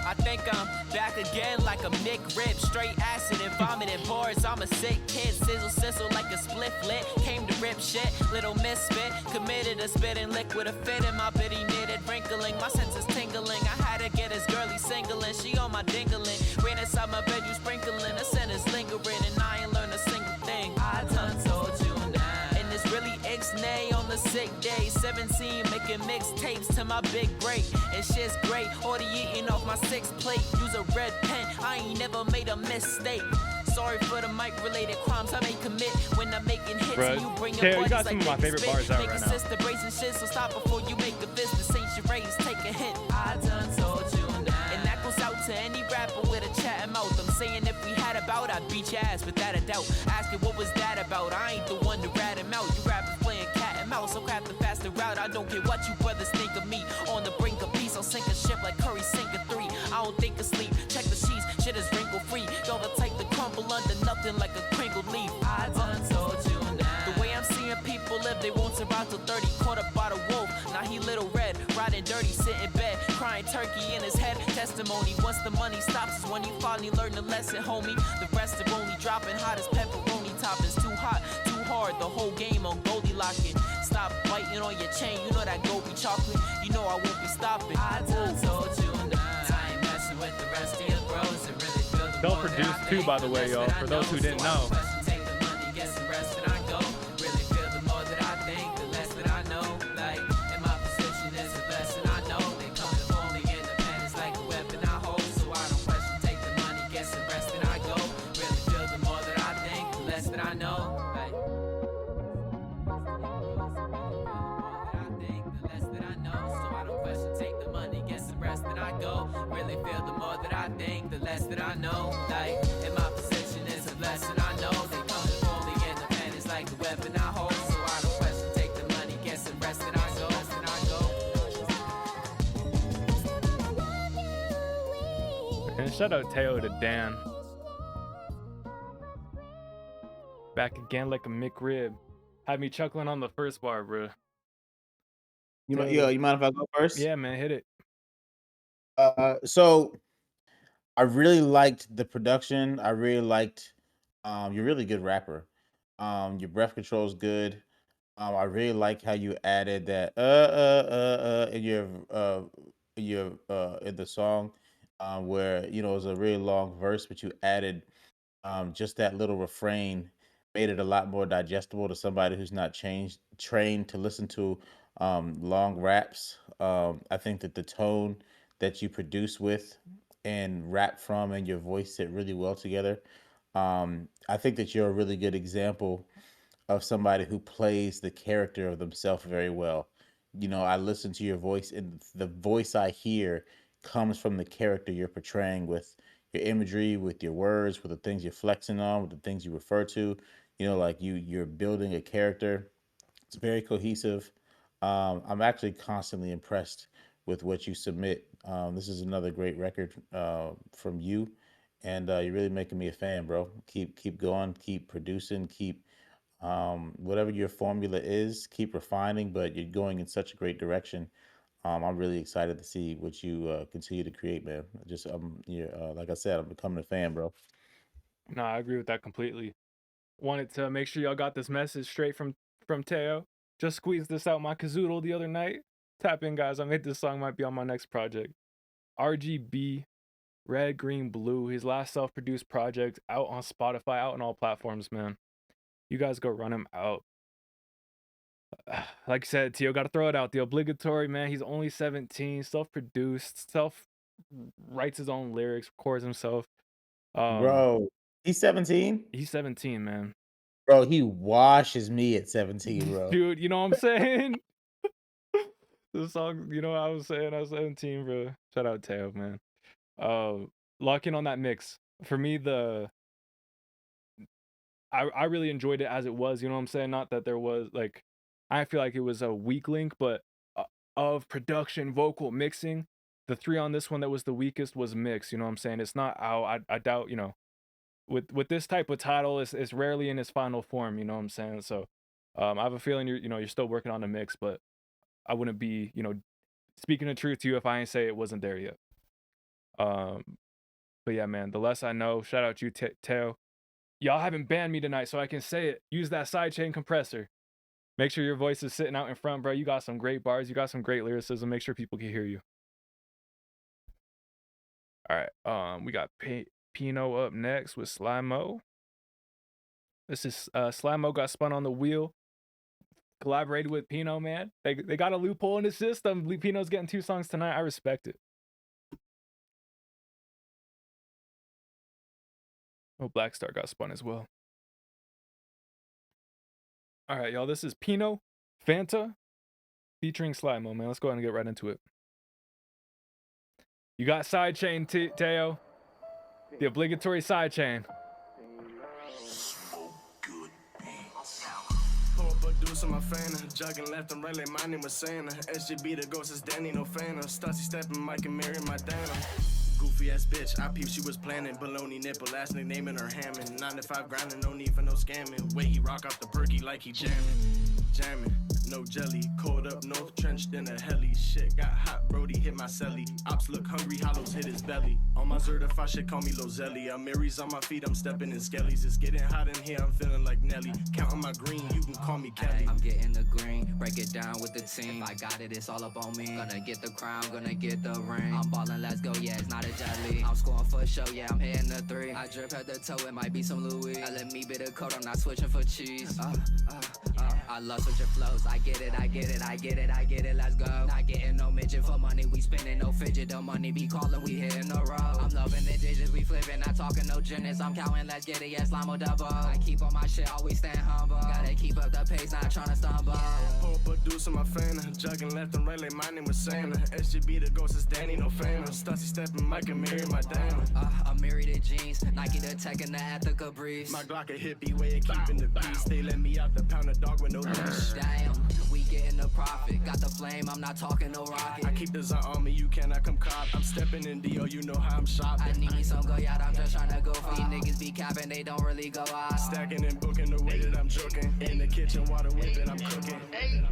I think I'm back again like a McRib. Straight acid and vomiting bars. I'm a sick kid. Sizzle like a split lit. Came to rip shit. Little misfit. Committed to spitting liquid. A fit in my bitty knitted. Wrinkling. My senses tingling. I had to get his girly singling. She on my dingling. Ran inside my bed, you sprinkling. A sentence lingering. And I ain't learned a single thing. I done told you now. And it's really Ixnay on the sick day. 17 making mixtapes to my big break. And shit's great. Already eating off my 6th plate. Use a red pen. I ain't never made a mistake. Sorry for the mic-related crimes I may commit when I'm making hits. Right. And you bring Teo, your you got buddies some like of my favorite bars out make right a now. sister brazen shit, so stop before you make a business. Ain't your raise, take a hint. I done told you now. And that goes out to any rapper with a chatting mouth. I'm saying if we had a bout, I'd beat your ass without a doubt. Asking what was that about? I ain't the one to rat him out. You rappers playing cat and mouse, so craft the faster route. I don't care what you brothers think of me. On the brink of peace, I'll sink a ship like Curry sink a 3. I don't think of sleep. Check the sheets, shit is wrinkle free. Y'all the type to crumble under nothing like a crinkled leaf. I done told you now. The way I'm seeing people live, they won't survive till 30. Caught up by the wolf, now he little red. Riding dirty, sit in bed, crying turkey in his head. Testimony, once the money stops is when you finally learn the lesson, homie. The rest are only dropping hot as pepperoni toppings. Too hot, too hard, the whole game on Goldilocking. Stop biting on your chain, you know that Goldie chocolate. You know I won't be stopping. I done told you now. I ain't messing with the rest of your bros. It really feel the They'll produce too, by the way, y'all, for those who didn't know. Take the money, get some rest, and I go. Really feel the more that I think, the less that I know. Like, in my position is a blessing I know. They come to pull me independence like a weapon I hold. So I don't question, take the money, get some rest, and I go. Really feel the more that I think, the less that I know. Like, really feel the more that I think, the less that I know. Like, in my position is a blessing I know. They come to pull me independence like a weapon I hold. So I don't question, take the money, get some rest, and I go. And shout out Teo to Dan. Back again like a McRib. Had me chuckling on the first bar, bro. You mind if I go first? Yeah, man, hit it. So I really liked the production. I really liked you're a really good rapper. Your breath control is good. I really like how you added that in the song, where it was a really long verse, but you added just that little refrain, made it a lot more digestible to somebody who's not trained to listen to long raps. I think that the tone that you produce with and rap from and your voice sit really well together. I think that you're a really good example of somebody who plays the character of themselves very well. I listen to your voice, and the voice I hear comes from the character you're portraying with your imagery, with your words, with the things you're flexing on, with the things you refer to. Like you're building a character. It's very cohesive. I'm actually constantly impressed with what you submit. This is another great record from you, and you're really making me a fan, bro. Keep going, keep producing, keep whatever your formula is, keep refining. But you're going in such a great direction. I'm really excited to see what you continue to create, man. Like I said, I'm becoming a fan, bro. No, I agree with that completely. Wanted to make sure y'all got this message straight from Teo. Just squeezed this out my kazoodle the other night. Tap in, guys. I made this song, might be on my next project. RGB, Red, Green, Blue. His last self-produced project, out on Spotify, out on all platforms, man. You guys go run him out. Like I said, Teo, got to throw it out. The obligatory, man. He's only 17, self-produced, writes his own lyrics, records himself. Bro, he's 17? He's 17, man. Bro, he washes me at 17, bro. Dude, you know what I'm saying? The song, you know what I was saying? I was 17, bro. Shout out Teo, man. Lock in on that mix. For me, I really enjoyed it as it was, you know what I'm saying? Not that there was like, I feel like it was a weak link, but of production, vocal, mixing, the 3 on this one that was the weakest was mix, you know what I'm saying? It's not out. I doubt, you know, with this type of title, it's rarely in its final form, you know what I'm saying? So I have a feeling you're still working on the mix, but I wouldn't be, speaking the truth to you if I ain't say it wasn't there yet. But yeah, man, the less I know, shout out you, Teo. Y'all haven't banned me tonight, so I can say it. Use that sidechain compressor. Make sure your voice is sitting out in front, bro. You got some great bars. You got some great lyricism. Make sure people can hear you. All right. We got Pino up next with Slimo. This is Slimo got spun on the wheel. Collaborated with Pino, man. They got a loophole in the system. Pino's getting 2 songs tonight. I respect it. Oh, Black Star got spun as well. All right, y'all. This is Pino Fanta featuring Slimo, man. Let's go ahead and get right into it. You got sidechain, Teo. The obligatory sidechain. Producer, my fan, jugging left and right like my name was Santa. SGB, the ghost is Danny, no fan. Stussy stepping, Mike and Mary, my Dana. Goofy ass bitch, I peep she was planning. Baloney nipple, last nickname in her Hammond. 9 to 5 grinding, no need for no scamming. Wait, he rock off the perky like he jamming. No jelly, cold up north, trenched in a heli. Shit got hot, Brody hit my celly. Ops look hungry, hollows hit his belly. On my certified shit, call me Lozelli. I'm Mary's on my feet, I'm stepping in skellies. It's getting hot in here, I'm feeling like Nelly. Counting my green, you can call me Kelly. I'm getting the green, break it down with the team. If I got it, it's all up on me. Gonna get the crown, gonna get the ring. I'm ballin', let's go, yeah, it's not a jelly. I'm scoring for show, yeah, I'm hitting the 3. I drip head to toe, it might be some Louis. Let me be the code, I'm not switching for cheese. I love switching flows, I get it, let's go. Not getting no midget for money, we spending no fidget. The money be calling, we hitting the road. I'm loving the digits, we flipping, not talking no gymnast. I'm counting, let's get it, yes, Slimo double. I keep on my shit, always stand humble. Gotta keep up the pace, not trying to stumble. Poor producer, my fan, jugging left and right like my name was Santa. SGB, the ghost is Danny, no fan. Stussy stepping, Mike and Mary, my Dana. I'm married to jeans, Nike the tech and the ethical breeze. My Glock a hippie way of keeping the peace. They let me out the pound of dog with no leash. Damn, we getting the profit. Got the flame, I'm not talking no rocket. I keep the zone on me, you cannot come cop. I'm stepping in D.O., you know how I'm shopping. I need me some go yacht, I'm just trying to go far. These niggas be capping, they don't really go out. Stacking and booking the way that I'm joking. In the kitchen, water whipping, I'm cooking.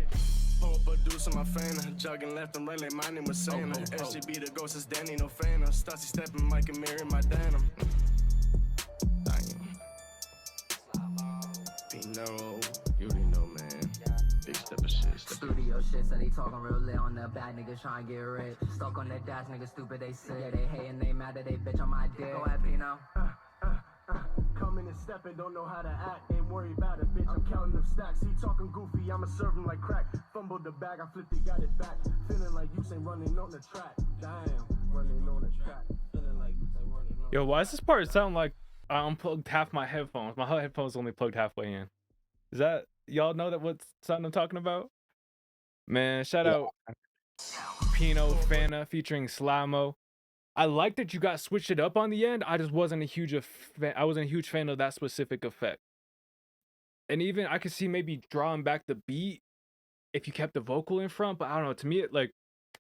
Poor producer, my fan, jugging left and right like my name was Santa. SGB, the ghost is Danny, no fan. Stussy stepping, Mike and Mary, my Dana. Pino, you already know, man. Big step of shit. Studio shit, so they talking real lit on the back, niggas trying to get rich. Stuck on that dash, niggas stupid, they sick. Yeah, they hating, they mad that they bitch on my dick. Go ahead, Pino. Coming and stepping, don't know how to act. Ain't worried about it, bitch. I'm counting up stacks. He talking goofy, I'ma serve him like crack. Fumbled the bag, I flipped it, got it back. Feeling like you ain't running on the track. Damn, running on the track. Feeling like you ain't running on. Yo, why does this part sound like I unplugged half my headphones? My headphones only plugged halfway in. Is that y'all know that what sound I'm talking about? Man, shout out Pino Fanta featuring Slimo. I like that you got switched it up on the end. I just wasn't a huge fan of that specific effect. And even I could see maybe drawing back the beat if you kept the vocal in front, but I don't know. To me, it like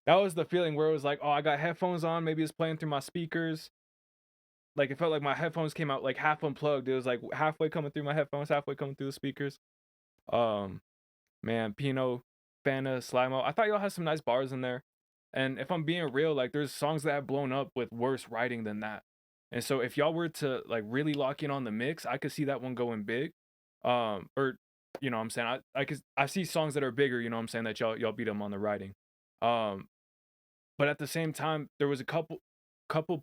that was the feeling where it was like, oh, I got headphones on, maybe it's playing through my speakers. Like it felt like my headphones came out like half unplugged. It was like halfway coming through my headphones, halfway coming through the speakers. Man, Pino, Fanta, Slimo. I thought y'all had some nice bars in there. And if I'm being real, like there's songs that have blown up with worse writing than that. And so if y'all were to like really lock in on the mix, I could see that one going big. Or you know what I'm saying? I see songs that are bigger, you know what I'm saying, that y'all beat them on the writing. But at the same time, there was a couple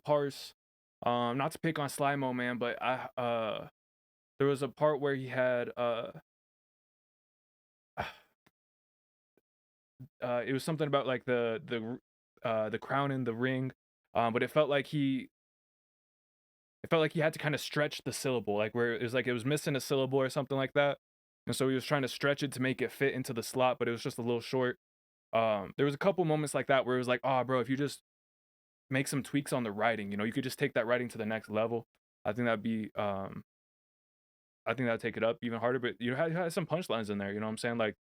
parts, not to pick on Slimo, man, but there was a part where he had it was something about like the crown and the ring, but it felt like he it felt like he had to kind of stretch the syllable, like where it was like it was missing a syllable or something like that. And so he was trying to stretch it to make it fit into the slot, but it was just a little short. There was a couple moments like that where it was like, oh, bro, if you just make some tweaks on the writing, you could just take that writing to the next level. I think that'd be, I think that'd take it up even harder. But you had some punchlines in there. You know what I'm saying? Like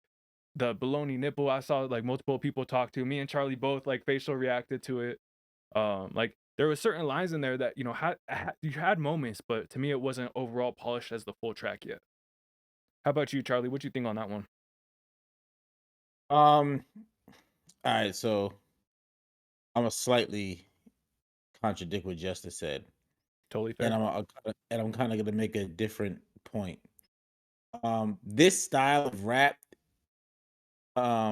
the baloney nipple. I saw like multiple people talk to me and Charlie both like facial reacted to it. Like there were certain lines in there that you had moments, but to me it wasn't overall polished as the full track yet. How about you, Charlie? What you think on that one? All right, so I'm gonna slightly contradict what Justus said, Totally and fair. I'm kind of gonna make a different point. This style of rap,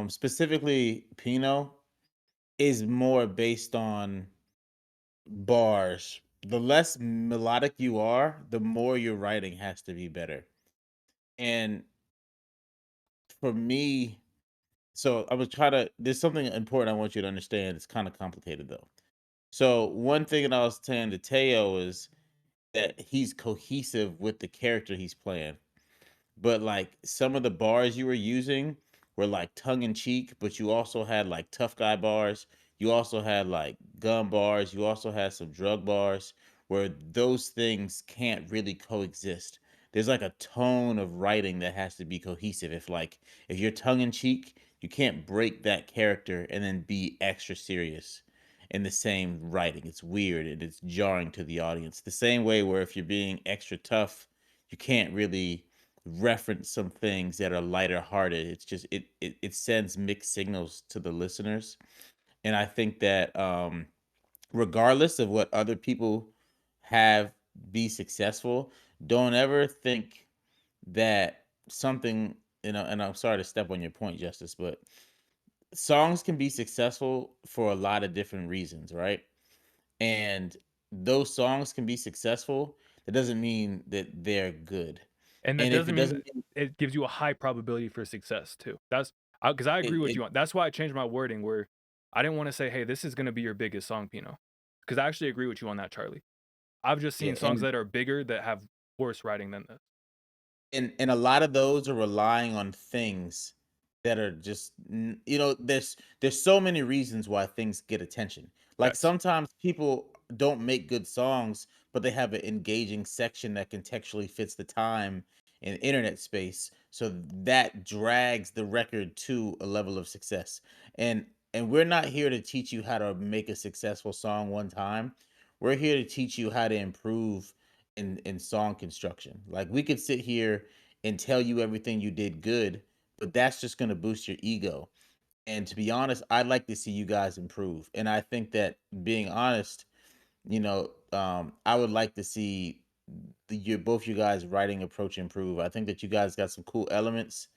specifically Pino, is more based on bars. The less melodic you are, the more your writing has to be better. And for me, so I was trying to. There's something important I want you to understand. It's kind of complicated though. So one thing that I was saying to Teo is that he's cohesive with the character he's playing. But like some of the bars you were using were like tongue in cheek, but you also had like tough guy bars. You also had like gun bars. You also had some drug bars where those things can't really coexist. There's like a tone of writing that has to be cohesive. If you're tongue in cheek, you can't break that character and then be extra serious in the same writing. It's weird and it's jarring to the audience. The same way where if you're being extra tough, you can't really reference some things that are lighter hearted. It's just it sends mixed signals to the listeners. And I think that regardless of what other people have be successful, don't ever think that something, and I'm sorry to step on your point, Justice, but songs can be successful for a lot of different reasons, right? And those songs can be successful. That doesn't mean that they're good. And that And if it doesn't mean doesn't that it gives you a high probability for success too. That's because I agree with you on. That's why I changed my wording where I didn't want to say, "Hey, this is going to be your biggest song, Pino," because I actually agree with you on that, Charlie. I've just yeah, seen songs that are bigger that have worse writing than this. and a lot of those are relying on things that are just there's so many reasons why things get attention. Like Facts. sometimes people don't make good songs, but they have an engaging section that contextually fits the time and internet space, so that drags the record to a level of success. And we're not here to teach you how to make a successful song one time. We're here to teach you how to improve in song construction. Like we could sit here and tell you everything you did good, but that's just going to boost your ego. And to be honest, I'd like to see you guys improve. And I think that being honest, I would like to see both you guys writing approach improve. I think that you guys got some cool elements.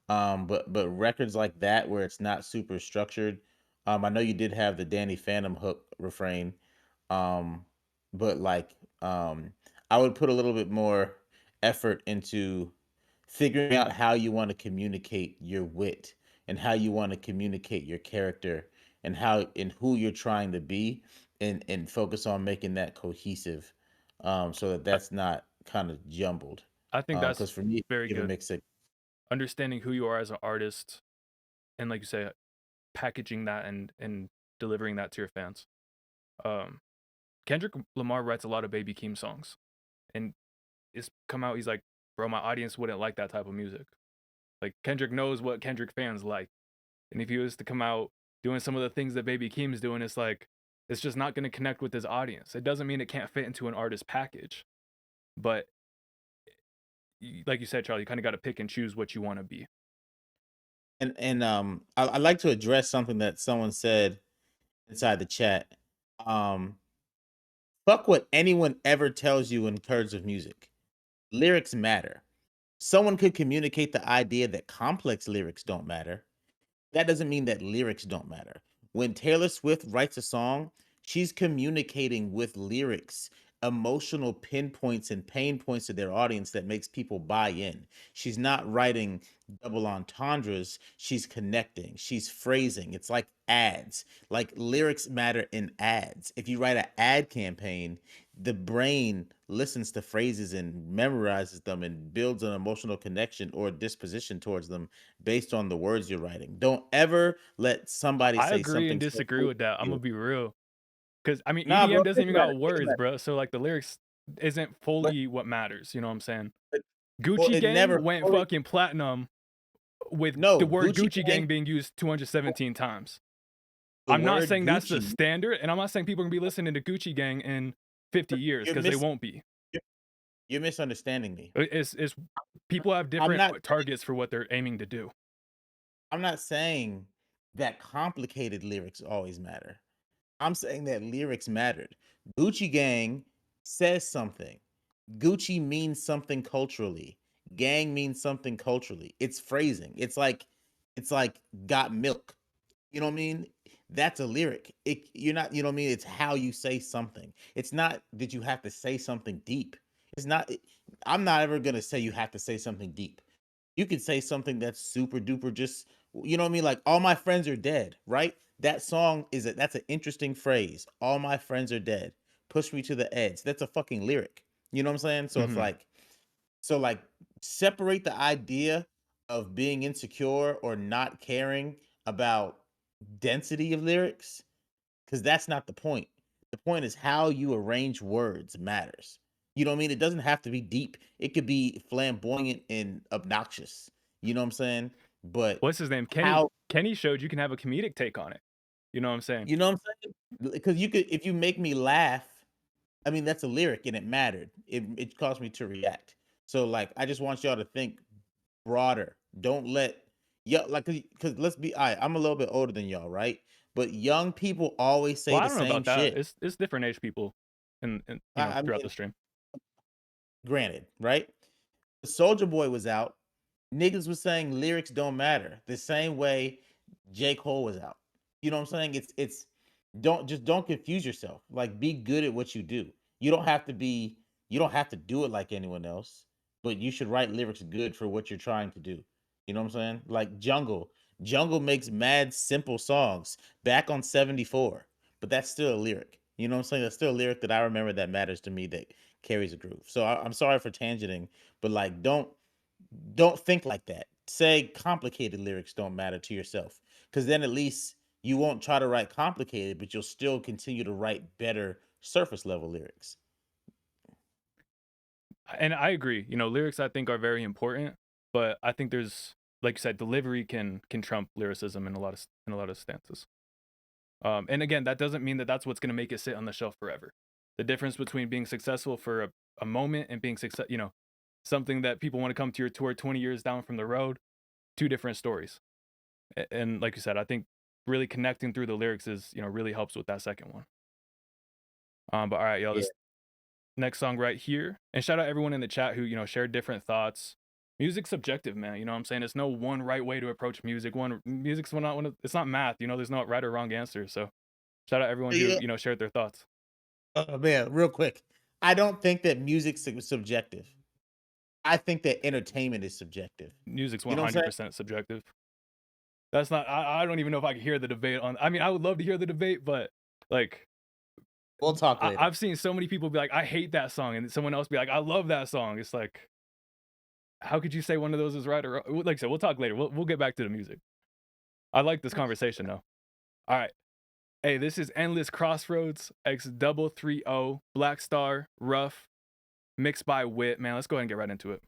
But records like that where it's not super structured. I know you did have the Danny Phantom hook refrain. Um, but like I would put a little bit more effort into figuring out how you want to communicate your wit and how you want to communicate your character and how and who you're trying to be, and focus on making that cohesive, so that I, that's not kind of jumbled. I think that's Because for me, very give a good. mix it. Understanding who you are as an artist, and like you say, packaging that and delivering that to your fans. Um, Kendrick Lamar writes a lot of Baby Keem songs, and it's come out. He's like, bro, my audience wouldn't like that type of music. Like Kendrick knows what Kendrick fans like, and if he was to come out doing some of the things that Baby Keem's doing, it's like it's just not going to connect with his audience. It doesn't mean it can't fit into an artist package, but like you said, Charlie, you kind of got to pick and choose what you want to be. And I'd like to address something that someone said inside the chat. Um, Fuck what anyone ever tells you in terms of music. Lyrics matter. Someone could communicate the idea that complex lyrics don't matter. That doesn't mean that lyrics don't matter. When Taylor Swift writes a song, she's communicating with lyrics emotional pinpoints and pain points to their audience that makes people buy in. She's not writing double entendres, she's connecting, she's phrasing. It's like ads. Like lyrics matter in ads. If you write an ad campaign, the brain listens to phrases and memorizes them and builds an emotional connection or disposition towards them based on the words you're writing. Don't ever let somebody I say agree and something so disagree cool with that. to I'm you. gonna be real, because I mean Nah, bro, EDM doesn't think even about got it. Think words, about it. bro. So like the lyrics isn't But fully what matters. You know what I'm saying? well, Gucci it Gang never went fully. fucking platinum with No, the word Gucci Gucci Gang. Gang being used 217 times. The I'm not word saying that's the Gucci. standard, and I'm not saying people are gonna be listening to Gucci Gang in 50 years You're because they mis. won't be. You're misunderstanding me. It's people have I'm different not. targets for what they're aiming to do. I'm not saying that complicated lyrics always matter. I'm saying that lyrics mattered. Gucci Gang says something. Gucci means something culturally. Gang means something culturally. It's phrasing. It's like got milk. You know what I mean? That's a lyric. You're not, you know what I mean? It's how you say something. It's not that you have to say something deep. It's not, I'm not ever going to say you have to say something deep. You could say something that's super duper just, you know what I mean? Like, all my friends are dead, right? That song that's an interesting phrase. All my friends are dead. Push me to the edge. That's a fucking lyric. You know what I'm saying? So it's Mhm. like, separate the idea of being insecure or not caring about density of lyrics, because that's not the point. The point is how you arrange words matters. You know what I mean? It doesn't have to be deep. It could be flamboyant and obnoxious. You know what I'm saying? But What's his name? how, Kenny showed you can have a comedic take on it. You know what I'm saying? you know what I'm saying? Because you could, if you make me laugh, I mean, that's a lyric and it mattered. It caused me to react. So like, I just want y'all to think broader. Don't let, yeah, like, because let's be, I'm a little bit older than y'all, right? But young people always say Well, I the don't know same about that. shit. It's different age people, and I throughout mean, the stream. granted, right? Soldier Boy was out. Niggas was saying lyrics don't matter the same way J. Cole was out. You know what I'm saying? It's don't confuse yourself. Like, be good at what you do. You don't have to be, you don't have to do it like anyone else, but you should write lyrics good for what you're trying to do. You know what I'm saying? Like Jungle. Jungle makes mad simple songs back on 74, but that's still a lyric. You know what I'm saying? That's still a lyric that I remember that matters to me, that carries a groove. So I'm sorry for tangenting, but like, don't think like that. Say complicated lyrics don't matter to yourself, because then at least you won't try to write complicated, but you'll still continue to write better surface level lyrics. And I agree. Lyrics I think are very important, but I think there's, like you said, delivery can trump lyricism in a lot of stances. And again, that doesn't mean that that's what's going to make it sit on the shelf forever. The difference between being successful for a moment and being something that people want to come to your tour 20 years down from the road, two different stories. And like you said, I think really connecting through the lyrics is, really helps with that second one. But all right, y'all, this next song right here, and shout out everyone in the chat who, shared different thoughts. Music's subjective, man. You know what I'm saying? There's no one right way to approach music. Music's not it's not math. There's no right or wrong answer. So shout out everyone who, shared their thoughts. Oh man, real quick. I don't think that music's subjective. I think that entertainment is subjective. Music's You know what I'm saying? 100% subjective. That's not, I don't even know if I can hear the debate on, I mean, I would love to hear the debate, but like, We'll talk later. I've seen so many people be like, I hate that song, and someone else be like, I love that song. It's like, how could you say one of those is right or wrong? Like I said, we'll talk later. We'll get back to the music. I like this conversation though. All right. Hey, this is Endless Crossroads X330 Black Star Rough mixed by Wit. Man, let's go ahead and get right into it.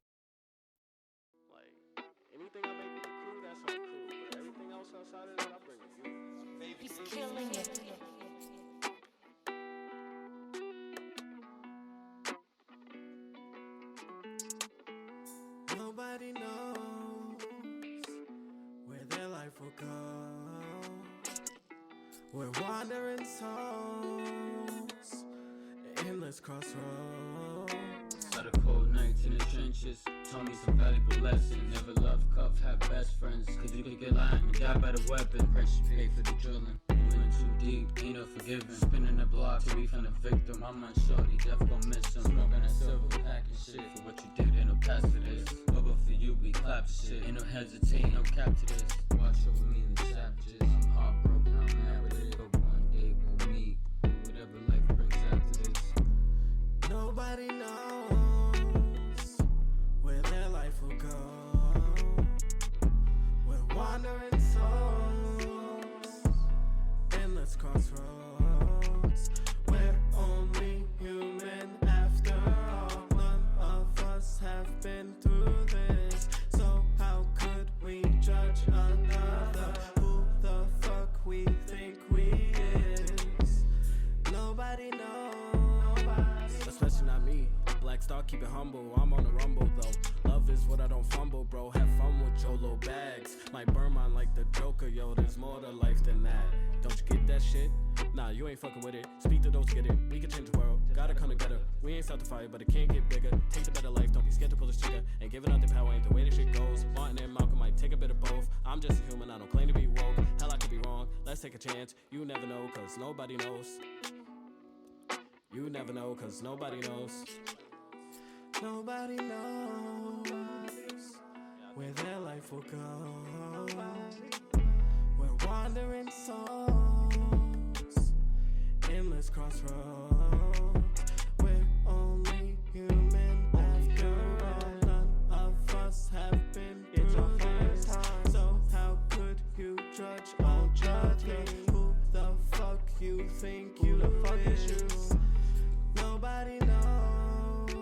Nobody knows where their life will go. We're wandering souls, endless crossroads. Had a cold night in the trenches, taught me some valuable lessons. Never love cuff, have best friends, cause you could get lying and die by the weapon. Precious pay for the drilling. When too deep, ain't no forgiving. Spinning the block till we finna victim. I'm unshorty, death gon' miss him. Smoking that silver, packing shit. For what you did, ain't no pass to this. But for you, we clap to shit. Ain't no hesitate, no cap to this. Watch over me, the savages. I'm heartbroken, I'm mad with it. Hope one day we'll meet. Whatever life brings after this. Nobody knows where their life will go. We're wandering souls, endless crossroads. We're only human after all. None of us have been through this, so how could we judge another? Who the fuck we think we is? Nobody knows, especially not me. Black Star, keep it humble, I'm on a rumble though. Love is what I don't fumble, bro. Have fun with your little bags. Might burn mine like the Joker, yo. There's more to life than that. Don't you get that shit? Nah, you ain't fucking with it. Speak to those get it. We can change the world. Gotta come together. We ain't start the fire, but it can't get bigger. Take the better life, don't be scared to pull the trigger. And giving up the power ain't the way this shit goes. Martin and Malcolm might take a bit of both. I'm just a human, I don't claim to be woke. Hell, I could be wrong. Let's take a chance. You never know, cause nobody knows. You never know, cause nobody knows. Nobody knows where their life will go. We're wandering souls, endless crossroads. We're only human after all. None of us have been through this, so how could you judge me? Who the fuck you think you is? Nobody knows.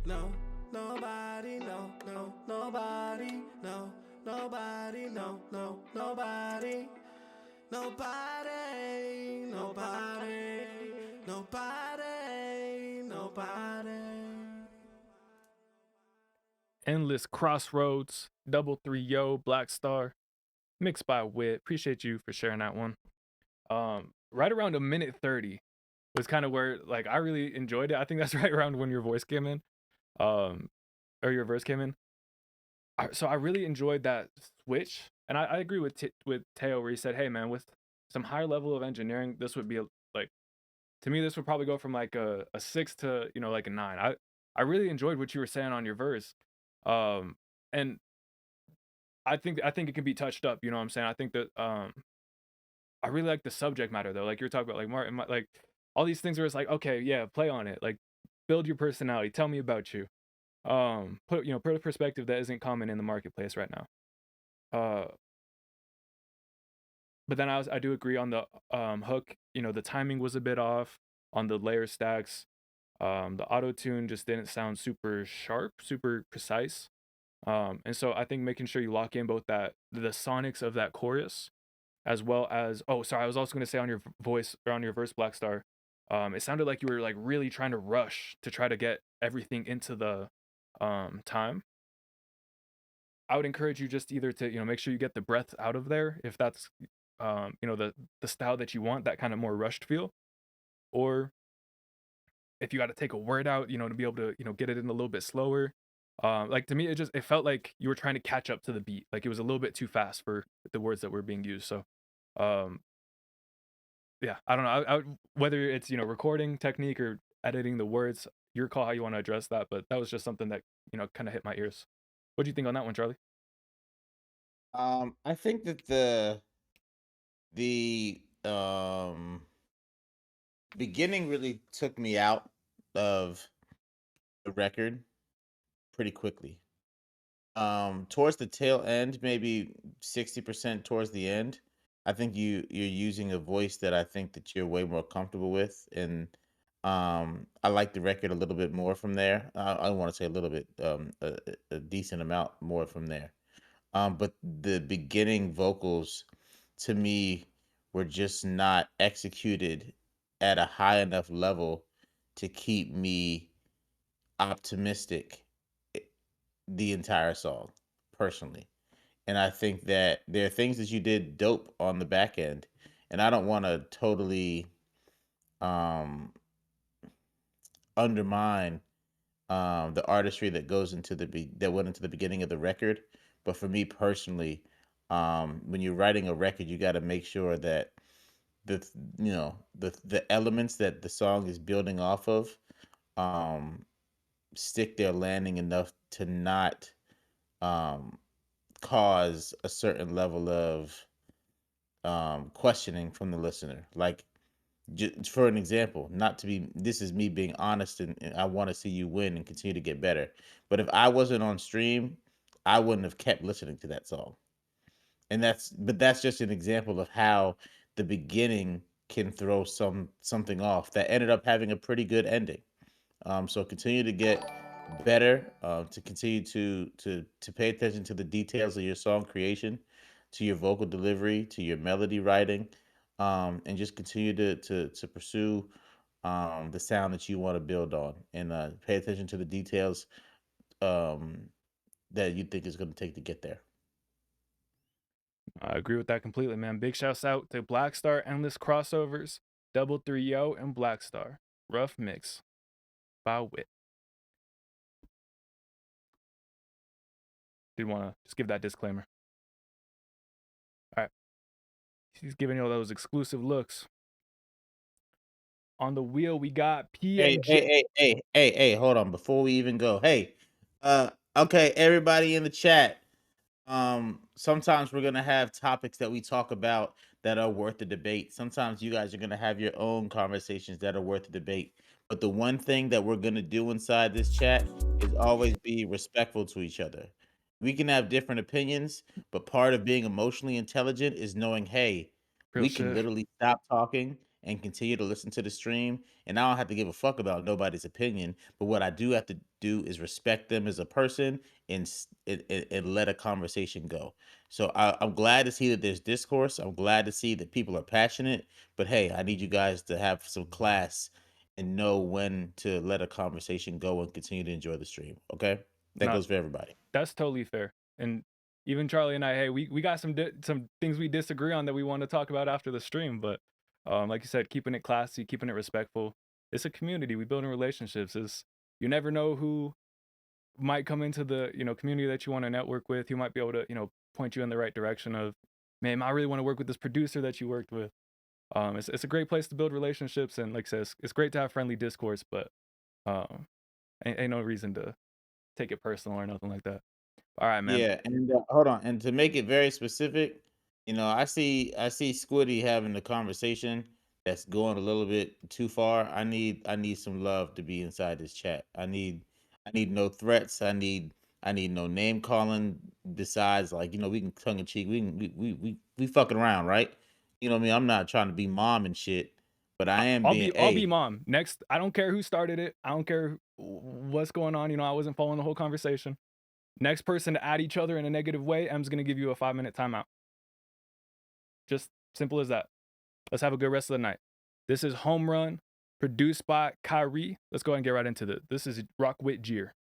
No, nobody, no, nobody, no, nobody, no, nobody, nobody, nobody. Endless Crossroads, Double 3 Yo, Black Star, mixed by Wit. Appreciate you for sharing that one. Right around a minute 30 was kind of where like I really enjoyed it. I think that's right around when your voice came in, or your verse came in. So I really enjoyed that switch, and I agree with Teo where he said, "Hey man, with some higher level of engineering, this would be like, to me, this would probably go from like a 6 to like a 9." I really enjoyed what you were saying on your verse, and I think it can be touched up. You know what I'm saying? I think that I really like the subject matter though. Like you're talking about like Martin, like all these things where it's like, okay, yeah, play on it, like build your personality, tell me about you. Put a perspective that isn't common in the marketplace right now. But then I do agree on the hook. The timing was a bit off on the layer stacks. The auto tune just didn't sound super sharp, super precise. And so I think making sure you lock in both the sonics of that chorus, as well as I was also gonna say on your voice or on your verse, Black Star. It sounded like you were like really trying to rush to try to get everything into the time. I would encourage you just either to make sure you get the breath out of there if that's the style that you want, that kind of more rushed feel, or if you got to take a word out to be able to get it in a little bit slower. Like to me it felt like you were trying to catch up to the beat, like it was a little bit too fast for the words that were being used. So yeah, I don't know, whether it's recording technique or editing the words, your call how you want to address that, but that was just something that kind of hit my ears. What do you think on that one, Charlie? I think that the beginning really took me out of the record pretty quickly. Towards the tail end, maybe 60% towards the end, I think you're using a voice that I think that you're way more comfortable with, and I like the record a little bit more from there. I don't want to say a little bit, a decent amount more from there. But the beginning vocals to me were just not executed at a high enough level to keep me optimistic the entire song, personally. And I think that there are things that you did dope on the back end, and I don't want to totally undermine the artistry that goes into that went into the beginning of the record. But for me personally, when you're writing a record, you got to make sure that the the elements that the song is building off of um stick their landing enough to not um cause a certain level of questioning from the listener. Like, for an example, not to be, this is me being honest, and I want to see you win and continue to get better. But if I wasn't on stream, I wouldn't have kept listening to that song. And that's just an example of how the beginning can throw something off that ended up having a pretty good ending. So continue to get better, to continue to pay attention to the details of your song creation, to your vocal delivery, to your melody writing, and just continue to pursue the sound that you want to build on, and pay attention to the details um, that you think is going to take to get there. I agree with that completely, man. Big shouts out to Blackstar, Endless Crossovers, Double 3 Yo, and Blackstar. Rough Mix by Wit. Did want to just give that disclaimer. All right. She's giving you all those exclusive looks. On the wheel, we got PNG. Hey, hold on. Before we even go, okay, everybody in the chat. Sometimes we're gonna have topics that we talk about that are worth the debate. Sometimes you guys are gonna have your own conversations that are worth the debate. But the one thing that we're gonna do inside this chat is always be respectful to each other. We can have different opinions, but part of being emotionally intelligent is knowing, hey, we can literally stop talking and continue to listen to the stream, and I don't have to give a fuck about nobody's opinion. But what I do have to do is respect them as a person and let a conversation go. So I'm glad to see that there's discourse. I'm glad to see that people are passionate. But hey, I need you guys to have some class and know when to let a conversation go and continue to enjoy the stream. Okay, that goes for everybody. That's totally fair. And even Charlie and I, hey, we got some things we disagree on that we want to talk about after the stream. But like you said, keeping it classy, keeping it respectful. It's a community. We building relationships. You never know who might come into the community that you want to network with. Who might be able to point you in the right direction of, man, I really want to work with this producer that you worked with. It's a great place to build relationships, and like I said, it's great to have friendly discourse, but ain't no reason to take it personal or nothing like that. All right, man. Yeah, and hold on, and to make it very specific, I see Squiddy having a conversation that's going a little bit too far. I need some love to be inside this chat. I need no threats. I need no name calling. Besides, like, we can tongue in cheek. We fucking around, right? You know what I mean? I'm not trying to be mom and shit, but I am I'll be mom. Next, I don't care who started it. I don't care what's going on. I wasn't following the whole conversation. Next person to add each other in a negative way, M's going to give you a 5-minute timeout. Just simple as that. Let's have a good rest of the night. This is Home Run, produced by Kyrie. Let's go ahead and get right into it. This is Rock with Jeer.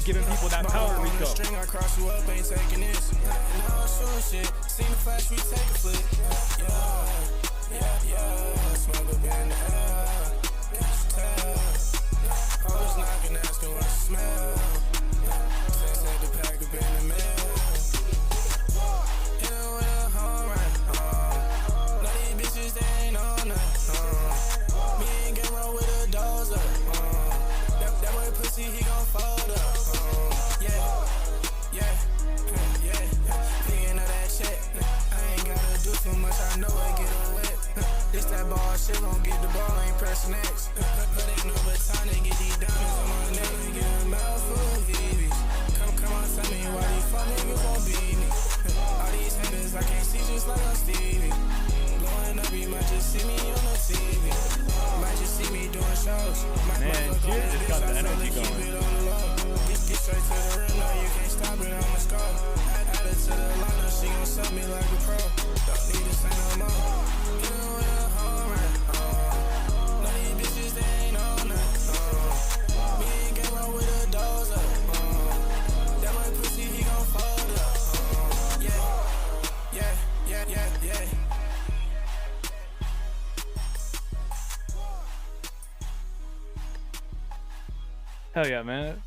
Giving people that power, Rico. String I cross you up, ain't taking this. No sure shit. Seen the flash, we take a flick. Yeah. Smoke up in the air. Can't you tell? Always knocking, asking what you smell. Text at the pack up in the mail. Hit with a home run. Now these bitches, they ain't on that. Me ain't get wrong with a I know it get her wet. This that ball shit, gon' get the ball, ain't pressing X. But ain't no baton to get these diamonds on my neck. Get a mouthful of VVs. Come on, tell me why these fuck niggas won't beat me. All these haters I can't see just like I'm Stevie. Blowing up, you might just see me on the TV. Might just see me doing shows. Man, Jir just got the energy going. Get straight to the rim, now you can't stop it, I'ma score. Add it to the lineup, she gon' sub me like a pro. Don't need to say no more. Even with a home run, none of these bitches, they ain't on that. Me and came out with a dozer. That white pussy, he gon' fold up. Yeah. Hell yeah, man.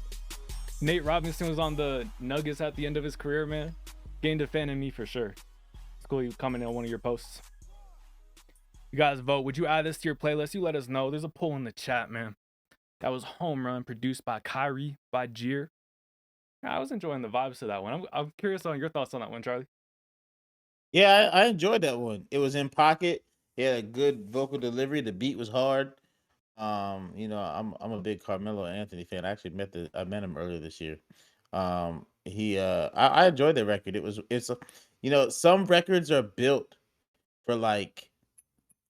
Nate Robinson was on the Nuggets at the end of his career, man. Gained a fan in me for sure. It's cool you commented on one of your posts. You guys vote. Would you add this to your playlist? You let us know. There's a poll in the chat, man. That was Home Run, produced by Kyrie, by Jir. I was enjoying the vibes to that one. I'm curious on your thoughts on that one, Charlie. Yeah, I enjoyed that one. It was in pocket. He had a good vocal delivery. The beat was hard. You know, I'm a big Carmelo Anthony fan. I actually met him earlier this year. I enjoyed the record. You know, some records are built for like,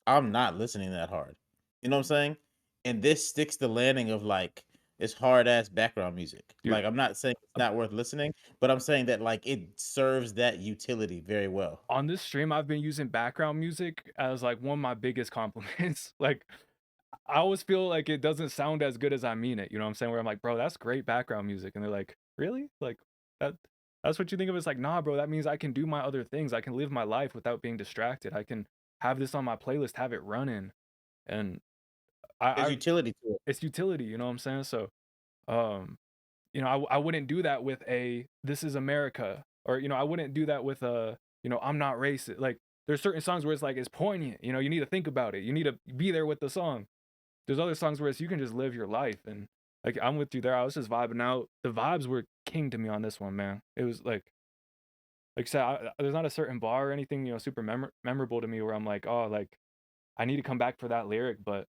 I'm not listening that hard. You know what I'm saying? And this sticks the landing of like, it's hard ass background music. Dude. Like, I'm not saying it's not worth listening, but I'm saying that like it serves that utility very well. On this stream, I've been using background music as like one of my biggest compliments. Like, I always feel like it doesn't sound as good as I mean it. You know what I'm saying? Where I'm like, bro, that's great background music. And they're like, really? Like that's what you think of? It's like, nah, bro, that means I can do my other things. I can live my life without being distracted. I can have this on my playlist, have it running. And There's utility to it. It's utility, you know what I'm saying? So, you know, I wouldn't do that with a This Is America, or, you know, I wouldn't do that with a, you know, I'm Not Racist. Like, there's certain songs where it's like, it's poignant, you know, you need to think about it. You need to be there with the song. There's other songs where it's, you can just live your life. And like, I'm with you there. I was just vibing out. The vibes were king to me on this one, man. It was like I said, there's not a certain bar or anything, you know, super memorable to me where I'm like, oh, like, I need to come back for that lyric, but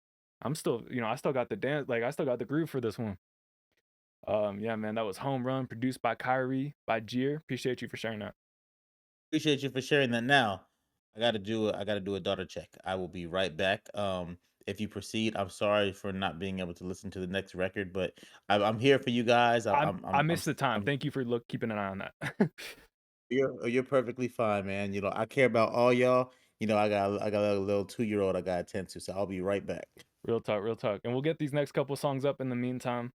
I'm still, you know, I still got the dance, like, I still got the groove for this one. Yeah, man, that was Home Run, produced by Kyrie, by Jir. Appreciate you for sharing that. Appreciate you for sharing that. Now, I gotta do a daughter check. I will be right back. If you proceed, I'm sorry for not being able to listen to the next record, but I'm here for you guys. I missed the time. Thank you for keeping an eye on that. You're perfectly fine, man. You know, I care about all y'all. You know, I got a little 2-year-old I gotta attend to, so I'll be right back. Real talk. And we'll get these next couple songs up in the meantime.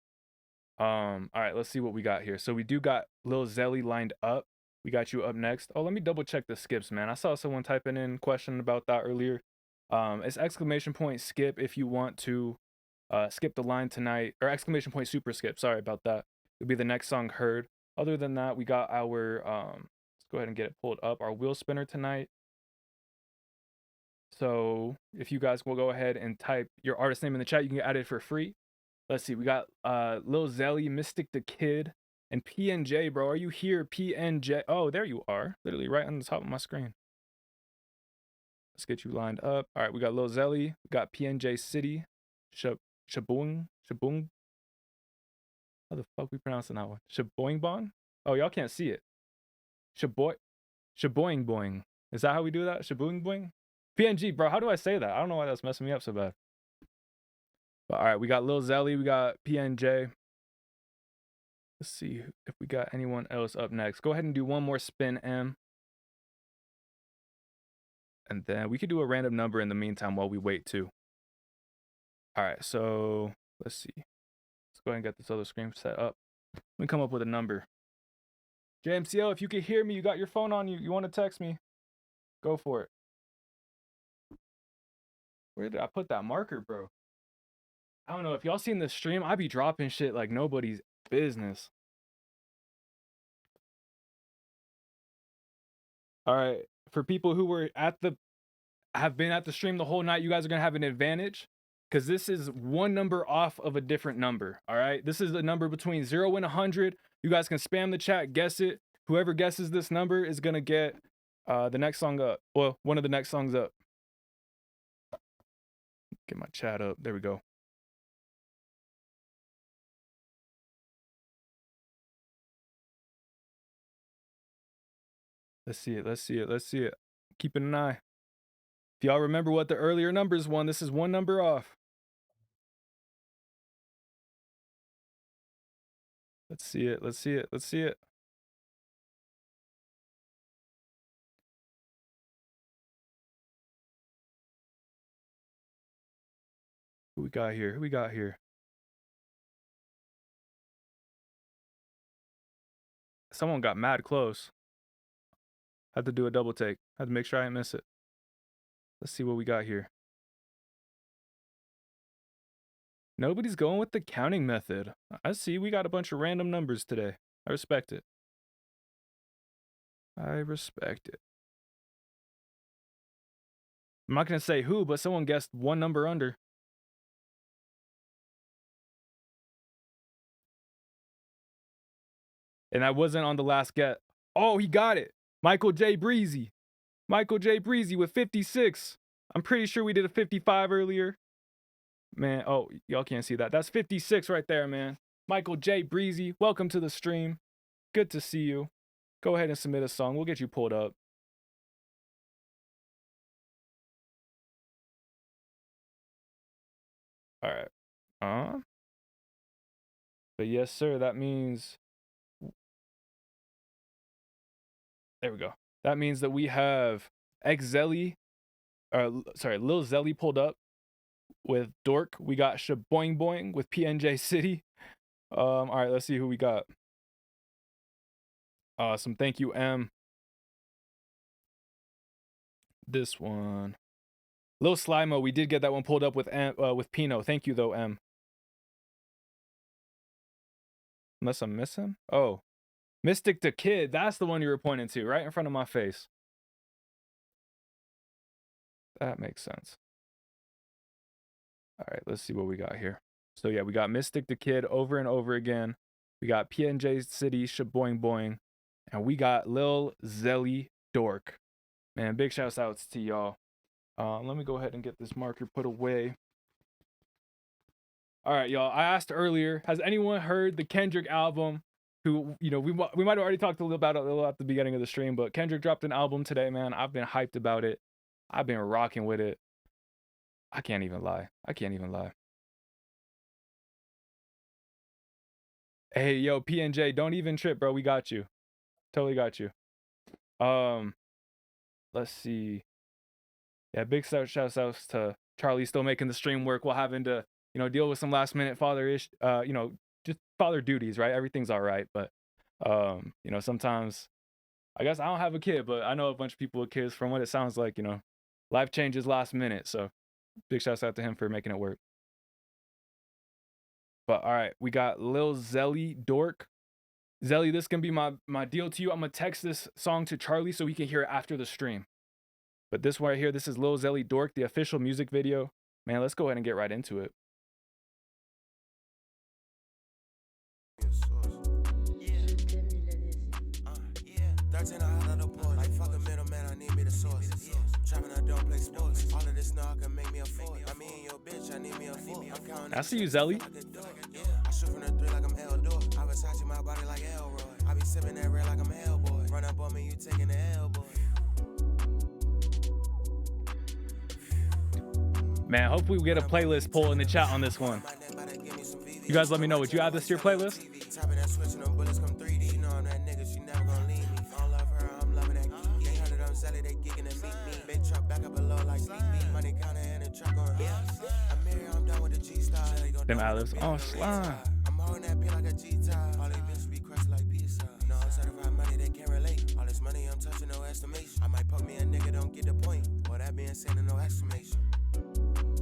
All right, let's see what we got here. So we do got Lil Zelly lined up. We got you up next. Oh, let me double check the skips, man. I saw someone typing in question about that earlier. It's ! skip if you want to skip the line tonight, or ! super skip. Sorry about that. It'll be the next song heard. Other than that, we got our let's go ahead and get it pulled up. Our wheel spinner tonight. So if you guys will go ahead and type your artist name in the chat, you can add it for free. Let's see. We got Lil Zelly, Mystic the Kid, and PNJ, bro. Are you here, PNJ? Oh, there you are. Literally right on the top of my screen. Let's get you lined up. All right, we got Lil Zelly. We got PNJ City. Shaboing. How the fuck we pronouncing that one? Shaboing. Oh, y'all can't see it. Shaboing boing. Is that how we do that? Shaboing boing? PNG, bro. How do I say that? I don't know why that's messing me up so bad. But all right, we got Lil Zelly. We got PNJ. Let's see if we got anyone else up next. Go ahead and do one more spin, M. And then we could do a random number in the meantime while we wait too. All right, so let's see. Let's go ahead and get this other screen set up. Let me come up with a number. JMCL, if you can hear me, you got your phone on you. You want to text me? Go for it. Where did I put that marker, bro? I don't know. If y'all seen the stream, I be dropping shit like nobody's business. All right. For people who were have been at the stream the whole night, you guys are going to have an advantage because this is one number off of a different number. All right. This is the number between 0 and 100. You guys can spam the chat, guess it. Whoever guesses this number is going to get The next song up. Well, one of the next songs up. Get my chat up. There we go. Let's see it. Let's see it. Let's see it. Keeping an eye. If y'all remember what the earlier numbers won, this is one number off. Let's see it. Let's see it. Let's see it. Who we got here? Who we got here? Someone got mad close. Had to do a double take. Had to make sure I didn't miss it. Let's see what we got here. Nobody's going with the counting method. I see we got a bunch of random numbers today. I respect it. I respect it. I'm not going to say who, but someone guessed one number under. And I wasn't on the last get. Oh, he got it. Michael J. Breezy. Michael J. Breezy with 56. I'm pretty sure we did a 55 earlier. Man, oh, y'all can't see that. That's 56 right there, man. Michael J. Breezy, welcome to the stream. Good to see you. Go ahead and submit a song. We'll get you pulled up. All right. But yes, sir, that means... There we go. That means that we have Lil Zelly pulled up with Dork. We got Shaboing Boing with PNJ City. All right, let's see who we got. Awesome. Thank you, M. This one. Lil Slimo, we did get that one pulled up with Pino. Thank you, though, M. Unless I'm missing? Oh. Mystic the Kid. That's the one you were pointing to, right in front of my face. That makes sense. All right, let's see what we got here. So, yeah, we got Mystic the Kid over and over again. We got PNJ City, Shaboing Boing. And we got Lil Zelly Dork. Man, big shouts outs to y'all. Let me go ahead and get this marker put away. All right, y'all. I asked earlier, has anyone heard the Kendrick album? Who, you know, we might have already talked a little about it a little at the beginning of the stream, but Kendrick dropped an album today, man. I've been hyped about it. I've been rocking with it. I can't even lie. I can't even lie. Hey, yo, PNJ, don't even trip, bro. We got you. Totally got you. Let's see. Yeah, big shouts outs to Charlie still making the stream work while having to, you know, deal with some last minute father-ish, you know, just father duties, right? Everything's all right, but you know, sometimes I guess I don't have a kid, but I know a bunch of people with kids. From what it sounds like, you know, life changes last minute. So big shouts out to him for making it work. But all right, we got Lil Zelly Dork. Zelly, this can be my deal to you. I'm gonna text this song to Charlie so he can hear it after the stream. But this one right here, this is Lil Zelly Dork, the official music video. Man, let's go ahead and get right into it. I see you, Zelly. I shoot from the three like I'm Eldor. I Versace my body like Elroy. I be sipping that red like I'm Hellboy. Run up on me, you taking the elbow. Man, hopefully we get a playlist poll in the chat on this one. You guys let me know. Would you add this to your playlist? Them olives. Oh, slime. I'm holding that beat like a G-Top. All these bitches be crushed like pizza. You know I'm certified money, they can't relate. All this money I'm touching, no estimation. I might poke me a nigga, don't get the point. Or that being said, no exclamation.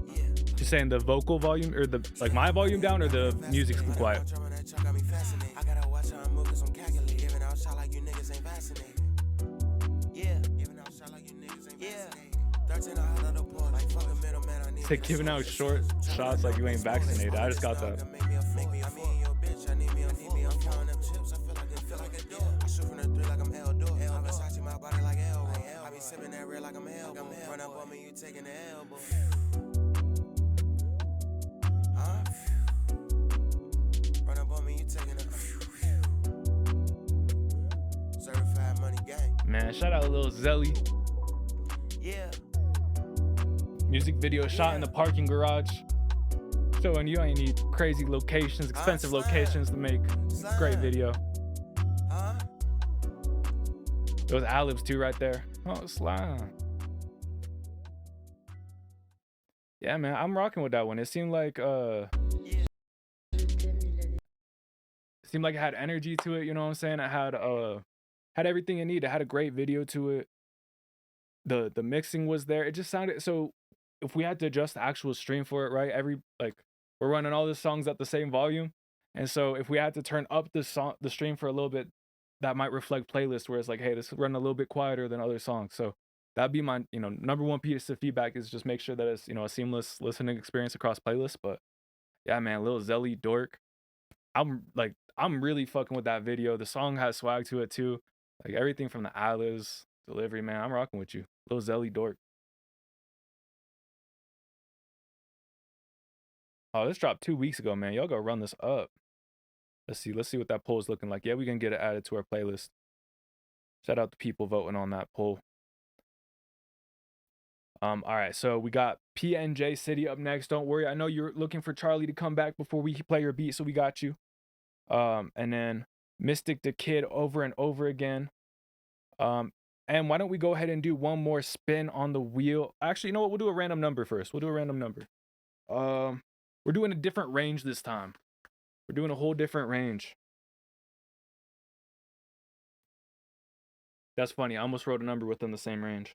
Yeah. Just saying the vocal volume or the like my volume down or the music's too quiet. I gotta watch how I move cause I'm calculating. Giving out shot like you niggas ain't vaccinated. Yeah. Giving out shot like you niggas ain't vaccinated. 13 out of the port like fuck a middleman. I need Like giving out short shots like you ain't vaccinated. I just got that. I shoot from the three like I'm Eldor. I Versace my body like Elroy. sipping that red like I'm elbow. Run up on me, you taking the elbow. Huh? Run up on me, you taking the certified money gang. Man, shout out Lil Zelly. Yeah. Music video shot in the parking garage. Showing you ain't need crazy locations, expensive locations to make great video. Those ad-libs too right there. Oh, slime. Yeah, man, I'm rocking with that one. It seemed like it had energy to it, you know what I'm saying? It had everything it needed. It had a great video to it. The mixing was there. It just sounded so. If we had to adjust the actual stream for it, right? We're running all the songs at the same volume, and so if we had to turn up the stream for a little bit, that might reflect playlist where it's like, hey, this is running a little bit quieter than other songs. So that'd be my number one piece of feedback is just make sure that it's a seamless listening experience across playlists. But yeah, man, Lil Zelly Dork, I'm really fucking with that video. The song has swag to it too, like everything from the ad-libs, delivery, man. I'm rocking with you, Lil Zelly Dork. Oh, this dropped 2 weeks ago, man. Y'all go run this up. Let's see what that poll is looking like. Yeah, we can get it added to our playlist. Shout out to people voting on that poll. All right, so we got PNJ City up next. Don't worry, I know you're looking for Charlie to come back before we play your beat, so we got you. And then Mystic the Kid Over and Over Again. And why don't we go ahead and do one more spin on the wheel? Actually, you know what? We'll do a random number first. We'll do a random number. We're doing a different range this time. We're doing a whole different range. That's funny. I almost wrote a number within the same range.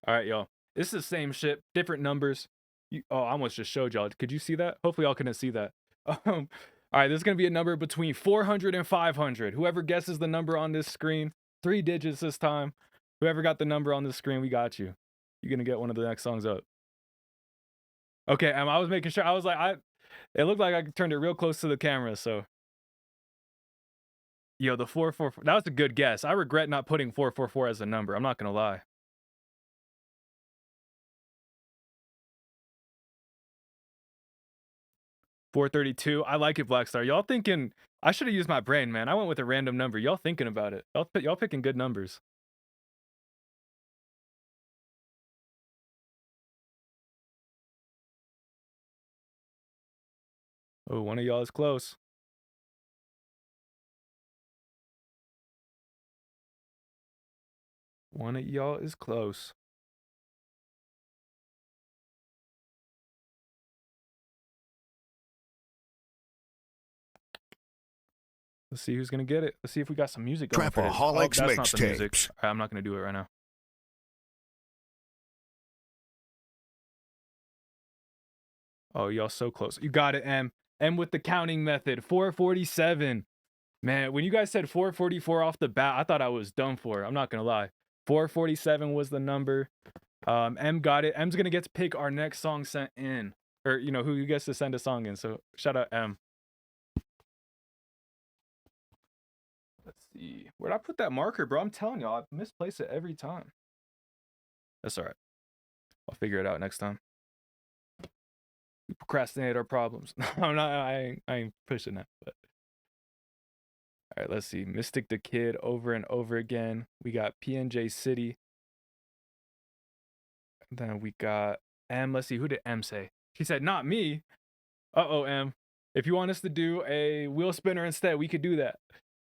All right, y'all. This is the same shit, different numbers. I almost just showed y'all. Could you see that? Hopefully y'all couldn't see that. All right, this is going to be a number between 400 and 500. Whoever guesses the number on this screen, 3 digits this time. Whoever got the number on the screen, we got you. You're going to get one of the next songs up. Okay, I was making sure. I was like, it looked like I turned it real close to the camera, so. Yo, the 444, that was a good guess. I regret not putting 444 as a number. I'm not going to lie. $432. I like it, Blackstar. Y'all thinking, I should have used my brain, man. I went with a random number. Y'all thinking about it. Y'all picking good numbers. Oh, one of y'all is close. One of y'all is close. Let's see who's gonna get it. Let's see if we got some music going for this. Oh, that's not the music. All right, I'm not gonna do it right now. Oh, y'all so close. You got it, M. M with the counting method. 447. Man, when you guys said 444 off the bat, I thought I was done for. I'm not gonna lie. 447 was the number. M got it. M's gonna get to pick our next song sent in, or who gets to send a song in. So shout out M. Let's see. Where'd I put that marker, bro? I'm telling y'all, I misplace it every time. That's all right. I'll figure it out next time. We procrastinate our problems. I'm not. I ain't pushing that. But all right, let's see. Mystic the Kid Over and Over Again. We got PNJ City. And then we got M. Let's see. Who did M say? She said, not me. Uh-oh, M. If you want us to do a wheel spinner instead, we could do that.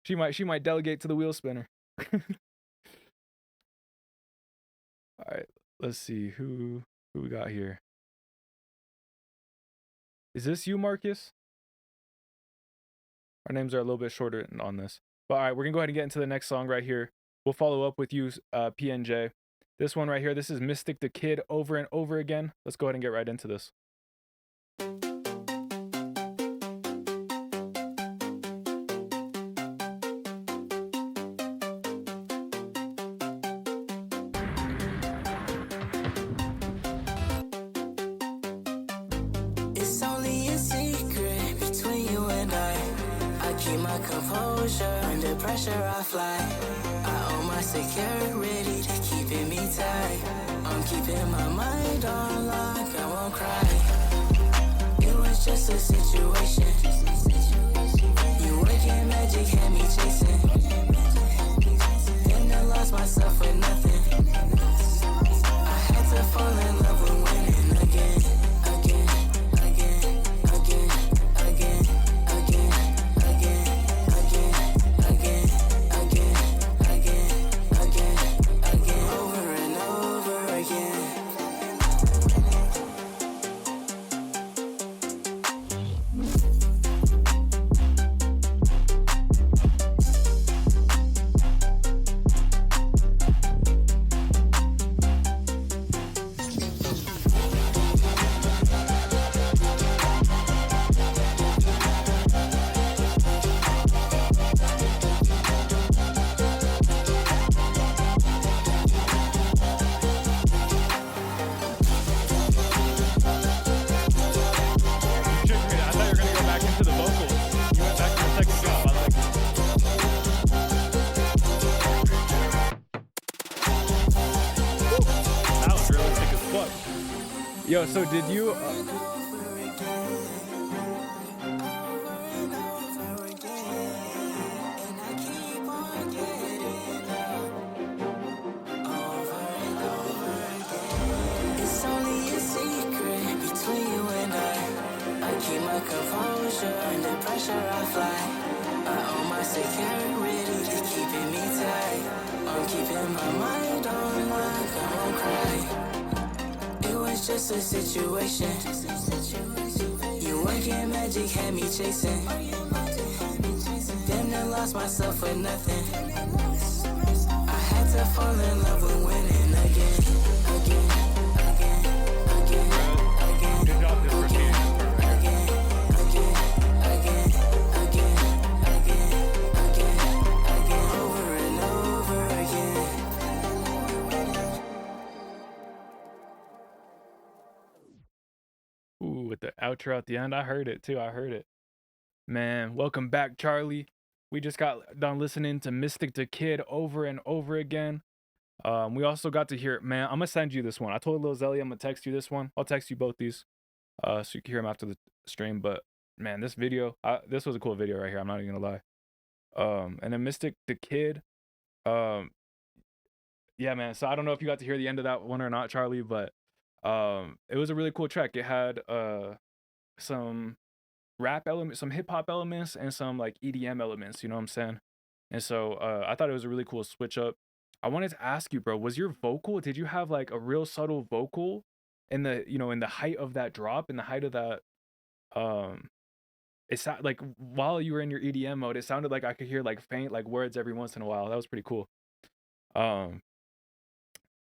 She might delegate to the wheel spinner. All right, let's see who we got here. Is this you, Marcus? Our names are a little bit shorter on this. But all right, we're gonna go ahead and get into the next song right here. We'll follow up with you, PNJ. This one right here, this is Mystic the Kid Over and Over Again. Let's go ahead and get right into this. Under pressure I fly. security, they keeping me tight. I'm keeping my mind on lock, I won't cry. It was just a situation. You working magic, had me chasing. Then I lost myself for nothing. I had to fall in love with winning again. Yo, so did you? It's only a secret between you and I keep my composure under pressure. I fly. I own my security, they keeping me tight. I'm keeping my mind on lock. I won't cry. It was just a situation. You working magic, had me chasing. Then I lost myself for nothing. I had to fall in love with winning again. With the outro at the end, I heard it too. I heard it. Man, welcome back, Charlie. We just got done listening to Mystic the Kid over and over again. We also got to hear, man, I'm gonna send you this one. I told Lil Zelly I'm gonna text you this one. I'll text you both these, so you can hear them after the stream. But man, this video, this was a cool video right here. I'm not even gonna lie. And then Mystic the Kid, yeah, man. So I don't know if you got to hear the end of that one or not, Charlie, but it was a really cool track. It had some rap elements, some hip hop elements, and some like EDM elements, you know what I'm saying? And so I thought it was a really cool switch up. I wanted to ask you, bro, was your vocal, did you have like a real subtle vocal in the, you know, in the height of that drop, in the height of that, it's like while you were in your EDM mode, it sounded like I could hear like faint like words every once in a while. That was pretty cool. Yeah,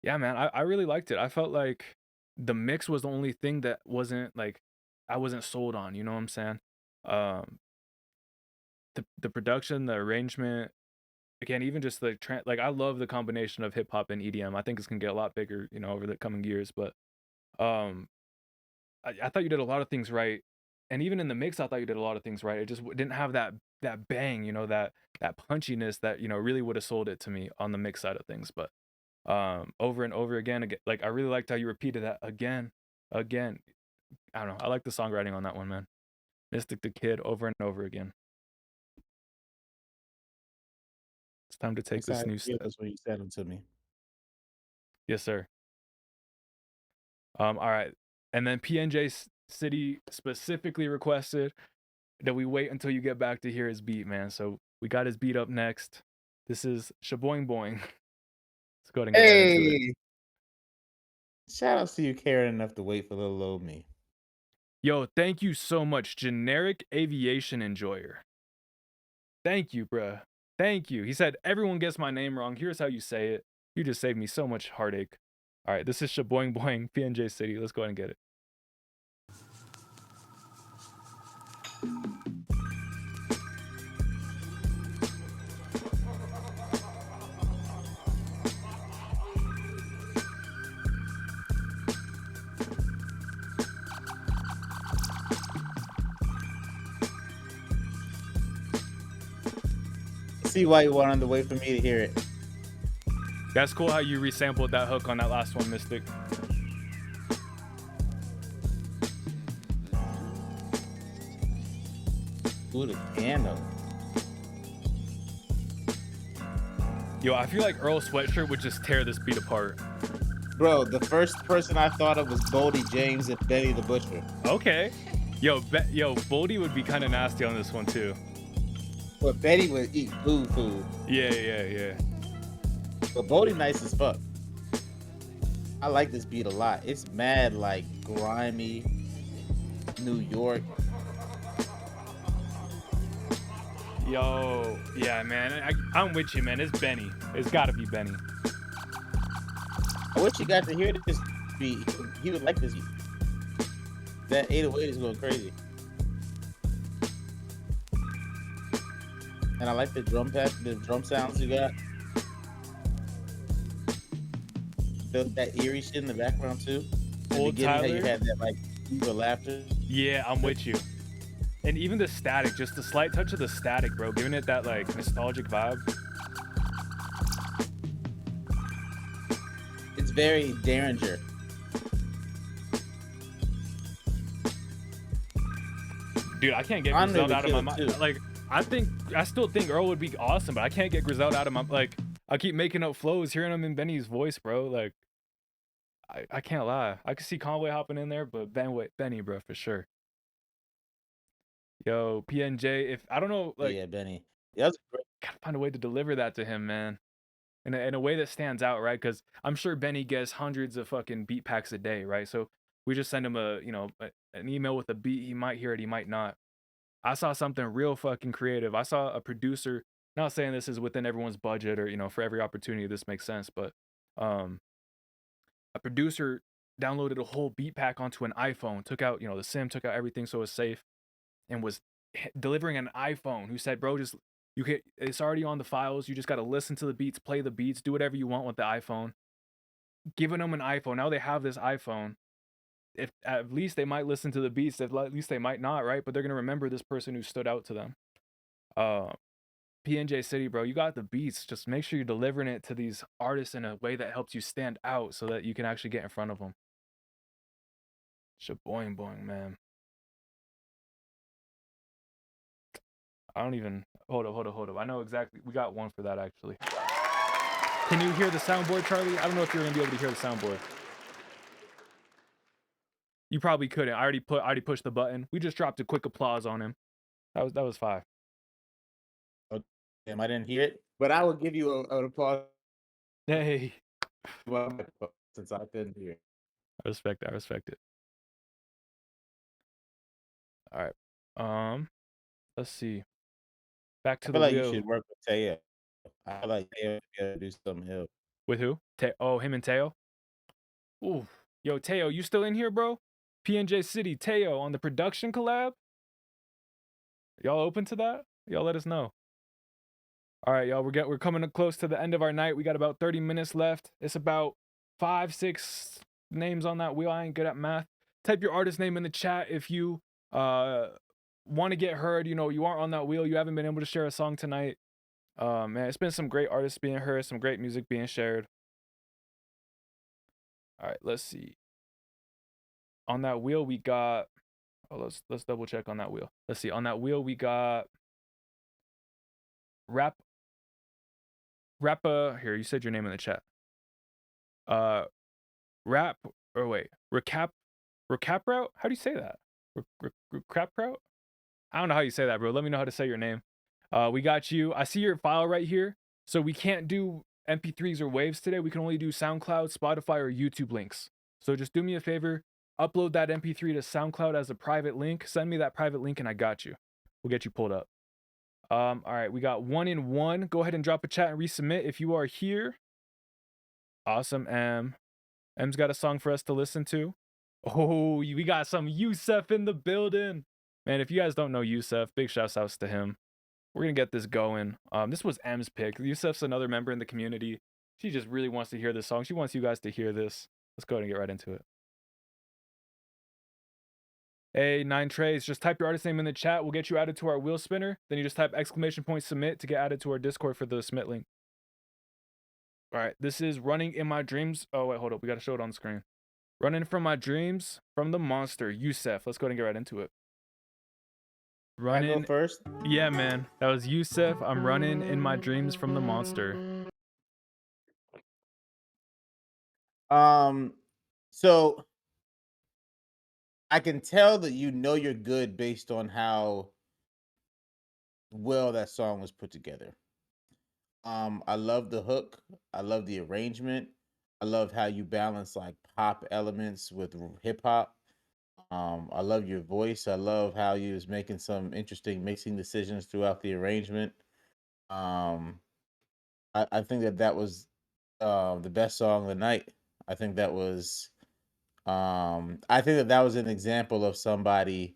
man, I really liked it. I felt like the mix was the only thing that wasn't like, I wasn't sold on, you know what I'm saying? The production, the arrangement, again, even just the like, I love the combination of hip hop and EDM. I think it's gonna get a lot bigger, you know, over the coming years. But I thought you did a lot of things right, and even in the mix, I thought you did a lot of things right. It just didn't have that bang, you know, that punchiness that, you know, really would have sold it to me on the mix side of things. But over and over again, like I really liked how you repeated that again. I don't know. I like the songwriting on that one, man. Mystic the Kid over and over again. It's time to take this new step. That's when you said them to me. Yes, sir. All right. And then PNJ City specifically requested that we wait until you get back to hear his beat, man. So we got his beat up next. This is Shaboing Boing. Let's go ahead and get right into it. Shout out to you caring enough to wait for little old me. Yo, thank you so much, Generic Aviation Enjoyer. Thank you, bruh. Thank you. He said, everyone gets my name wrong. Here's how you say it. You just saved me so much heartache. All right, this is Shaboing Boing, PNJ City. Let's go ahead and get it. See why you wanted to wait for me to hear it. That's cool how you resampled that hook on that last one, Mystic. Ooh, the piano. Yo, I feel like Earl Sweatshirt would just tear this beat apart. Bro, the first person I thought of was Boldy James and Benny the Butcher. Okay. Yo, Boldy would be kind of nasty on this one too. But Betty would eat food. Yeah. But Boldy nice as fuck. I like this beat a lot. It's mad like grimy New York. Yo, yeah, man. I'm with you, man. It's Benny. It's gotta be Benny. I wish you got to hear this beat. He would like this beat. That 808 is going crazy. And I like the drum sounds you got. That eerie shit in the background too. Old Tyler. How you had that like evil laughter. Yeah, I'm with you. And even the static, just the slight touch of the static, bro, giving it that like nostalgic vibe. It's very Derringer. Dude, I can't get Griselda out of my mind. Like, I still think Earl would be awesome, but I can't get Griselda out of my like. I keep making up flows, hearing him in Benny's voice, bro. Like, I can't lie. I could see Conway hopping in there, but Benny, bro, for sure. Yo, PNJ, if I don't know, like, yeah, Benny. Yeah, that's great. Gotta find a way to deliver that to him, man. In a way that stands out, right? Because I'm sure Benny gets hundreds of fucking beat packs a day, right? So we just send him an email with a beat. He might hear it, he might not. I saw something real fucking creative. I saw a producer, not saying this is within everyone's budget or, for every opportunity this makes sense, but a producer downloaded a whole beat pack onto an iPhone, took out, the SIM, took out everything so it was safe, and was delivering an iPhone who said, bro, it's already on the files. You just got to listen to the beats, play the beats, do whatever you want with the iPhone. Giving them an iPhone. Now they have this iPhone. If at least they might listen to the beats, at least they might not, right? But they're going to remember this person who stood out to them. PNJ City, bro, you got the beats. Just make sure you're delivering it to these artists in a way that helps you stand out so that you can actually get in front of them. Shaboing boing, man. I don't even... Hold up. I know exactly. We got one for that, actually. Can you hear the soundboard, Charlie? I don't know if you're going to be able to hear the soundboard. You probably couldn't. I already pushed the button. We just dropped a quick applause on him. That was 5. Oh, damn, I didn't hear it. But I will give you an applause. Hey. Since I couldn't hear it. I respect it. All right. Let's see. Back to the wheel. You should work with Teo. I feel like Teo to do something else. With who? Him and Teo? Ooh. Yo, Teo, you still in here, bro? PNJ City, Teo on the production collab? Y'all open to that? Y'all let us know. All right, y'all, we're coming close to the end of our night. We got about 30 minutes left. It's about 5-6 names on that wheel. I ain't good at math. Type your artist name in the chat if you want to get heard. You aren't on that wheel. You haven't been able to share a song tonight. Man, it's been some great artists being heard, some great music being shared. All right, let's see. On that wheel, we got... Oh, let's double check on that wheel. Let's see. On that wheel, we got... Here, you said your name in the chat. Recap route? How do you say that? Recap route? I don't know how you say that, bro. Let me know how to say your name. We got you. I see your file right here. So we can't do MP3s or waves today. We can only do SoundCloud, Spotify, or YouTube links. So just do me a favor. Upload that MP3 to SoundCloud as a private link. Send me that private link and I got you. We'll get you pulled up. All right, we got 1 in 1. Go ahead and drop a chat and resubmit if you are here. Awesome, M. M's got a song for us to listen to. Oh, we got some Yusef in the building. Man, if you guys don't know Yusef, big shouts outs to him. We're going to get this going. This was M's pick. Yusef's another member in the community. She just really wants to hear this song. She wants you guys to hear this. Let's go ahead and get right into it. Hey, 9 Trays, just type your artist name in the chat. We'll get you added to our wheel spinner. Then you just type !submit to get added to our Discord for the submit link. All right, this is Running in My Dreams. Oh, wait, hold up. We got to show it on the screen. Running from My Dreams from the Monster, Yusef. Let's go ahead and get right into it. Running. I go first? Yeah, man. That was Yusef. I'm running in my dreams from the Monster. So I can tell that you know you're good based on how well that song was put together. I love the hook. I love the arrangement. I love how you balance like pop elements with hip hop. I love your voice. I love how you was making some interesting mixing decisions throughout the arrangement. I think that was the best song of the night. I think that was an example of somebody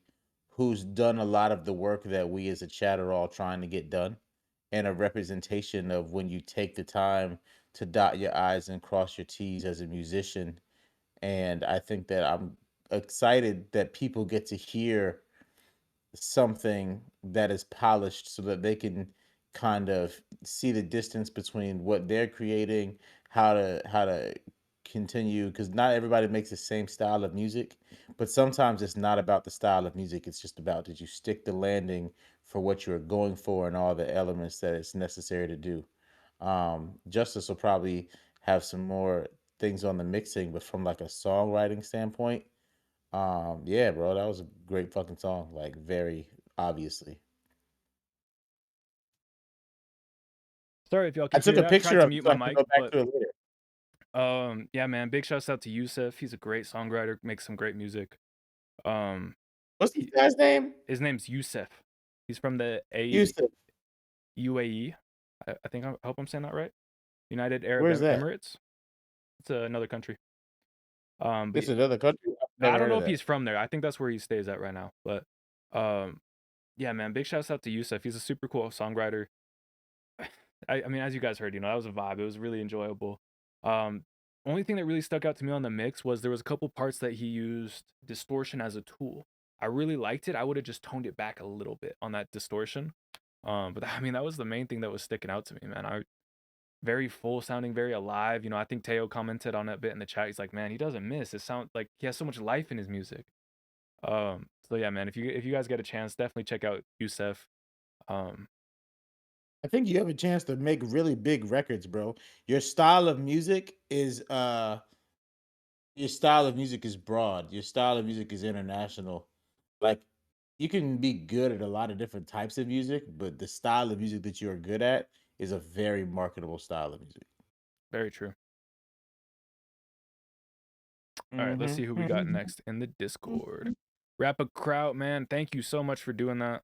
who's done a lot of the work that we as a chat are all trying to get done, and a representation of when you take the time to dot your I's and cross your T's as a musician. And I think that I'm excited that people get to hear something that is polished so that they can kind of see the distance between what they're creating, how to continue, because not everybody makes the same style of music, but sometimes it's not about the style of music, it's just about, did you stick the landing for what you're going for and all the elements that it's necessary to do. Justus will probably have some more things on the mixing, but from like a songwriting standpoint, yeah, bro, that was a great fucking song. Like, very obviously. Sorry if y'all I can took hear a that. picture Tried to of it mute so my I can mic, go back but to it later. yeah, man. Big shouts out to Yusef. He's a great songwriter. Makes some great music. What's this guy's name? His name's Yusef. He's from the Yusef. UAE. I think I hope I'm saying that right. United Arab Where's that? Emirates. It's another country. It's another country. I don't know if he's from there. I think that's where he stays at right now. But yeah, man. Big shouts out to Yusef. He's a super cool songwriter. I mean, as you guys heard, that was a vibe. It was really enjoyable. Only thing that really stuck out to me on the mix was there was a couple parts that he used distortion as a tool. I really liked it. I would have just toned it back a little bit on that distortion. But I mean, that was the main thing that was sticking out to me, man. Very full sounding, very alive. I think Teo commented on it a bit in the chat. He's like, man, he doesn't miss. It sounds like he has so much life in his music. So yeah, man, if you guys get a chance, definitely check out Yusef. I think you have a chance to make really big records, bro. Your style of music is broad. Your style of music is international. Like, you can be good at a lot of different types of music, but the style of music that you're good at is a very marketable style of music. Very true. All right, let's see who we got next in the Discord. Rap a Crowd, man. Thank you so much for doing that.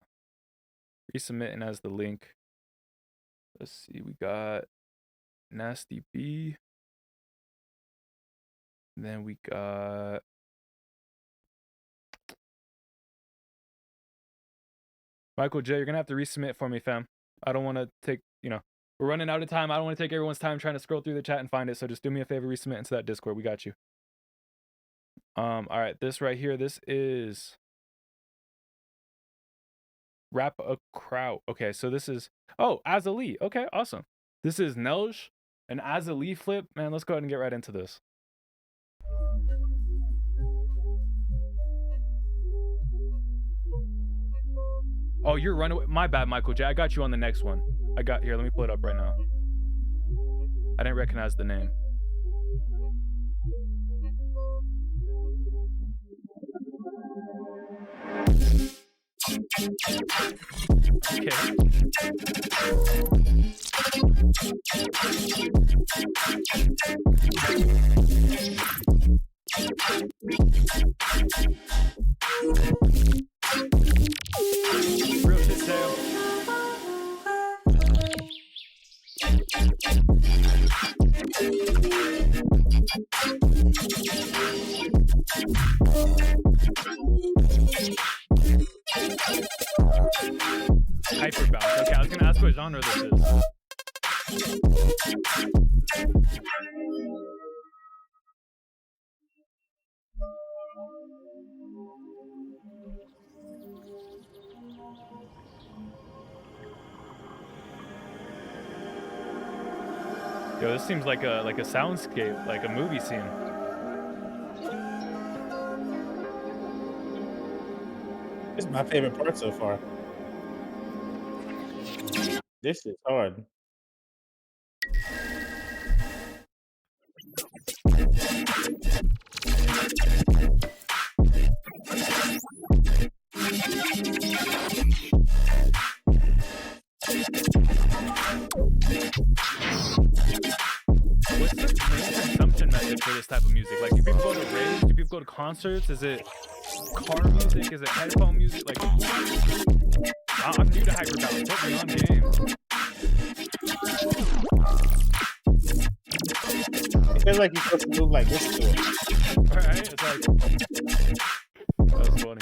Resubmitting as the link. Let's see, we got Nasty B. And then we got Michael J. You're gonna have to resubmit for me, fam. I don't want to take, we're running out of time. I don't want to take everyone's time trying to scroll through the chat and find it. So just do me a favor, resubmit into that Discord. We got you. All right, this right here, this is Rap a Crowd. Okay, so this is, Azali. Okay, awesome. This is Nelj, an Azali flip. Man, let's go ahead and get right into this. Oh, you're running. My bad, Michael J. I got you on the next one. Here, let me pull it up right now. I didn't recognize the name. Okay. Real shit, Sam. Hyperbounce. Okay, I was gonna ask what genre this is. Yo, this seems like a soundscape, like a movie scene. This is my favorite part so far. This is hard. What's the main consumption method for this type of music? Like, do people go to raves? Do people go to concerts? Is it car music? Is it headphone music? Like, I'm new to hyperbounce. Put me on game. It feels like you're supposed to move like this to it. Alright, it's like... That was funny.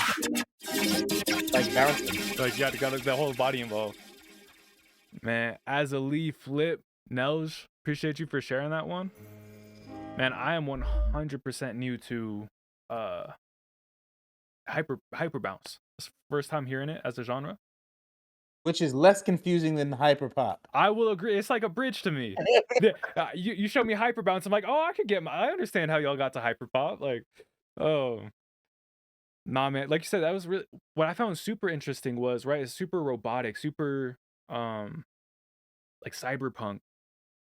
Like bouncing. Like, you got the whole body involved. Man, as a Lee Flip, Nelj, appreciate you for sharing that one. Man, I am 100% new to hyper bounce. It's the first time hearing it as a genre. Which is less confusing than hyper pop. I will agree. It's like a bridge to me. You show me hyper bounce. I'm like, oh, I understand how y'all got to hyper pop. Like, oh, nah, man. Like you said, that was really what I found super interesting. Was right, it's super robotic, super like cyberpunk.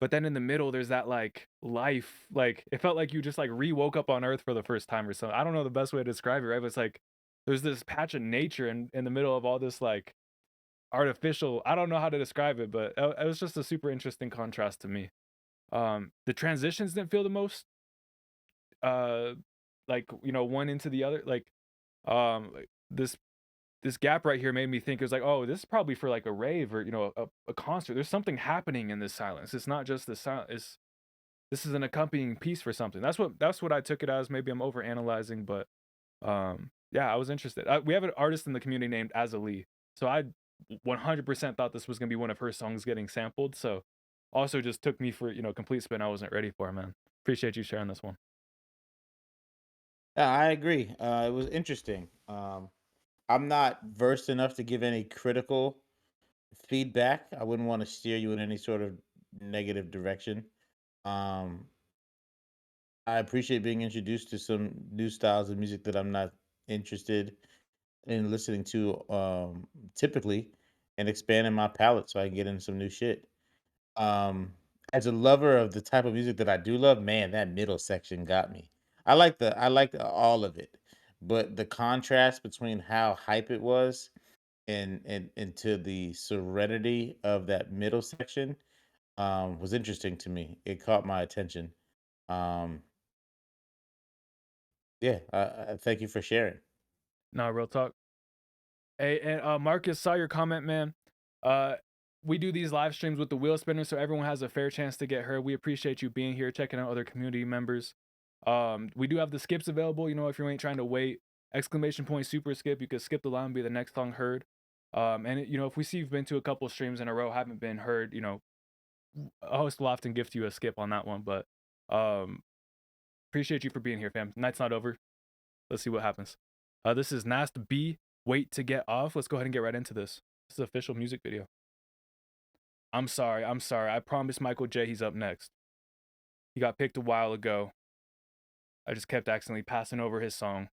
But then in the middle, there's that like life. Like it felt like you just like woke up on Earth for the first time or something. I don't know the best way to describe it. Right, but it's like there's this patch of nature in the middle of all this like artificial. I don't know how to describe it, but it was just a super interesting contrast to me. The transitions didn't feel the most like, you know, one into the other. Like this gap right here made me think it was like, oh, this is probably for like a rave or, you know, a concert. There's something happening in this silence. It's not just the sound. This is an accompanying piece for something. That's what I took it as. Maybe I'm over analyzing, but yeah, I was interested. We have an artist in the community named Azalee, so I 100% thought this was gonna be one of her songs getting sampled. So also just took me for, you know, complete spin. I wasn't ready for, man. Appreciate you sharing this one. Yeah, I agree. It was interesting. I'm not versed enough to give any critical feedback. I wouldn't want to steer you in any sort of negative direction. Um, I appreciate being introduced to some new styles of music that I'm not interested in listening to typically, and expanding my palette so I can get into some new shit. As a lover of the type of music that I do love, man, that middle section got me. I like all of it, but the contrast between how hype it was and to the serenity of that middle section was interesting to me. It caught my attention. Um, yeah, I thank you for sharing. No, real talk. Hey, and Marcus, saw your comment, man. We do these live streams with the wheel spinner, so everyone has a fair chance to get heard. We appreciate you being here, checking out other community members. We do have the skips available. You know, if you ain't trying to wait, ! Super skip. You could skip the line and be the next song heard. And you know, if we see you've been to a couple streams in a row, haven't been heard, you know, a host will often gift you a skip on that one. But appreciate you for being here, fam. Night's not over. Let's see what happens. This is Nast B. Wait to get off. Let's go ahead and get right into this. This is an official music video. I'm sorry. I promised Michael J. he's up next. He got picked a while ago. I just kept accidentally passing over his song.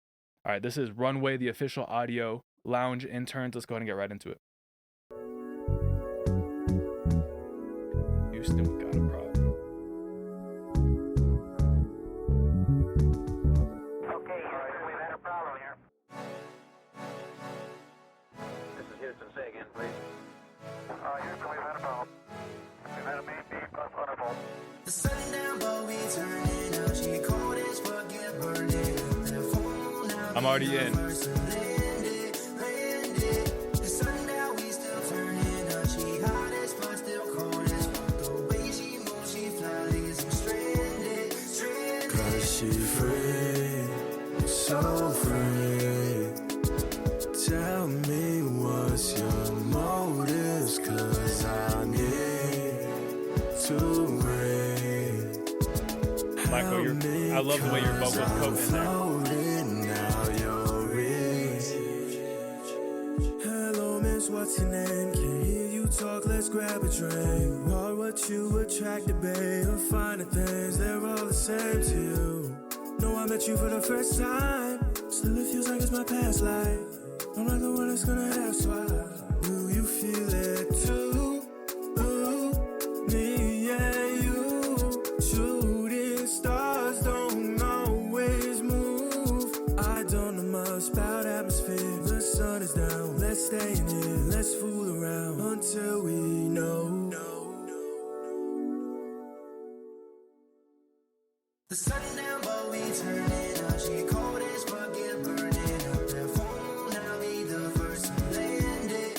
All right, this is Runway, the official audio lounge interns. Let's go ahead and get right into it. Houston, we got a problem. Okay, Houston, we've had a problem here. This is Houston. Say again, please. Houston, we've had a problem. We've had a main beam plus 100 volt. The sundown boat we turning out. She cold as fuck, get burning. I'm already in. Cause she free, so free. Tell me what's your motives, cause I need to breathe. Michael, I love the way your vocals coat in there. Hello, Miss what's your name? Can't hear you talk, let's grab a drink. What you attracted, babe? The finer things, they're all the same to you. No, I met you for the first time. Still it feels like it's my past life. I'm not the one that's gonna ask why. Do you feel it too? Ooh, me and you. Shooting stars don't always move. I don't know much about atmosphere. The sun is down, let's stay in here. Let's fool around until we know. The sun down, but we turn it up. She cold as fuck, get burning up. That phone, I'll be the first to land it.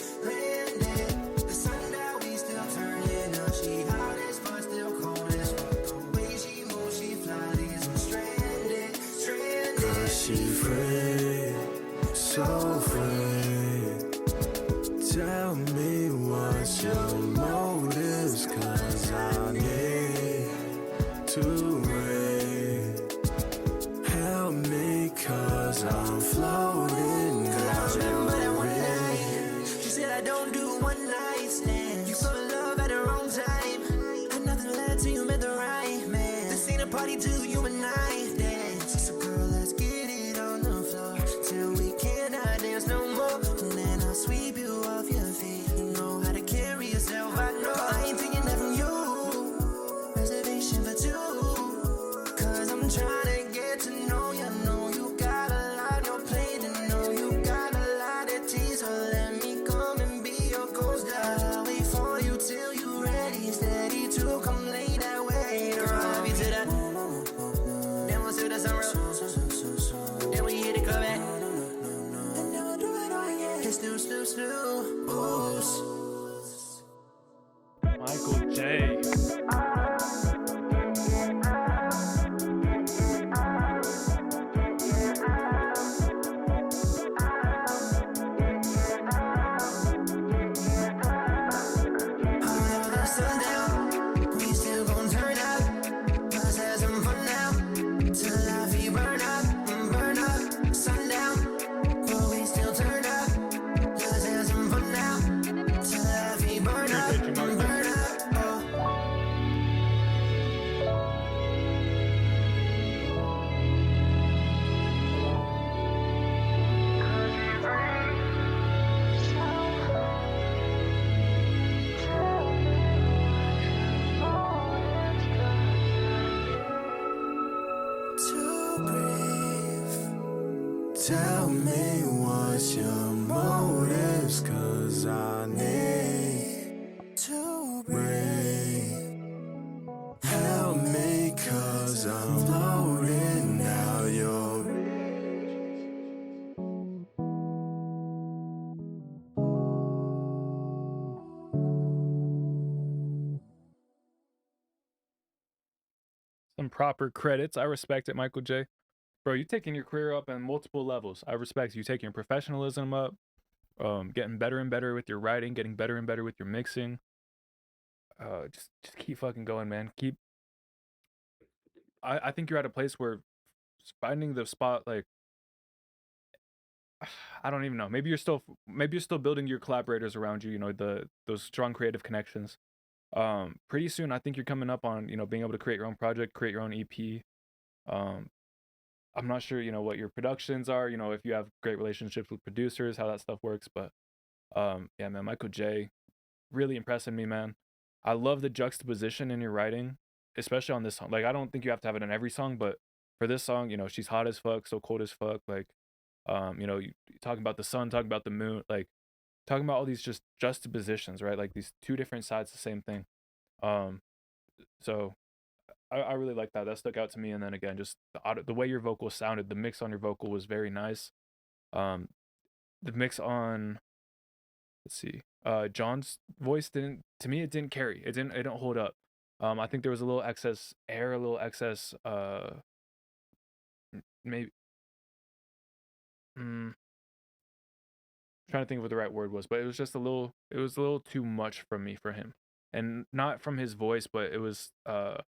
The sun down, we still turning up. She hot as fuck, still cold as fuck. The way she moves, she fly, leaves me stranded. Cause she free, so free. Tell me what's your motives, cause I need to help me, cause I'm floating down. I remember that one night. She said I don't do one night stands. You fell in love at the wrong time, and nothing led till you met the right man. This ain't a party till you and I dance. So girl, let's get it on the floor till we cannot dance no more. And then I'll sweep you off your feet. You know how to carry yourself, I know. I ain't taking that from you. Reservation for two. I'm trying to get to know you. Know you got a lot on your plate, and know you got a lot of tea. So let me come and be your ghost. I'll wait for you till you ready. Steady to come lay that way. Girl, I'll be to that. Then we'll see the sunrise. Then we hit the club at. And then we'll do it all again. It's snoo, snoo, snoo. Boost. Michael J. Tell me what's your motives, cause I need to breathe. Help me, cause I'm floating now. You're some proper credits. I respect it, Michael J. Bro, you taking your career up on multiple levels. I respect you taking your professionalism up, getting better and better with your writing, getting better and better with your mixing. Just keep fucking going, man. I think you're at a place where finding the spot, like, I don't even know. Maybe you're still building your collaborators around you. You know, those strong creative connections. Pretty soon, I think you're coming up on, you know, being able to create your own project, create your own EP. I'm not sure, you know, what your productions are, you know, if you have great relationships with producers, how that stuff works. But yeah, man, Michael J, really impressing me, man. I love the juxtaposition in your writing, especially on this song. Like, I don't think you have to have it in every song, but for this song, you know, she's hot as fuck, so cold as fuck. Like, you know, you talking about the sun, talking about the moon, like talking about all these just juxtapositions, right? Like these two different sides of the same thing. So I really like that. That stuck out to me. And then again, just the way your vocal sounded, the mix on your vocal was very nice. The mix on, let's see, John's voice didn't carry. It didn't hold up. I think there was a little excess air, a little excess, maybe, trying to think of what the right word was, but it was a little too much from me for him. And not from his voice, but it was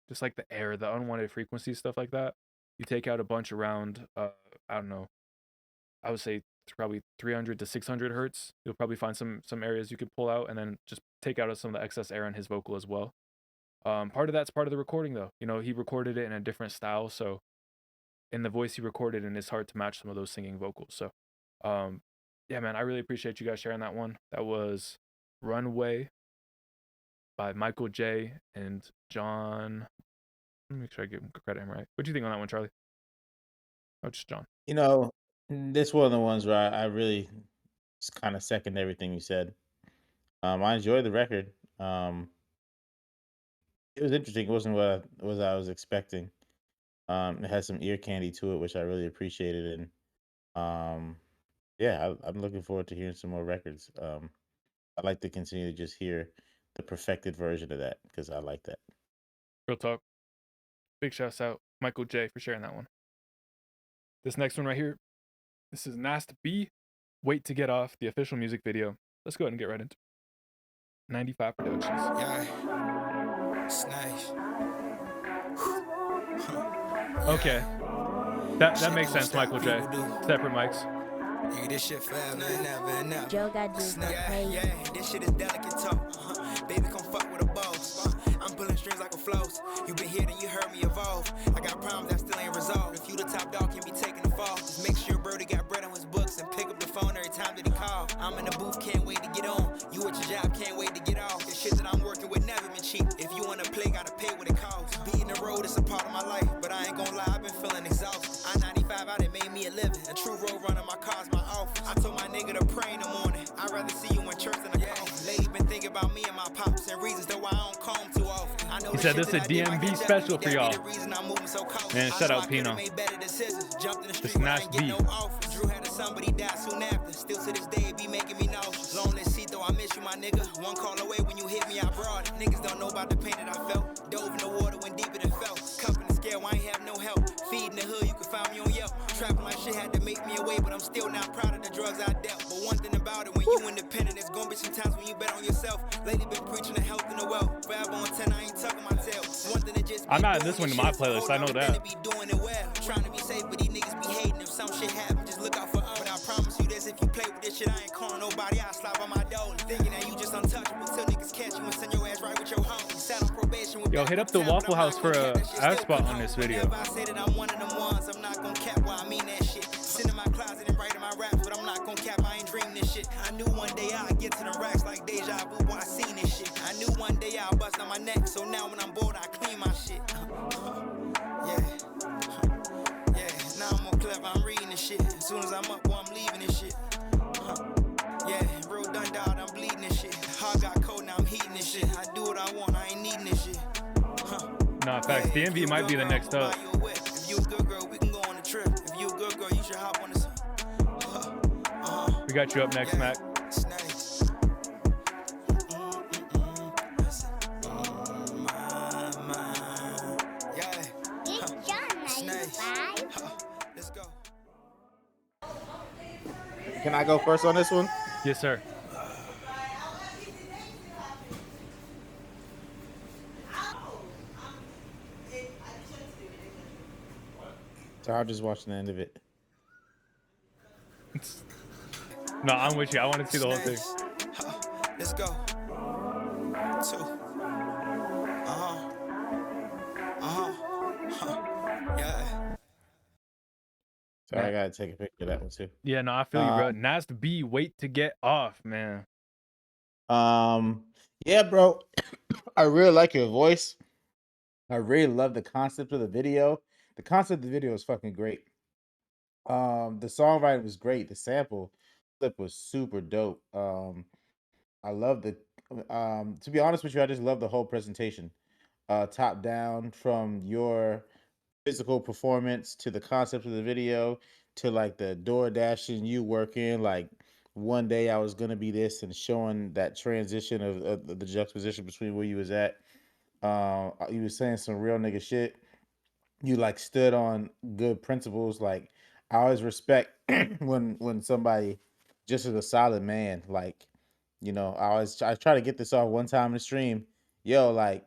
just like the air, the unwanted frequency, stuff like that. You take out a bunch around, I don't know, I would say to probably 300 to 600 hertz. You'll probably find some areas you could pull out and then just take out some of the excess air in his vocal as well. Part of that's part of the recording though. You know, he recorded it in a different style, so in the voice he recorded, and it's hard to match some of those singing vocals. So yeah, man, I really appreciate you guys sharing that one. That was Runway by Michael J. and John. Let me make sure I give him credit him right. What do you think on that one, Charlie? Oh, just John. You know, this one of the ones where I really just kind of second everything you said. I enjoyed the record. It was interesting. It wasn't what I was expecting. It had some ear candy to it, which I really appreciated. And yeah, I'm looking forward to hearing some more records. I'd like to continue to just hear the perfected version of that because I like that. Real talk. Big shouts out Michael J for sharing that one. This next one right here, this is Nasty B. Wait to Get Off, the official music video. Let's go ahead and get right into it. 95 Productions. Yeah. It's nice. Okay. That makes sense, Michael J. Separate mics. Nigga, this shit forever and ever and ever. Joe got this Yeah, this shit is delicate talk. Baby, come fuck with a boss. I'm pulling strings like a float. You been here, then you heard me evolve. I got problems that still ain't resolved. If you the top dog, can be taking the fall. Just make sure Brody got bread on his books and pick up the phone every time that he call. I'm in the booth, can't wait to get on. You at your job, can't wait to get off. The shit that I'm working with never been cheap. If you wanna play, gotta pay what it costs. Beating the road is a part of my life, but I ain't gonna lie, I've been feeling exhausted. I-95 out, it made me a living. A true road runner, my car's my office. I told my nigga to pray in the morning. I'd rather see you in church than a call. Lady been thinking about me and my pops and reasons though I don't comb too often. I know He said this is a DMV special for y'all. Man, shout out Pino. This Nasty B. Drew had a somebody die soon after. Still to this day, it be making me nauseous. Lonely seat though, I miss you, my nigga. One call away when you hit me, I brought it. Niggas don't know about the pain that I felt. Dove in the water, went deeper than felt. Cupping the scale, I ain't have no help. Feeding the hood, you can find me on Yelp. Trapping like shit had to make me away, but I'm still not proud of the drugs I dealt. But one thing about it, when you independent, it's gonna be some times when you bet on yourself. Lady been preaching the health and the wealth. Forever on 10, I ain't tucking my tail. One thing that just I'm adding this one to my playlist. I know that. be doing it well. Trying to be safe, but these niggas be hating. If some shit happen, just look out for But I promise you this, if you play with this shit, I ain't calling nobody. I slap on my door. Thinking that you just untouchable till niggas catch you and send your ass right with your homies. Sat on probation with Yo, hit up the Waffle House for a ad spot on this video. I say that I'm one of them ones, I'm not gonna cap why I mean that shit. Sit in my closet and write in my raps, but I'm not gonna cap, I ain't dream this shit. I knew one day I'd get to the racks like deja vu when I seen this shit. I knew one day I'd bust on my neck, so now when I'm bored, I clean my shit. Yeah, now I'm more clever, I'm reading this shit. As soon as I'm up, boy, I'm leaving this shit. Yeah, real done dog, I'm bleeding this shit. Heart got cold, now I'm heating this shit. I do what I want, I ain't needing this shit. Nah, facts. DMV might be the next up. If you a good girl, we can go on a trip. If you a good girl, you should hop on this. We got you up next, Mac. Can I go first on this one? Yes, sir. So I'm just watching the end of it. No, I'm with you. I want to see the whole thing. Let's go. 2. Yeah. So I gotta take a picture of that one too. Yeah, no, I feel you, bro. Nasty B, Wait to Get Off, man. Yeah, bro. I really like your voice. I really love the concept of the video. The concept of the video is fucking great. The songwriting was great. The sample clip was super dope. I love the to be honest with you, I just love the whole presentation. Top down, from your physical performance to the concept of the video to like the door dashing, you working like one day I was gonna be this, and showing that transition of the juxtaposition between where you was at. You was saying some real nigga shit. You like stood on good principles. Like I always respect when somebody just is a solid man. Like, you know, I try to get this off one time in the stream. Yo, like,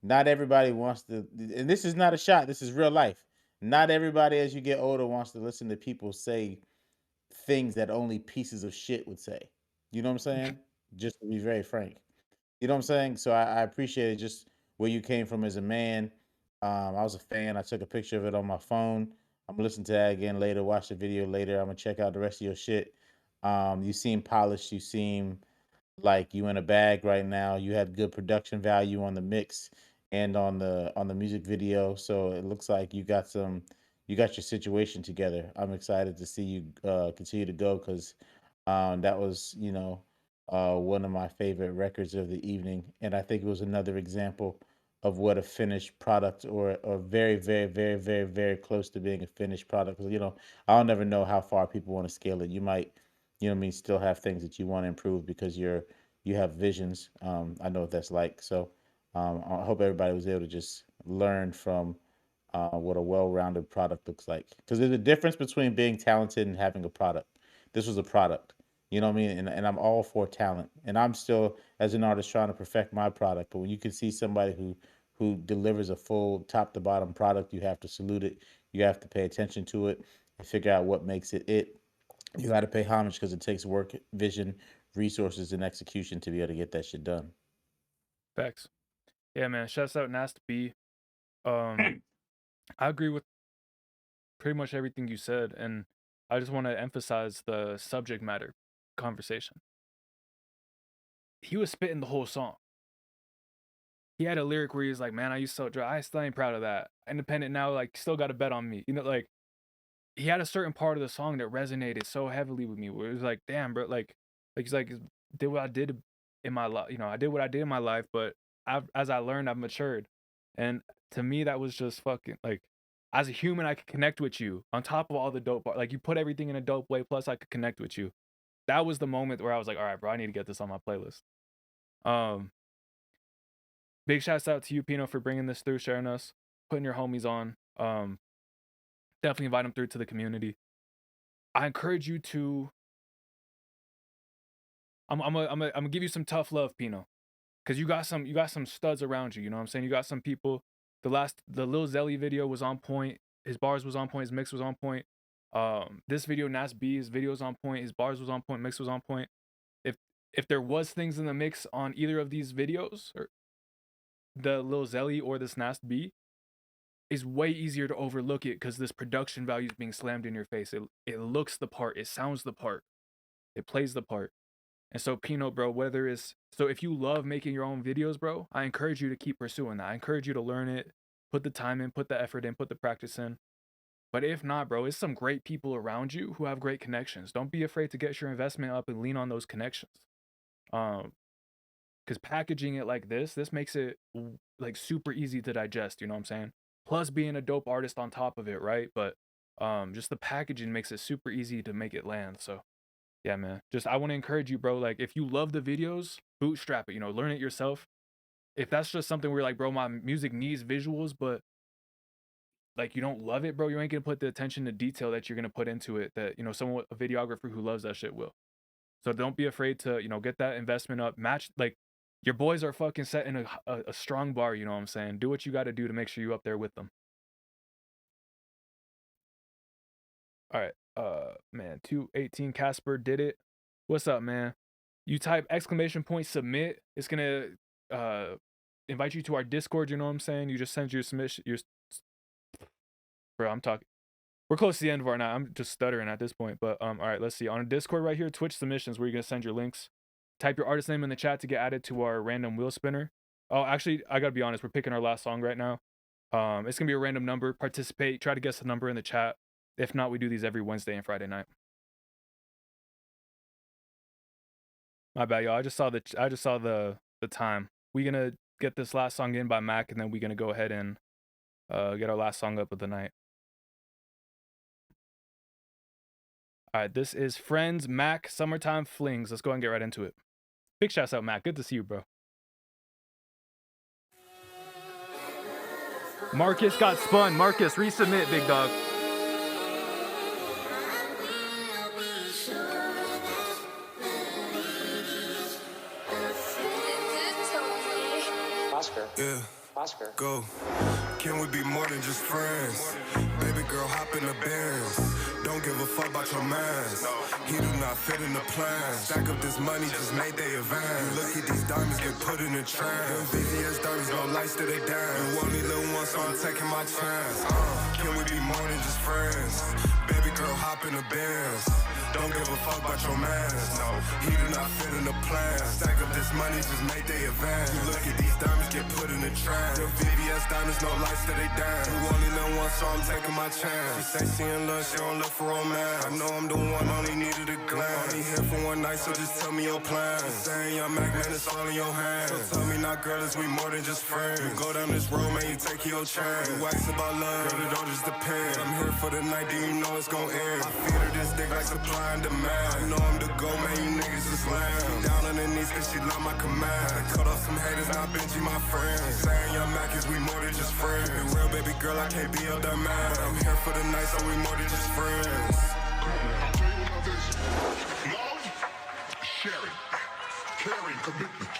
not everybody wants to, and this is not a shot, this is real life. Not everybody as you get older wants to listen to people say things that only pieces of shit would say. You know what I'm saying? Just to be very frank. You know what I'm saying? So I appreciate it, just where you came from as a man. I was a fan. I took a picture of it on my phone. I'm gonna listen to that again later, watch the video later. I'm gonna check out the rest of your shit. You seem polished. You seem like you in a bag right now. You had good production value on the mix and on the music video. So it looks like you got your situation together. I'm excited to see you continue to go, because that was, one of my favorite records of the evening, and I think it was another example of what a finished product, or very, very, very, very, very close to being a finished product. Because I'll never know how far people want to scale it. You might, you know what I mean, still have things that you want to improve because you have visions. I know what that's like. So I hope everybody was able to just learn from what a well-rounded product looks like. Because there's a difference between being talented and having a product. This was a product. You know what I mean? And I'm all for talent. And I'm still, as an artist, trying to perfect my product. But when you can see somebody who delivers a full top to bottom product, you have to salute it. You have to pay attention to it and figure out what makes it it. You got to pay homage, because it takes work, vision, resources, and execution to be able to get that shit done. Facts. Yeah, man. Shouts out Nasty B. I agree with pretty much everything you said, and I just want to emphasize the subject matter conversation. He was spitting the whole song. He had a lyric where he was like, "Man, I used to dry. I still ain't proud of that. Independent now, like, still got to bet on me." Like, he had a certain part of the song that resonated so heavily with me, where it was like, "Damn, bro, like he's like, did what I did in my life. I did what I did in my life, but as I learned, I've matured." And to me, that was just fucking like, as a human, I could connect with you on top of all the dope part. Like, you put everything in a dope way, plus I could connect with you. That was the moment where I was like, all right, bro, I need to get this on my playlist. Big shouts out to you, Pino, for bringing this through, sharing us, putting your homies on. Definitely invite them through to the community. I encourage you to. I'm gonna give you some tough love, Pino, because you got some studs around you. You know what I'm saying? You got some people. The Lil Zelly video was on point. His bars was on point. His mix was on point. This video, Nas B's video was on point. His bars was on point. Mix was on point. If there was things in the mix on either of these videos, or the Lil Zelly or this Nas B, is way easier to overlook it because this production value is being slammed in your face. It looks the part. It sounds the part. It plays the part. And so, Pino, bro, if you love making your own videos, bro, I encourage you to keep pursuing that. I encourage you to learn it, put the time in, put the effort in, put the practice in. But if not, bro, it's some great people around you who have great connections. Don't be afraid to get your investment up and lean on those connections. Because packaging it like this makes it like super easy to digest, you know what I'm saying? Plus being a dope artist on top of it, right? But just the packaging makes it super easy to make it land. So yeah, man, I want to encourage you, bro. Like, if you love the videos, bootstrap it, learn it yourself. If that's just something where like, bro, my music needs visuals, but like, you don't love it, bro, you ain't gonna put the attention to detail that you're gonna put into it that, someone, a videographer who loves that shit will. So don't be afraid to, get that investment up. Match, like, your boys are fucking setting a strong bar, you know what I'm saying? Do what you got to do to make sure you up there with them. All right, man, 218 Casper did it. What's up, man? You type !submit. It's gonna invite you to our Discord, you know what I'm saying? You just send your submission. Bro, I'm talking. We're close to the end of our night. I'm just stuttering at this point. But all right, let's see. On Discord right here, Twitch submissions, where you're gonna send your links. Type your artist name in the chat to get added to our random wheel spinner. Oh, actually, I gotta be honest. We're picking our last song right now. It's gonna be a random number. Participate. Try to guess the number in the chat. If not, we do these every Wednesday and Friday night. My bad, y'all. I just saw the time. We're gonna get this last song in by Mac, and then we're gonna go ahead and get our last song up of the night. All right, this is Friends, Mac, Summertime Flings. Let's go and get right into it. Big shouts out, Mac. Good to see you, bro. Marcus got spun. Marcus, resubmit, big dog. Oscar. Yeah. Oscar. Go. Can we be more than just friends? Baby girl, hop in the Benz. Don't give a fuck about your mans. He do not fit in the plan. Stack up this money, just made they advance. You look at these diamonds, get put in a trance. Them VVS diamonds, no lights to they dance. You only live once, so I'm taking my chance. Can we be more than just friends? Baby girl, hop in the Benz. Don't give a fuck about your mans. No, he do not fit in the plan. Stack up this money, just make they advance. You look at these diamonds, get put in a trance. Them VVS diamonds, no lights to they dance. You only live once, so I'm taking my chance. She say she in love, she don't look for romance. I know I'm the one, only needed a glance. Only here for one night, so just tell me your plans. Saying young Mac, man, it's all in your hands. So tell me now, girl, is we more than just friends? You go down this road, man, you take your chance. You wax about love, girl, it all just depends. I'm here for the night, do you know it's gon' end? I feed her this dick like supply and demand. I know I'm the go, man, you niggas is lame. She down on her knees, cause she love my command. I cut off some haters, now Benji my friend. Saying young Mac, is we more than just friends? Be real, baby girl, I can't be your dumb man. But I'm here for the night, so we more than just friends. I'll tell you what love is. Love, sharing, caring, commitment.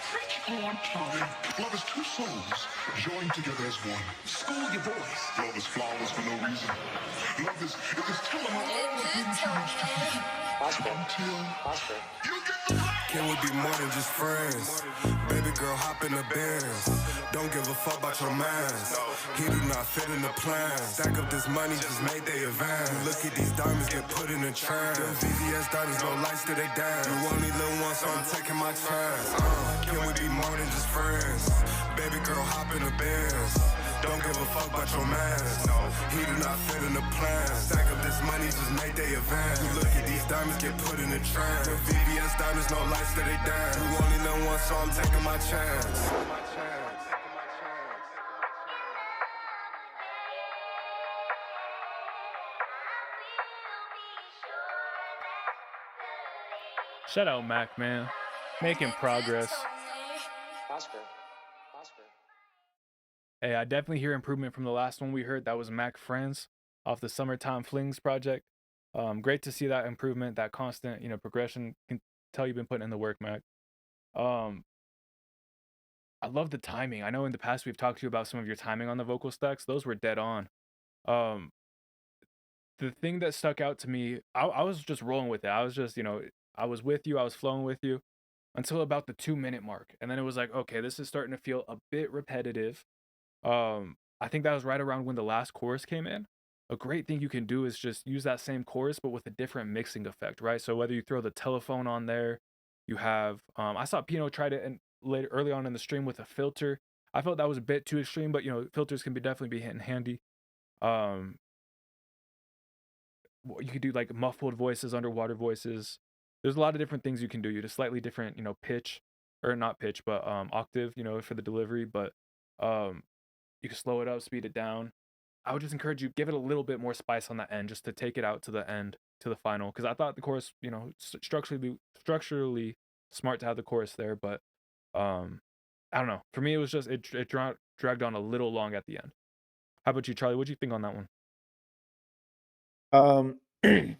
On time. Love is two souls joined together as one. School your voice. Love is flowers for no reason. Love is telling her all the things she wants to hear. Until you get the Can we be more than just friends? Baby girl, hop in the Benz. Don't give a fuck about your mans. He do not fit in the plan. Stack up this money, just made they advance. You look at these diamonds, get put in a trance. Them VVS diamonds, no lights to they dance. You only live once, so I'm taking my chance. Can we be more than just friends? Baby girl, hop in the Benz. Don't give a fuck about your mans. He do not fit in the plan. Stack up this money, just make they advance. You look at these diamonds, get put in a trance. Them VVS diamonds, no lights to they dance. You only live once, so I'm taking my chance. Shout out Mac, man. Making progress. Hey, I definitely hear improvement from the last one we heard. That was Mac Friends off the Summertime Flings project. Great to see that improvement, that constant, progression. Can tell you've been putting in the work, Mac. I love the timing. I know in the past we've talked to you about some of your timing on the vocal stacks. Those were dead on. The thing that stuck out to me, I was just rolling with it. I was just, I was with you. I was flowing with you until about the 2-minute mark. And then it was like, okay, this is starting to feel a bit repetitive. I think that was right around when the last chorus came in. A great thing you can do is just use that same chorus, but with a different mixing effect, right? So whether you throw the telephone on there, you have, I saw Pino try to later early on in the stream with a filter. I felt that was a bit too extreme, but filters can definitely be hitting handy. You could do like muffled voices, underwater voices. There's a lot of different things you can do. You just slightly different, pitch, or not pitch, but octave, for the delivery. But you can slow it up, speed it down. I would just encourage you, give it a little bit more spice on the end, just to take it out to the end, to the final. Because I thought the chorus, structurally smart to have the chorus there, but I don't know. For me, it was just it dragged on a little long at the end. How about you, Charlie? What do you think on that one?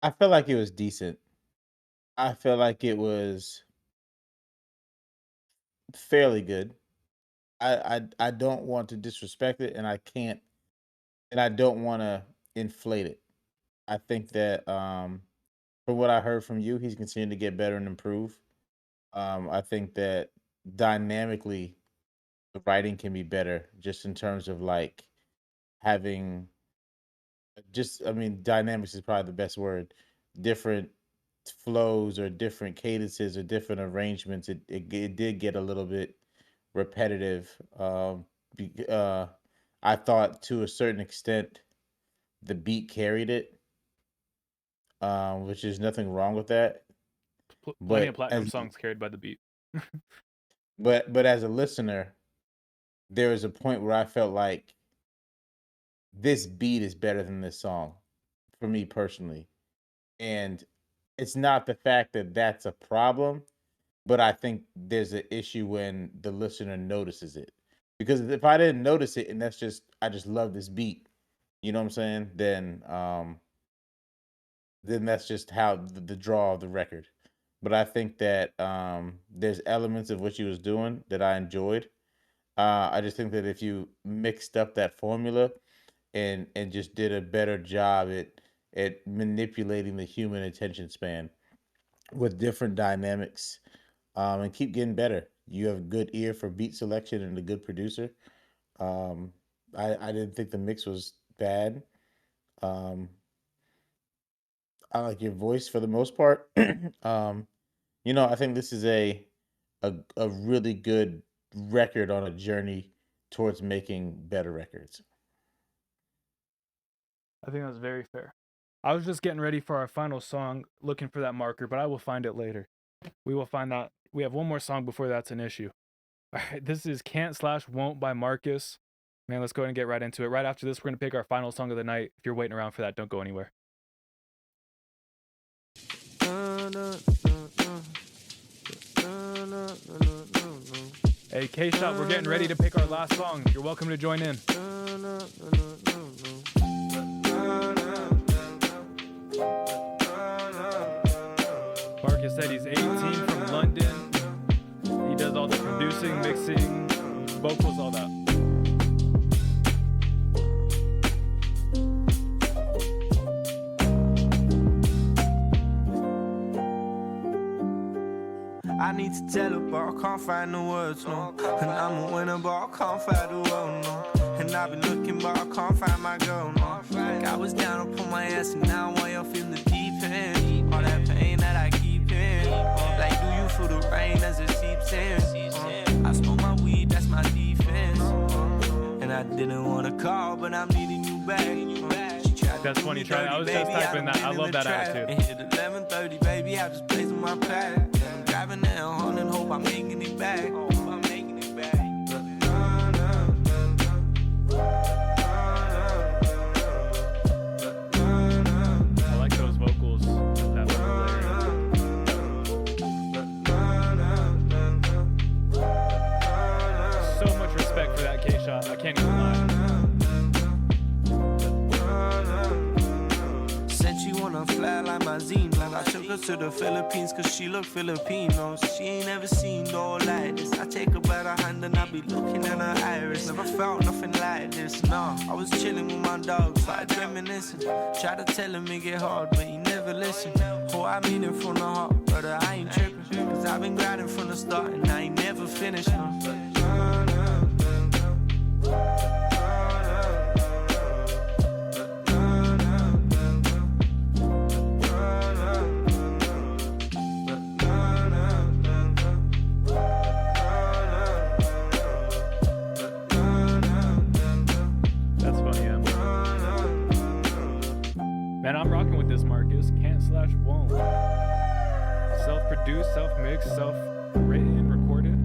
I feel like it was decent. I feel like it was fairly good. I don't want to disrespect it, and I can't, and I don't want to inflate it. I think that from what I heard from you, he's continuing to get better and improve. I think that dynamically, the writing can be better, just in terms of like having dynamics is probably the best word. Different flows or different cadences or different arrangements. It did get a little bit repetitive. I thought to a certain extent the beat carried it, which is nothing wrong with that. Plenty of platinum songs carried by the beat. but as a listener, there was a point where I felt like this beat is better than this song for me personally. And it's not the fact that that's a problem, but I think there's an issue when the listener notices it. Because if I didn't notice it and I just love this beat, you know what I'm saying? Then that's just how the draw of the record. But I think that there's elements of what she was doing that I enjoyed. I just think that if you mixed up that formula and just did a better job at manipulating the human attention span with different dynamics, and keep getting better. You have a good ear for beat selection and a good producer. Um, I didn't think the mix was bad. Um, I like your voice for the most part. um, I think this is a really good record on a journey towards making better records. I think that's very fair. I was just getting ready for our final song, looking for that marker, but I will find it later. We will find that. We have one more song before that's an issue. All right, this is Can't/Won't by Marcus. Man, let's go ahead and get right into it. Right after this, we're going to pick our final song of the night. If you're waiting around for that, don't go anywhere. Hey, K-Shot, we're getting ready to pick our last song. You're welcome to join in. Marcus said he's 18 from London. He does all the producing, mixing, vocals, all that. I need to tell her, but I can't find the words, no. And I'm a winner, but I can't find the world, no. And I've been looking, but I can't find my girl, no. Like I was down upon my ass, and now I'm way off in the deep end. All that pain that I keep in. Like, do you feel the rain as it seeps in? I smoke my weed, that's my defense. And I didn't want to call, but I'm needing you back. That's funny, Charlie. I was just typing that. I love that attitude. And hit 11:30, baby, I just blazing my pad. I'm driving down home and hope I'm making it back. I like those vocals. That so much respect for that K-Shot. I can't even lie. Wanna fly like my zine. I took her to the Philippines cause she look Filipino. She ain't never seen no like this. I take her by the hand and I be looking at her iris. Never felt nothing like this, nah. I was chilling with my dog, started reminiscing. Tried to tell him it get hard, but he never listened. Oh, I mean it from the heart, brother, I ain't tripping. Cause I've been grinding from the start and I ain't never finished, no. Man, I'm rocking with this, Marcus. Can't/won't. Self-produced, self-mixed, self-written, recorded.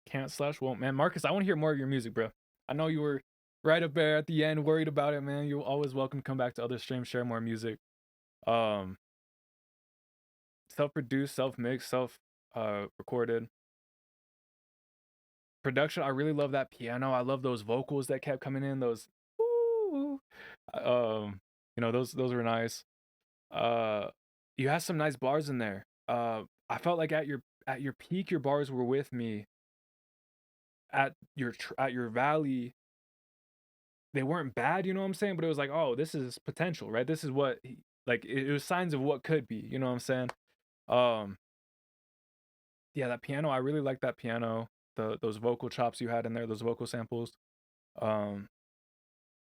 Can't/won't. Man, Marcus, I want to hear more of your music, bro. I know you were right up there at the end, worried about it, man. You're always welcome to come back to other streams, share more music. Self-produced, self-mixed, recorded. Production, I really love that piano. I love those vocals that kept coming in. Those, woo, those were nice. You had some nice bars in there. I felt like at your peak, your bars were with me. At your valley, they weren't bad, you know what I'm saying? But it was like, oh, this is potential, right? This is what, it was signs of what could be, you know what I'm saying? Yeah, that piano, I really like that piano. Those vocal chops you had in there, those vocal samples. You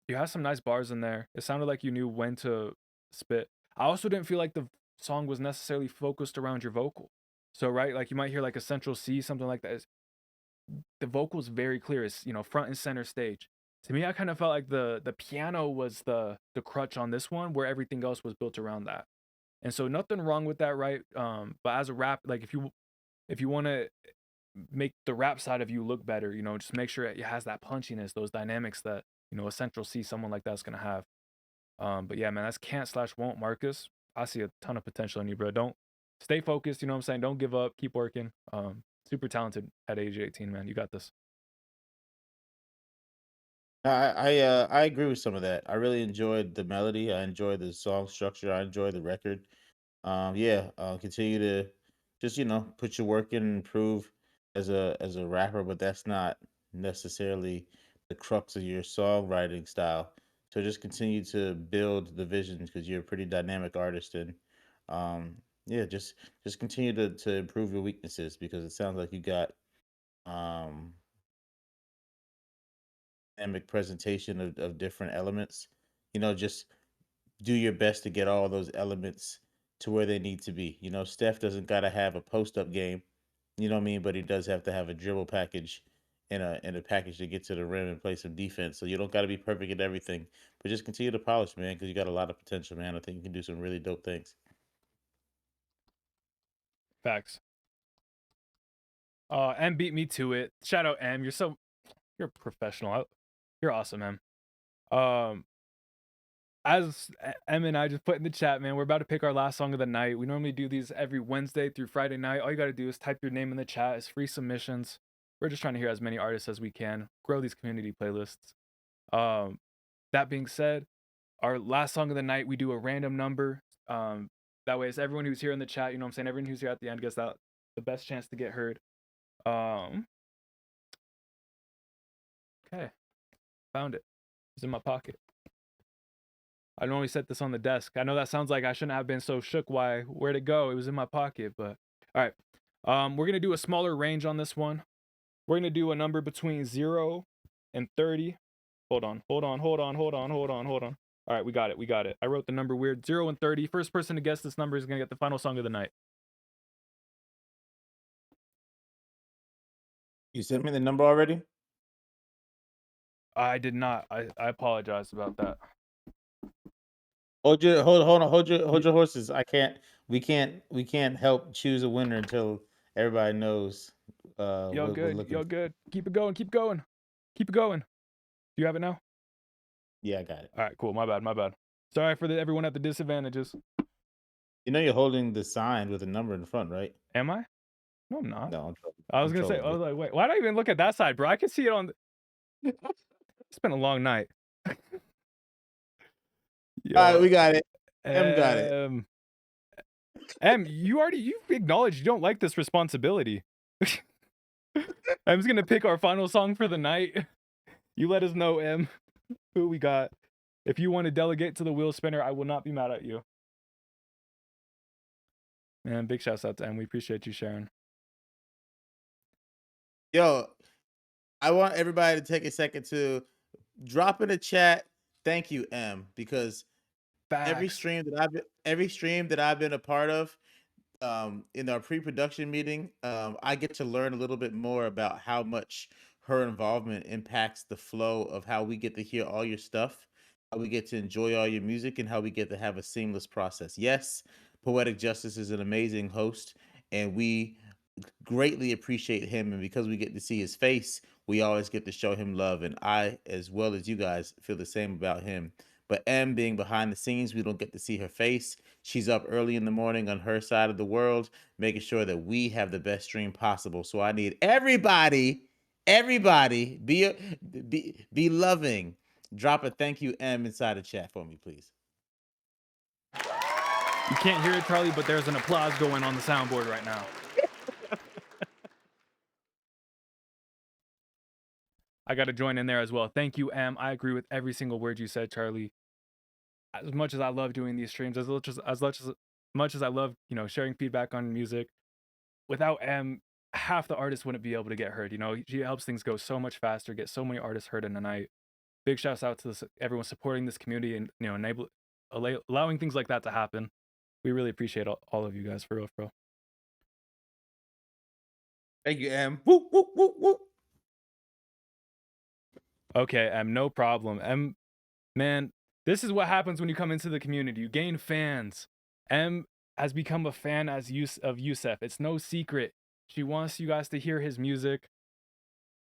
had some nice bars in there. It sounded like you knew when to spit. I also didn't feel like the song was necessarily focused around your vocal. So, right, like you might hear like a central C, something like that. The vocal's very clear. It's, front and center stage. To me, I kind of felt like the piano was the crutch on this one, where everything else was built around that. And so nothing wrong with that, right? But as a rap, like if you want to make the rap side of you look better, just make sure it has that punchiness, those dynamics that, a central C, someone like that's gonna have. But yeah, man, that's Can't/won't, Marcus. I see a ton of potential in you, bro. Don't stay focused, you know what I'm saying? Don't give up, keep working. super talented at age 18, man. You got this. I agree with some of that. I really enjoyed the melody. I enjoyed the song structure. I enjoyed the record. Yeah, continue to just put your work in and improve as a rapper, but that's not necessarily the crux of your songwriting style. So just continue to build the vision because you're a pretty dynamic artist, and yeah, just continue to improve your weaknesses because it sounds like you got um dynamic presentation of different elements. Just do your best to get all those elements to where they need to be. Steph doesn't gotta have a post up game, you know what I mean, but he does have to have a dribble package and a package to get to the rim and play some defense. So you don't gotta be perfect at everything, but just continue to polish, man, because you got a lot of potential, man. I think you can do some really dope things. Facts. M beat me to it. Shout out M. You're a professional. You're awesome, man. As M and I just put in the chat, man, we're about to pick our last song of the night. We normally do these every Wednesday through Friday night. All you got to do is type your name in the chat. It's free submissions. We're just trying to hear as many artists as we can, grow these community playlists. That being said, our last song of the night, we do a random number. That way it's everyone who's here in the chat, you know what I'm saying? Everyone who's here at the end gets the best chance to get heard. Okay. Found it. It's in my pocket. I normally set this on the desk. I know that sounds like I shouldn't have been so shook. Where'd it go? It was in my pocket, but all right. We're gonna do a smaller range on this one. We're gonna do a number between 0 and 30. Hold on. All right, we got it. I wrote the number weird. 0 and 30. First person to guess this number is gonna get the final song of the night. You sent me the number already? I did not. I apologize about that. Hold your horses. We can't help choose a winner until everybody knows. Yo, good. Keep it going. Do you have it now? Yeah, I got it. All right, cool. My bad. Sorry for everyone at the disadvantages. You're holding the sign with a number in the front, right? Am I? No, I'm not. No, I was gonna say, I was like, wait, why do I even look at that side, bro? I can see it on. It's been a long night. All right, we got it. M got it. M, you've acknowledged you don't like this responsibility. M's gonna pick our final song for the night. You let us know, M, who we got. If you want to delegate to the wheel spinner, I will not be mad at you. Man, big shouts out to M. We appreciate you sharing. Yo, I want everybody to take a second to drop in the chat. Thank you, M, because every stream that I've been a part of, in our pre-production meeting, I get to learn a little bit more about how much her involvement impacts the flow of how we get to hear all your stuff, how we get to enjoy all your music, and how we get to have a seamless process. Yes, Poetic Justice is an amazing host, and we greatly appreciate him, and because we get to see his face, we always get to show him love, and I, as well as you guys, feel the same about him. But M being behind the scenes, we don't get to see her face. She's up early in the morning on her side of the world, making sure that we have the best stream possible. So I need everybody be loving. Drop a thank you, M, inside the chat for me, please. You can't hear it, Charlie, but there's an applause going on the soundboard right now. I got to join in there as well. Thank you, M. I agree with every single word you said, Charlie. As much as I love doing these streams, as much as I love, sharing feedback on music, without M, half the artists wouldn't be able to get heard. She helps things go so much faster, get so many artists heard in a night. Big shouts out to everyone supporting this community and allowing things like that to happen. We really appreciate all of you guys, for real, bro. Thank you, M. Woo, woo, woo, woo. Okay, M, no problem. Man, this is what happens when you come into the community. You gain fans. M has become a fan of Yusef. It's no secret. She wants you guys to hear his music.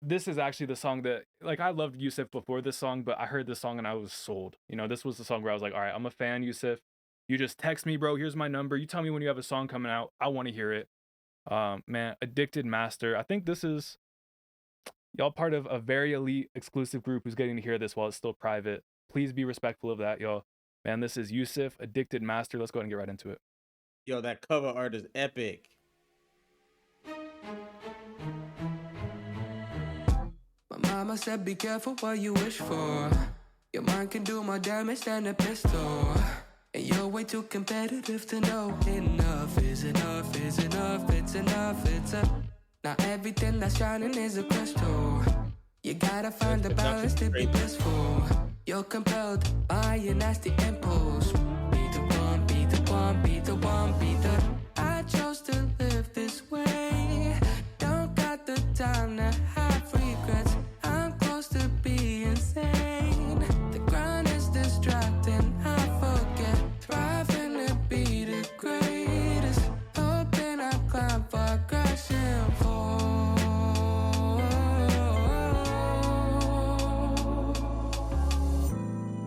This is actually the song that, I loved Yusef before this song, but I heard this song and I was sold. This was the song where I was like, all right, I'm a fan, Yusef. You just text me, bro. Here's my number. You tell me when you have a song coming out. I want to hear it. Man, Addicted Master. I think this is y'all part of a very elite exclusive group who's getting to hear this while it's still private. Please be respectful of that, y'all. Man, this is Yusuf, Addicted Master. Let's go ahead and get right into it. Yo, that cover art is epic. My mama said be careful what you wish for. Your mind can do more damage than a pistol. And you're way too competitive to know enough is enough, is enough, it's enough, it's a. Not everything that's shining is a crystal. You gotta find the balance to be blissful. You're compelled by your nasty impulse. Be the one, be the one, be the one, be the. I chose to live this way. Don't got the time to have regrets. I'm close to being sane. The grind is distracting, I forget. Thriving to be the greatest. Hoping I climb for crashing fall.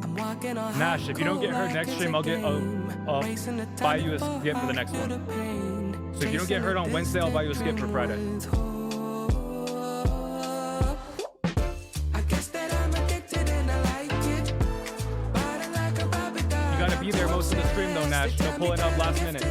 I'm walking on Nash, if you don't get hurt next stream, I'll buy you a skip for the next one. So if you don't get hurt on Wednesday, I'll buy you a skip for Friday. You gotta be there most of the stream though, Nash. No pulling up last minute.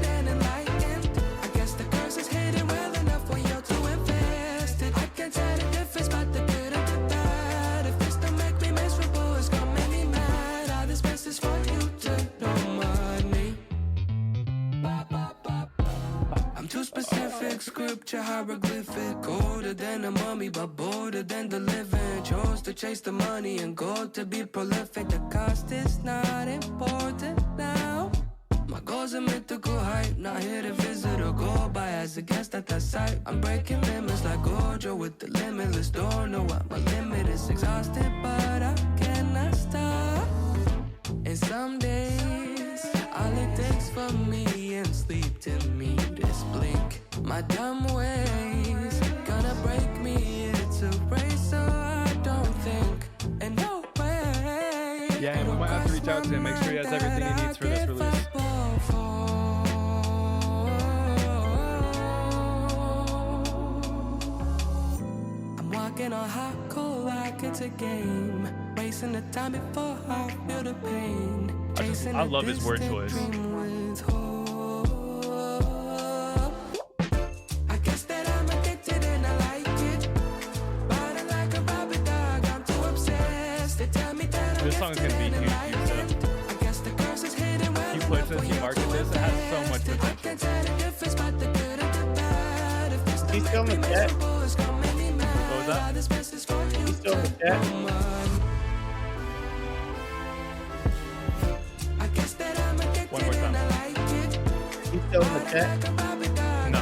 Scripture hieroglyphic, older than a mummy, but bolder than the living. Chose to chase the money and goal to be prolific. The cost is not important now. My goals are mythical height, not here to visit or go by as a guest at that site. I'm breaking limits like Gojo with the limitless. Don't know what my limit is. Exhausted, but I cannot stop. And some days, all it takes for me and sleep to meet is blink. My dumb ways gonna break me. It's a race, so I don't think. And no way. Yeah, and we might have to reach out to him, make sure he has everything he needs for this release. I'm walking on hot coal like it's a game. Wasting the time before I feel the pain. I love his word choice. This song is gonna be huge, Yusuf. You put this, you market this, it has so much potential. He's still in the chat. What was that? He's still in the chat. One more time. He's still in the chat. No.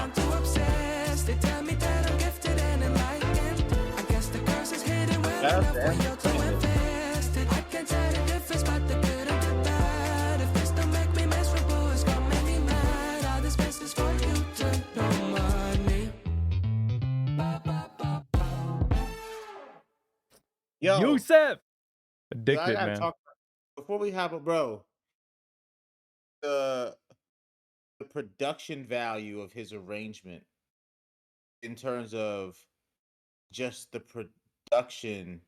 Yo, Yusuf! I Addicted, gotta man. talk before we have a bro. The production value of his arrangement in terms of just the production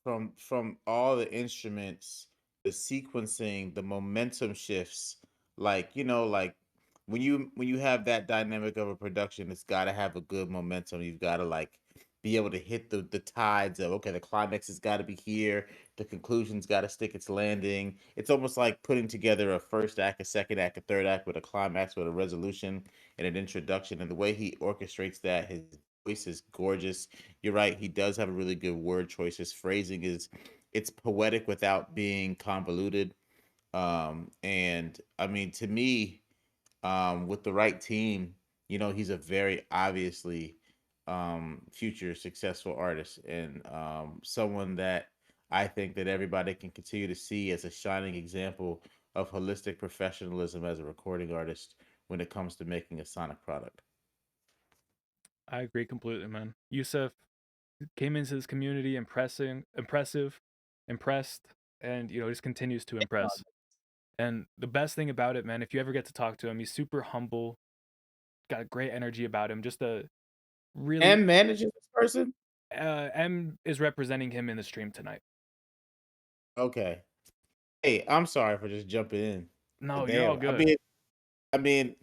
from all the instruments, the sequencing, the momentum shifts, like like when you have that dynamic of a production, it's got to have a good momentum. You've got to like be able to hit the tides of, okay, the climax has got to be here, the conclusion's got to stick its landing. It's almost like putting together a first act, a second act, a third act with a climax, with a resolution and an introduction. And the way he orchestrates that, his voice is gorgeous. You're right, he does have a really good word choice. His phrasing it's poetic without being convoluted. And I mean, to me, with the right team, he's a very obviously future successful artist, and someone that I think that everybody can continue to see as a shining example of holistic professionalism as a recording artist when it comes to making a sonic product. I agree completely, man. Yusuf came into this community impressed, and just continues to impress. And the best thing about it, man, if you ever get to talk to him, he's super humble. got a great energy about him. Just a really M manages this person? M is representing him in the stream tonight. Okay. Hey, I'm sorry for just jumping in. No, But you're all damn, good.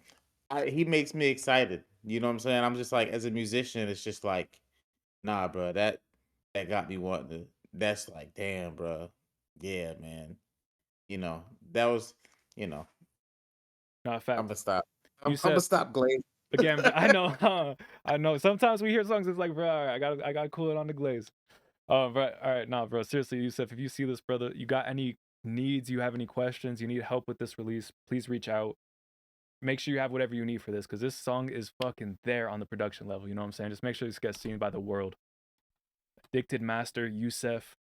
he makes me excited. You know what I'm saying? I'm just like, as a musician, it's just like, nah, bro, that got me wanting to. That's like, damn, bro. Yeah, man. You know, that was, you know, No, I'm fact. gonna stop. I'm Yusef, gonna stop glazing. again, I know, I know. Sometimes we hear songs, it's like, bro, all right, I gotta cool it on the glaze. But all right, nah, bro. Seriously, Yusef, if you see this, brother, you got any needs, you have any questions, you need help with this release, please reach out. Make sure you have whatever you need for this, because this song is fucking there on the production level. You know what I'm saying? Just make sure this gets seen by the world. Addicted Master, Yusef.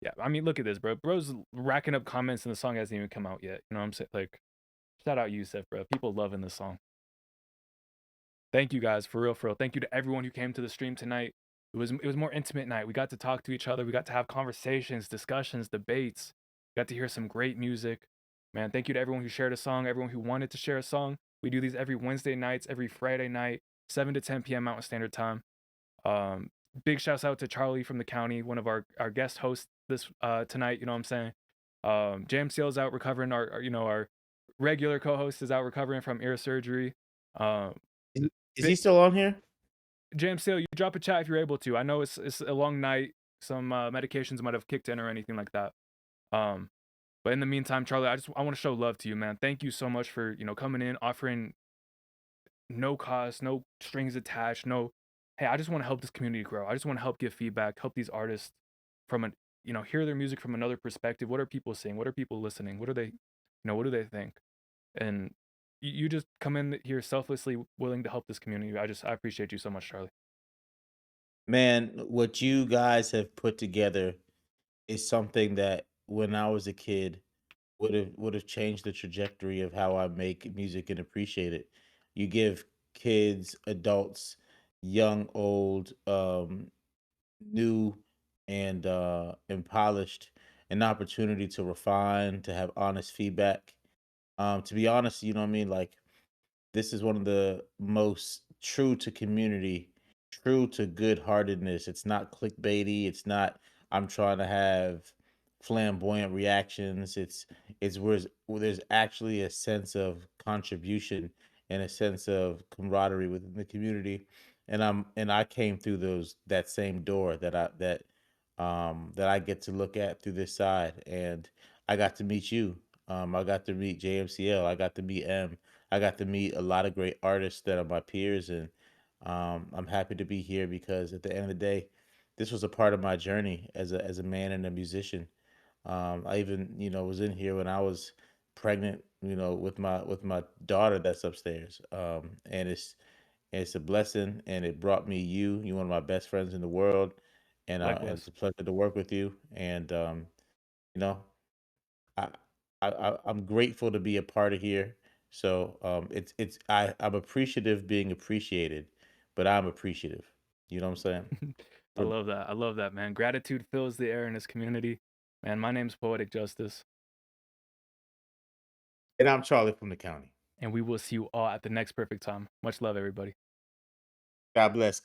Yeah, I mean, look at this, bro. Bro's racking up comments and the song hasn't even come out yet. You know what I'm saying? Like, shout out Yusef, bro. People loving this song. Thank you guys, for real, for real. Thank you to everyone who came to the stream tonight. It was more intimate night. We got to talk to each other. We got to have conversations, discussions, debates. Got to hear some great music. Man, thank you to everyone who shared a song, everyone who wanted to share a song. We do these every Wednesday nights, every Friday night, 7 to 10 p.m. Mountain Standard Time. Big shouts out to Charlie from the Couny, one of our guest hosts this tonight. You know what I'm saying? JMCL is out recovering. Our regular co-host is out recovering from ear surgery. Is he still on here? JMCL, you drop a chat if you're able to. I know it's a long night. Some medications might have kicked in or anything like that. But in the meantime, Charlie, I want to show love to you, man. Thank you so much for coming in, offering no cost, no strings attached, no. Hey, I just want to help this community grow. I just want to help give feedback, help these artists from hear their music from another perspective. What are people seeing? What are people listening? What are they, what do they think? And you just come in here selflessly willing to help this community. I appreciate you so much, Charlie. Man, what you guys have put together is something that when I was a kid would have changed the trajectory of how I make music and appreciate it. You give kids, adults, young, old, new, and polished an opportunity to refine, to have honest feedback. To be honest, you know what I mean? Like, this is one of the most true to community, true to good heartedness. It's not clickbaity. It's not I'm trying to have flamboyant reactions. It's where there's actually a sense of contribution and a sense of camaraderie within the community. And I came through that same door that I get to look at through this side. And I got to meet you. I got to meet JMCL. I got to meet M. I got to meet a lot of great artists that are my peers, and I'm happy to be here because at the end of the day, this was a part of my journey as a man and a musician. I even was in here when I was pregnant, with my daughter that's upstairs, and it's a blessing, and it brought me you. You're one of my best friends in the world, and it's Likewise. a pleasure to work with you. And you know, I, I'm grateful to be a part of here. So I'm appreciative being appreciated, but I'm appreciative. You know what I'm saying? I love that. I love that, man. Gratitude fills the air in this community. Man, my name's Poetic Justus. And I'm Charlie from the Couny. And we will see you all at the next perfect time. Much love, everybody. God bless. Good